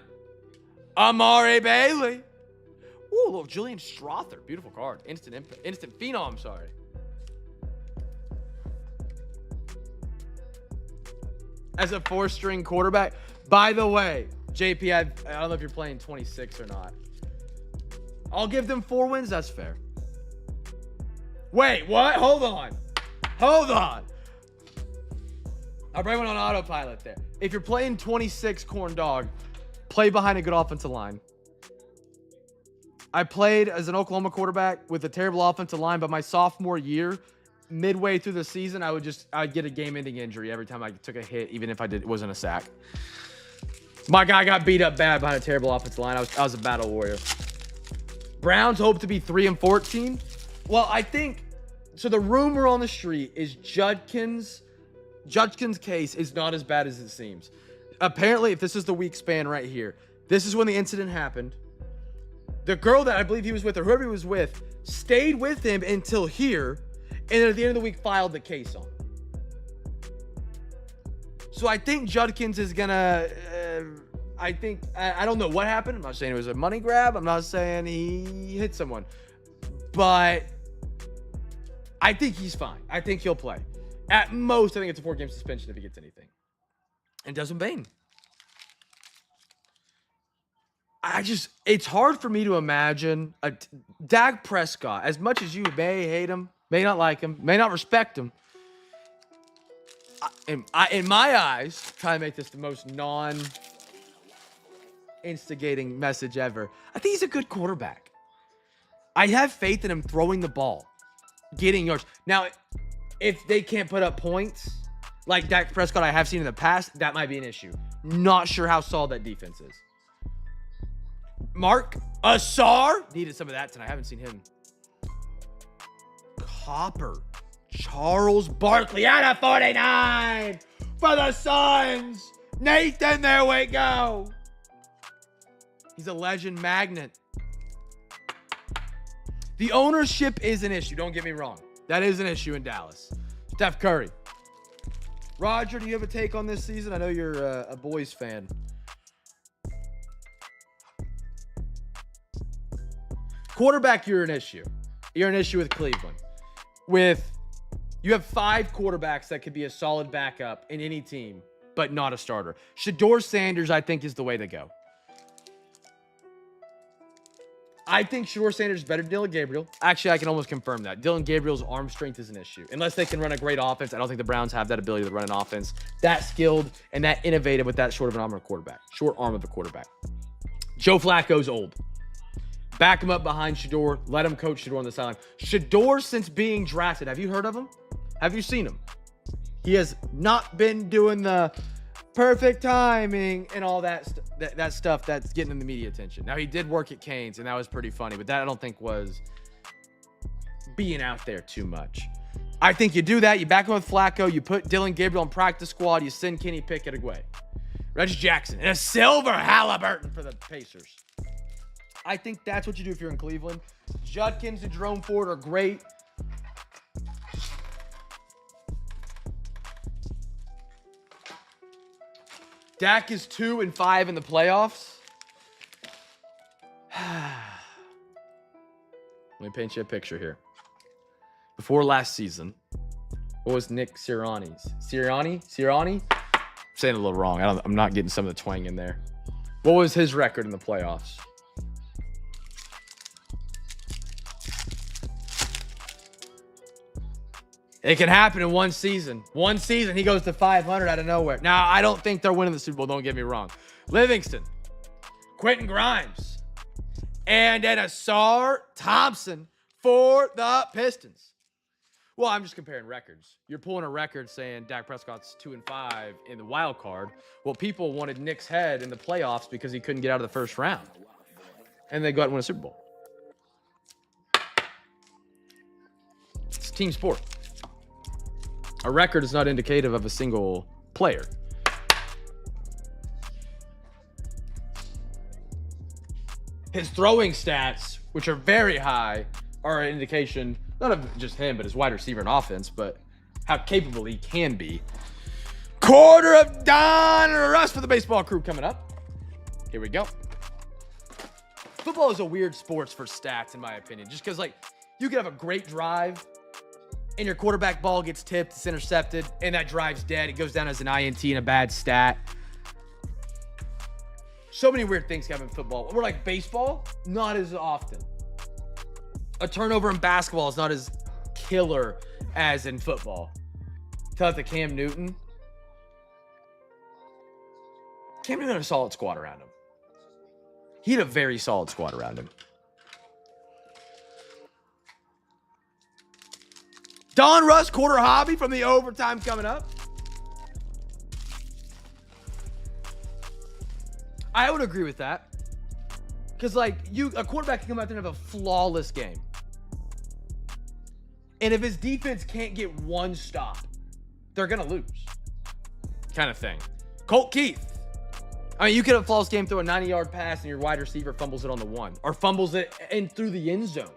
Amari Bailey. Ooh, a little Julian Strother. Beautiful card. Instant phenom, sorry. As a 4-string quarterback. By the way, JP, I don't know if you're playing 26 or not. I'll give them 4 wins. That's fair. Wait, what? Hold on. I'll bring one on autopilot there. If you're playing 26 corn dog, play behind a good offensive line. I played as an Oklahoma quarterback with a terrible offensive line, but my sophomore year, midway through the season, I'd get a game-ending injury every time I took a hit, even if it wasn't a sack. My guy got beat up bad behind a terrible offensive line. I was a battle warrior. Browns hope to be 3-14. Well, I think so. The rumor on the street is Judkins' case is not as bad as it seems. Apparently, if this is the week span right here, this is when the incident happened. The girl that I believe he was with, or whoever he was with, stayed with him until here, and then at the end of the week filed the case on. So I think Judkins is gonna. I don't know what happened. I'm not saying it was a money grab. I'm not saying he hit someone, but I think he's fine. I think he'll play. At most, I think it's a 4-game suspension if he gets anything. And Desmond Bain. It's hard for me to imagine a Dak Prescott, as much as you may hate him, may not like him, may not respect him. In my eyes, try to make this the most non-instigating message ever. I think he's a good quarterback. I have faith in him throwing the ball, getting yards. Now, if they can't put up points, like Dak Prescott I have seen in the past, that might be an issue. Not sure how solid that defense is. Mark Assar needed some of that tonight. I haven't seen him. Copper. Charles Barkley out of 49 for the Suns. Nathan, there we go. He's a legend magnet. The ownership is an issue. Don't get me wrong. That is an issue in Dallas. Steph Curry. Roger, do you have a take on this season? I know you're a boys fan. Quarterback, you're an issue. You're an issue with Cleveland. You have 5 quarterbacks that could be a solid backup in any team, but not a starter. Shedeur Sanders, I think, is the way to go. I think Shedeur Sanders is better than Dylan Gabriel. Actually, I can almost confirm that. Dylan Gabriel's arm strength is an issue. Unless they can run a great offense, I don't think the Browns have that ability to run an offense that skilled and that innovative with that short arm of a quarterback. Joe Flacco's old. Back him up behind Shedeur. Let him coach Shedeur on the sideline. Shedeur, since being drafted, have you heard of him? Have you seen him? He has not been doing the perfect timing and all that stuff that's getting in the media attention. Now, he did work at Canes, and that was pretty funny, but that I don't think was being out there too much. I think you do that. You back him with Flacco. You put Dylan Gabriel on practice squad. You send Kenny Pickett away. Reggie Jackson and a silver Halliburton for the Pacers. I think that's what you do if you're in Cleveland. Judkins and Jerome Ford are great. Dak is 2-5 in the playoffs. Let me paint you a picture here. Before last season, what was Nick Sirianni's? Sirianni? I'm saying it a little wrong. I'm not getting some of the twang in there. What was his record in the playoffs? It can happen in one season. One season, he goes to 500 out of nowhere. Now, I don't think they're winning the Super Bowl. Don't get me wrong. Livingston, Quentin Grimes, and then Asar Thompson for the Pistons. Well, I'm just comparing records. You're pulling a record saying Dak Prescott's 2-5 in the wild card. Well, people wanted Nick's head in the playoffs because he couldn't get out of the first round. And they go out and win a Super Bowl. It's a team sport. A record is not indicative of a single player. His throwing stats, which are very high, are an indication, not of just him, but his wide receiver and offense, but how capable he can be. Quarter of Donruss for the baseball crew coming up. Here we go. Football is a weird sport for stats, in my opinion, just because, like, you could have a great drive, and your quarterback ball gets tipped, it's intercepted, and that drive's dead. It goes down as an INT and a bad stat. So many weird things happen in football. We're like baseball, not as often. A turnover in basketball is not as killer as in football. Tell it to Cam Newton. Cam Newton had a solid squad around him. He had a very solid squad around him. Donruss, quarter hobby from the overtime coming up. I would agree with that. Because, like, a quarterback can come out there and have a flawless game. And if his defense can't get one stop, they're going to lose. Kind of thing. Colt Keith. I mean, you could have a flawless game, throw a 90-yard pass, and your wide receiver fumbles it on the 1. Or fumbles it in through the end zone.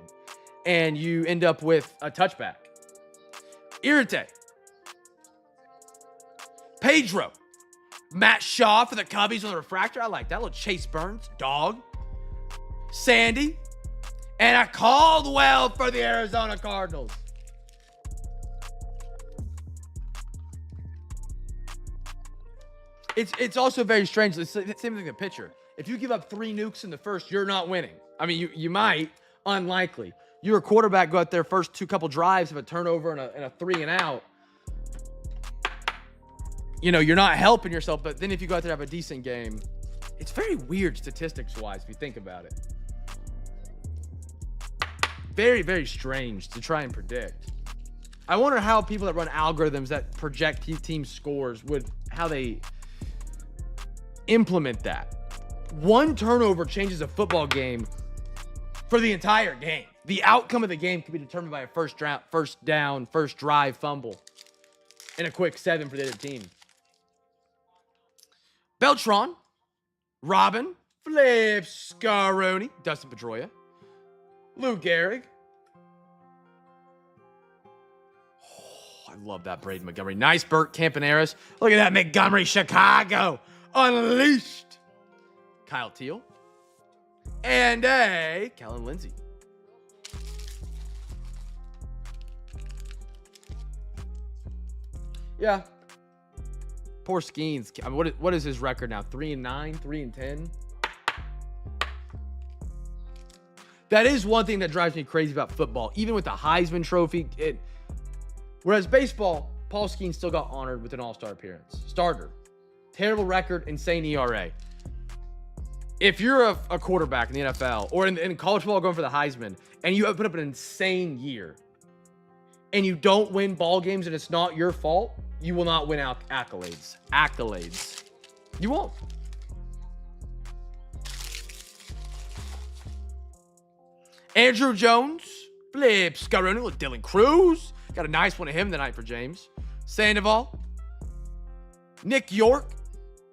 And you end up with a touchback. Irrite. Pedro. Matt Shaw for the Cubbies on the refractor. I like that. Little Chase Burns. Dog. Sandy. And a Caldwell for the Arizona Cardinals. It's also very strange. It's the same thing in the pitcher. If you give up 3 nukes in the first, you're not winning. I mean, you might. Unlikely. You're a quarterback, go out there first couple drives, have a turnover and a 3 and out. You know, you're not helping yourself. But then if you go out there and have a decent game, it's very weird statistics-wise if you think about it. Very, very strange to try and predict. I wonder how people that run algorithms that project team scores how they implement that. 1 turnover changes a football game for the entire game. The outcome of the game can be determined by a first down, first drive fumble, and a quick 7 for the other team. Beltran, Robin, Flip Scaroni, Dustin Pedroia, Lou Gehrig. Oh, I love that Braden Montgomery. Nice Burt Campaneris. Look at that Montgomery, Chicago. Unleashed. Kyle Teal. And a Kellen Lindsey. Yeah. Poor Skeens. I mean, what is his record now? 3-9, 3-10. That is one thing that drives me crazy about football. Even with the Heisman Trophy, whereas baseball, Paul Skeens still got honored with an All-Star appearance. Starter. Terrible record, insane ERA. If you're a quarterback in the NFL or in college football going for the Heisman and you have put up an insane year and you don't win ball games and it's not your fault, you will not win accolades. Accolades. You won't. Andrew Jones. Flip Scaroni. Look, Dylan Cruz. Got a nice one of him tonight for James. Sandoval. Nick York.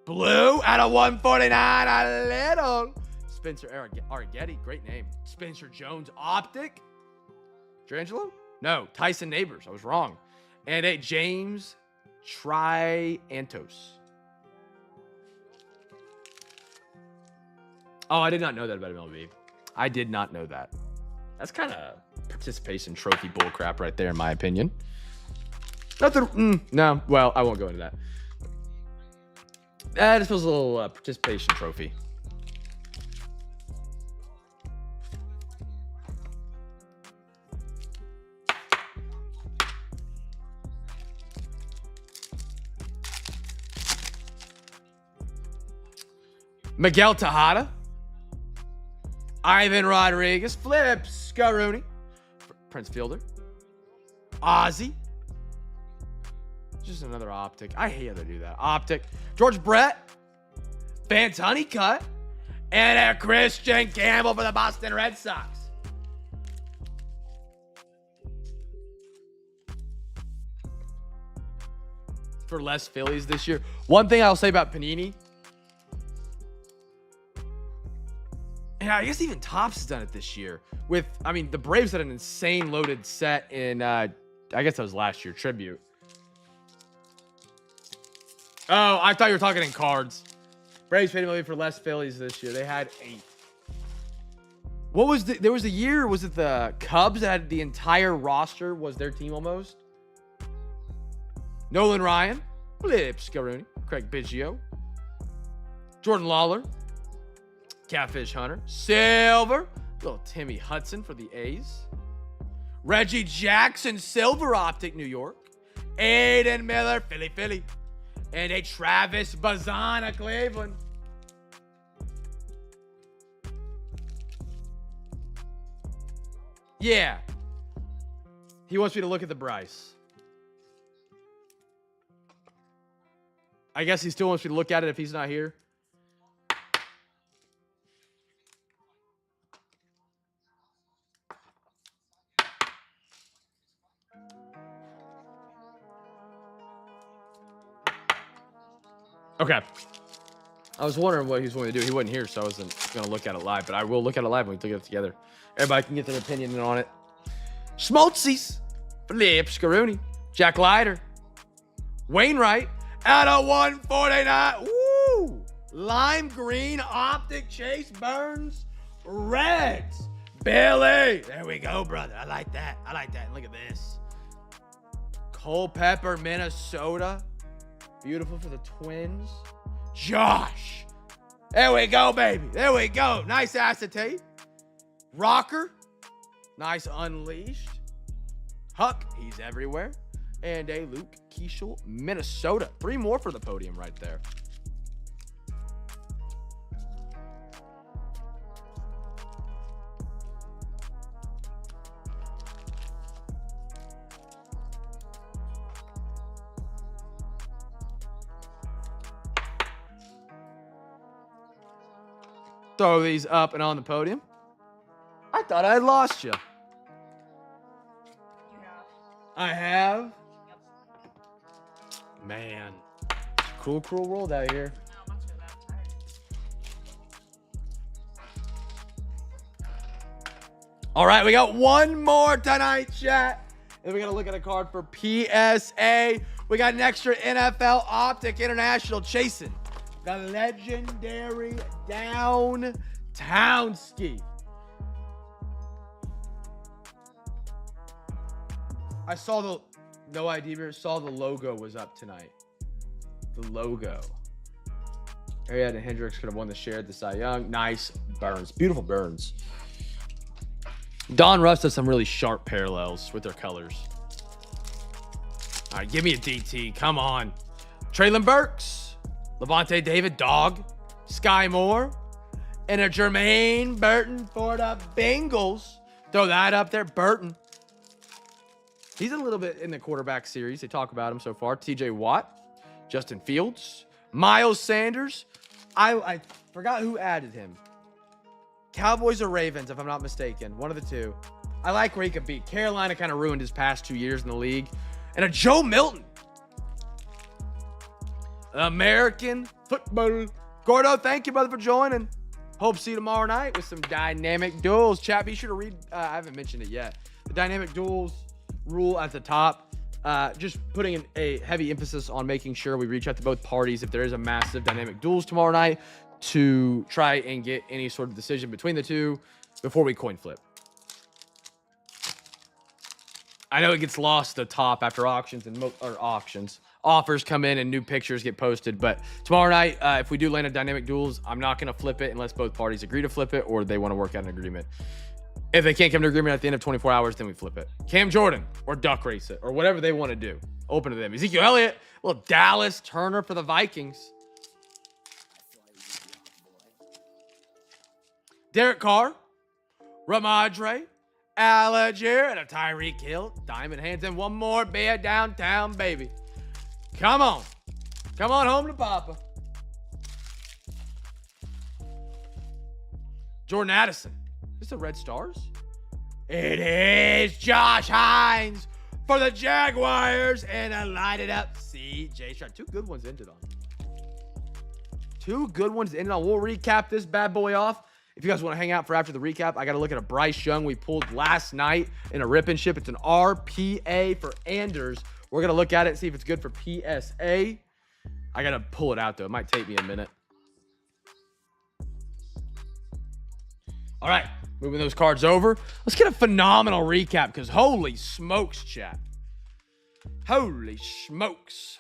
Blue out of 149. A little. Spencer Arrighetti. Great name. Spencer Jones. Optic. Drangelo? No. Tyson Neighbors. I was wrong. And a James Triantos. Oh, I did not know that about MLB. I did not know that. That's kind of participation trophy bullcrap right there, in my opinion. Nothing. No. Well, I won't go into that. This feels a little participation trophy. Miguel Tejada. Ivan Rodriguez. Flip Scaroni. Prince Fielder. Ozzy. Just another Optic. I hate how they do that. Optic. George Brett. Vance Honeycutt. And a Christian Campbell for the Boston Red Sox. For less Phillies this year. One thing I'll say about Panini. And I guess even Topps has done it this year. The Braves had an insane loaded set in, I guess that was last year, Tribute. Oh, I thought you were talking in cards. Braves paid $1 for less Phillies this year. They had 8. There was a year, was it the Cubs that had the entire roster was their team almost? Nolan Ryan, Flip Scaroni, Craig Biggio, Jordan Lawler, Catfish Hunter, Silver, little Timmy Hudson for the A's, Reggie Jackson, Silver Optic, New York, Aiden Miller, Philly, and a Travis Bazana, Cleveland. Yeah. He wants me to look at the Bryce. I guess he still wants me to look at it if he's not here. Okay. I was wondering what he was going to do. He wasn't here, so I wasn't going to look at it live, but I will look at it live when we look at it together. Everybody can get their opinion on it. Schmaltzies, Flip Scaroni, Jack Leiter, Wainwright, out of 149. Woo! Lime green, optic, Chase Burns, Reds, Billy. There we go, brother. I like that. I like that. Look at this. Culpepper, Minnesota. Beautiful for the Twins. Josh. There we go, baby. There we go. Nice acetate. Rocker. Nice unleashed. Huck. He's everywhere. And a Luke Keishel, Minnesota. 3 more for the podium right there. Throw these up and on the podium. I thought I had lost you. You have. I have. Yep. Man. Cruel, cruel world out here. No, I'm not sure that. I'm tired. All right, we got one more tonight, chat. And we got to look at a card for PSA. We got an extra NFL Optic International chasing the legendary Downtown Ski. I saw the, no ID beer, saw the logo was up tonight. The logo. Ariad and Hendricks could have won the share at the Cy Young. Nice burns. Beautiful burns. Donruss does some really sharp parallels with their colors. All right, give me a DT. Come on. Traylon Burks. Levante David, dog. Sky Moore. And a Jermaine Burton for the Bengals. Throw that up there. Burton. He's a little bit in the quarterback series. They talk about him so far. TJ Watt. Justin Fields. Miles Sanders. I forgot who added him. Cowboys or Ravens, if I'm not mistaken. One of the two. I like where he could be. Carolina kind of ruined his past 2 years in the league. And a Joe Milton. American football. Gordo, thank you, brother, for joining. Hope to see you tomorrow night with some dynamic duels. Chat, be sure to read. I haven't mentioned it yet. The dynamic duels rule at the top. Just putting a heavy emphasis on making sure we reach out to both parties if there is a massive dynamic duels tomorrow night to try and get any sort of decision between the two before we coin flip. I know it gets lost at the top after auctions and offers come in and new pictures get posted. But tomorrow night, if we do land a dynamic duels, I'm not going to flip it unless both parties agree to flip it or they want to work out an agreement. If they can't come to agreement at the end of 24 hours, then we flip it. Cam Jordan or duck race it or whatever they want to do. Open to them. Ezekiel Elliott, little Dallas Turner for the Vikings. Derek Carr, Ramadre, Algier, and a Tyreek Hill. Diamond hands in one more bed downtown, baby. Come on. Come on home to Papa. Jordan Addison. Is this the Red Stars? It is Josh Hines for the Jaguars. And a lighted up CJ Stroud. 2 good ones ended on. 2 good ones ended on. We'll recap this bad boy off. If you guys want to hang out for after the recap, I got to look at a Bryce Young we pulled last night in a rip and ship. It's an RPA for Anders. We're going to look at it, see if it's good for PSA. I got to pull it out, though. It might take me a minute. All right, moving those cards over. Let's get a phenomenal recap because holy smokes, chat. Holy smokes.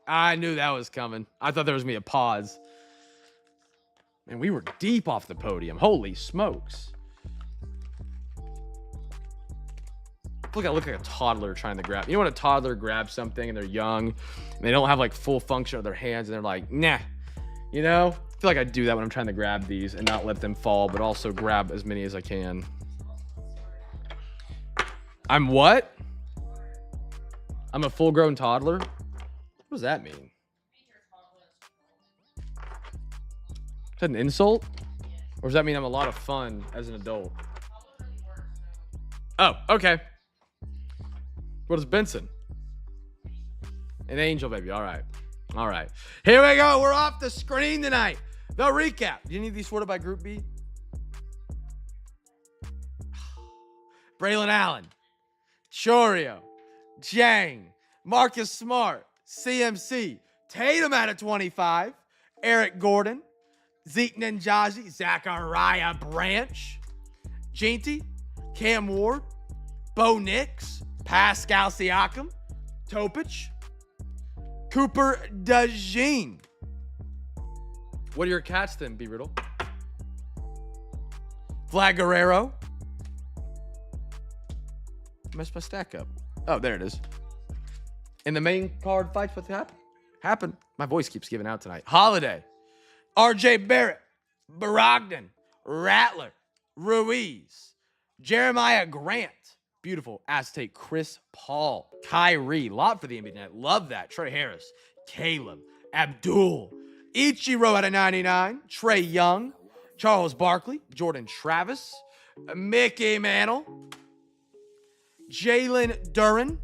I knew that was coming. I thought there was going to be a pause. Man, we were deep off the podium. Holy smokes. I look like a toddler trying to grab. You know when a toddler grabs something and they're young and they don't have like full function of their hands and they're like, nah. You know? I feel like I do that when I'm trying to grab these and not let them fall, but also grab as many as I can. I'm what? I'm a full-grown toddler? What does that mean? Is that an insult? Or does that mean I'm a lot of fun as an adult? Oh, okay. What is Benson? An angel, baby. All right. All right. Here we go. We're off the screen tonight. The recap. Do you need these sorted by Group B? Braylon Allen. Chorio. Jang. Marcus Smart. CMC. Tatum out of 25. Eric Gordon. Zeke Ninjaji. Zachariah Branch. Jinty. Cam Ward. Bo Nix. Pascal Siakam. Topic. Cooper DeJean. What are your cats then, B. Riddle? Vlad Guerrero. Messed my stack up. Oh, there it is. In the main card fights, what happened? My voice keeps giving out tonight. Holiday. RJ Barrett. Brogdon. Rattler. Ruiz. Jeremiah Grant. Beautiful. Aztec. Chris Paul. Kyrie. Lot for the NBA tonight. Love that. Trey Harris. Caleb. Abdul. Ichiro out of 99. Trey Young. Charles Barkley. Jordan Travis. Mickey Mantle. Jalen Duren.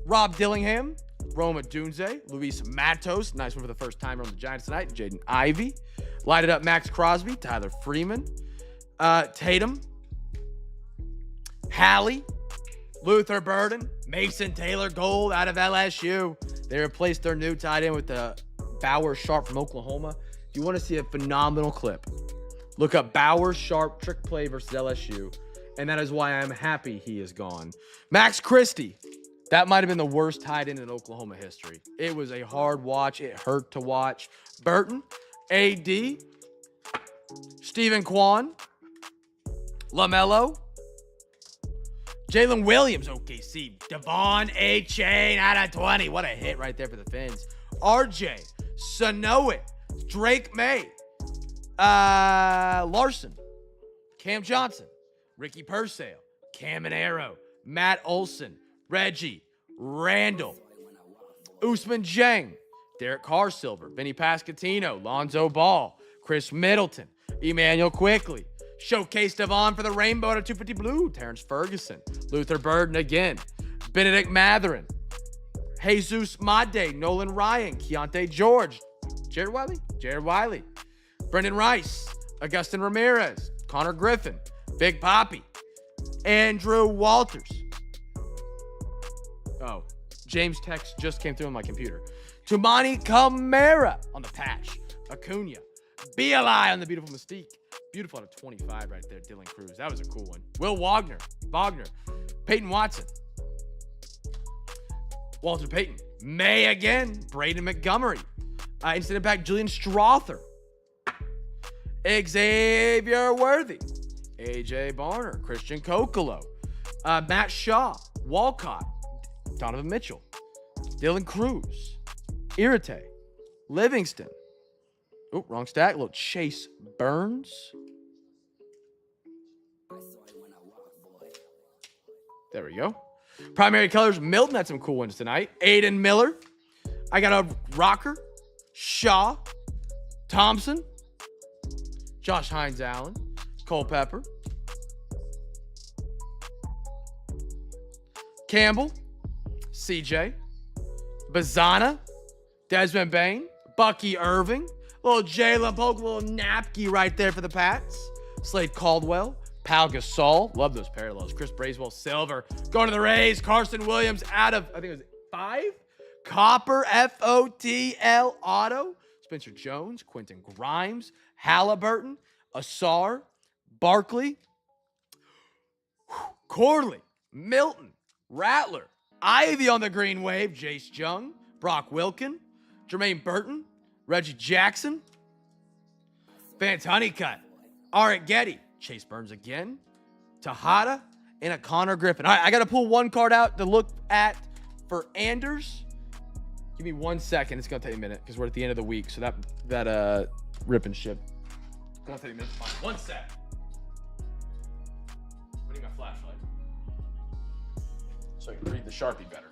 Rob Dillingham. Roma Dunze. Luis Matos. Nice one for the first timer on the Giants tonight. Jaden Ivey. Light it up. Max Crosby. Tyler Freeman. Tatum. Hallie. Luther Burden. Mason Taylor Gold out of LSU. They replaced their new tight end with the Bauer Sharp from Oklahoma. If you want to see a phenomenal clip, look up Bauer Sharp trick play versus LSU. And that is why I'm happy he is gone. Max Christie. That might have been the worst tight end in Oklahoma history. It was a hard watch. It hurt to watch. Burton. AD. Stephen Kwan. LaMelo. Jalen Williams, OKC. Devon A. Chain out of 20. What a hit right there for the Fins. RJ. Sanoit. Drake May. Larson. Cam Johnson. Ricky Purcell. Caminero. Matt Olson. Reggie. Randall. Usman Jang. Derek Carr-Silver. Vinny Pascatino. Lonzo Ball. Chris Middleton. Emmanuel Quickley. Showcase Devon for the Rainbow out of 250 Blue. Terrence Ferguson. Luther Burden again. Benedict Matherin. Jesus Made. Nolan Ryan. Keontae George. Jared Wiley. Brendan Rice. Augustin Ramirez. Connor Griffin. Big Poppy. Andrew Walters. Oh, James text just came through on my computer. Tumani Camara on the patch. Acuna. BLI on the beautiful Mystique. Beautiful out of 25 right there, Dylan Cruz. That was a cool one. Will Wagner. Peyton Watson. Walter Payton. May again. Braden Montgomery. Instant Impact, Julian Strother. Xavier Worthy. AJ Barner. Christian Kokolo. Matt Shaw. Walcott. Donovan Mitchell. Dylan Cruz. Irate. Livingston. Oh, wrong stack. A little Chase Burns. There we go. Primary colors. Milton had some cool ones tonight. Aiden Miller. I got a Rocker. Shaw. Thompson. Josh Hines Allen. Culpepper. Campbell. CJ. Bazana. Desmond Bain. Bucky Irving. Little Jalen Polk, little Napke right there for the Pats. Slade Caldwell. Pal Gasol. Love those parallels. Chris Bracewell, silver. Going to the Rays. Carson Williams out of, I think it was 5. Copper, FOTL auto. Spencer Jones. Quentin Grimes. Halliburton. Asar. Barkley. Corley. Milton. Rattler. Ivy on the green wave. Jace Jung. Brock Wilkin. Jermaine Burton. Reggie Jackson. Vance Honeycutt. Arik Getty. Chase Burns again. Tejada. And a Connor Griffin. All right, I got to pull one card out to look at for Anders. Give me 1 second. It's gonna take a minute because we're at the end of the week. So that rip and ship. It's gonna take a minute. Fine. 1 sec. I need my flashlight so I can read the Sharpie better.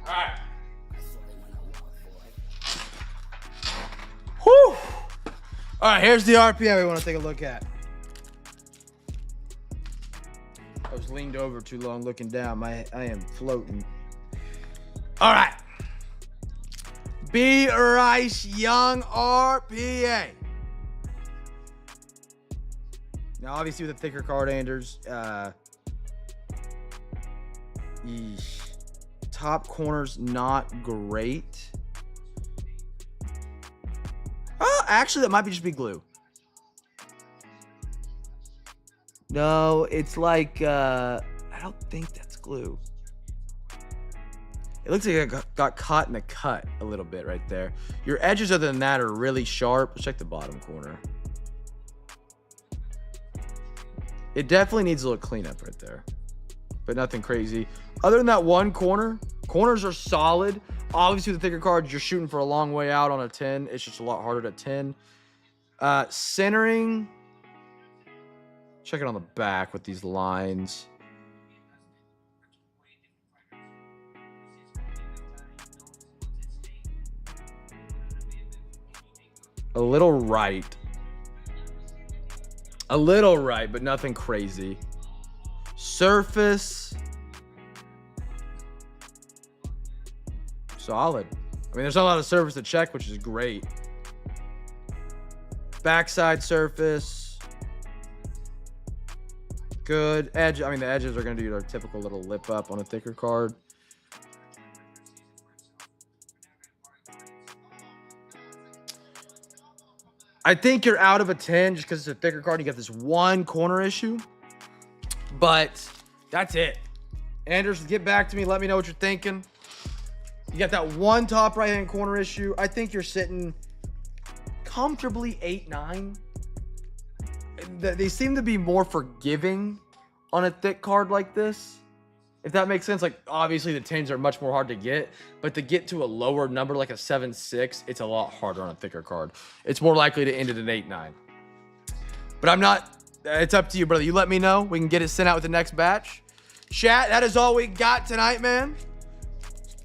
All right. Whew. All right, here's the RPM we want to take a look at. I was leaned over too long looking down. I am floating. All right. B. Rice Young RPA. Now, obviously, with the thicker card Anders, top corner's not great. Oh, actually, that might just be glue. No, it's like, I don't think that's glue. It looks like it got caught in the cut a little bit right there. Your edges other than that are really sharp. Check the bottom corner. It definitely needs a little cleanup right there, but nothing crazy. Other than that one corner, corners are solid. Obviously, with the thicker cards, you're shooting for a long way out on a 10. It's just a lot harder to 10. Centering, check it on the back with these lines. A little right. A little right, but nothing crazy. Surface. Solid. I mean, there's not a lot of surface to check, which is great. Backside surface. Good. Edge. I mean, the edges are going to do their typical little lip up on a thicker card. I think you're out of a 10 just because it's a thicker card. You got this one corner issue, but that's it. Anders, get back to me. Let me know what you're thinking. You got that one top right-hand corner issue. I think you're sitting comfortably 8-9. They seem to be more forgiving on a thick card like this, if that makes sense. Like, obviously the 10s are much more hard to get, but to get to a lower number like a 7-6, it's a lot harder on a thicker card. It's more likely to end at an 8-9. But I'm not, it's up to you, brother. You let me know. We can get it sent out with the next batch. Chat, that is all we got tonight, man.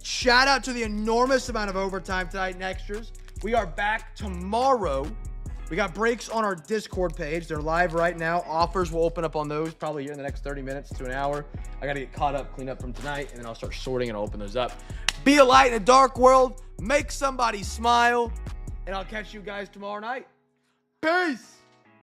Shout out to the enormous amount of overtime tonight and extras. We are back tomorrow. We got breaks on our Discord page. They're live right now. Offers will open up on those probably here in the next 30 minutes to an hour. I got to get caught up, clean up from tonight, and then I'll start sorting and I'll open those up. Be a light in a dark world. Make somebody smile. And I'll catch you guys tomorrow night. Peace.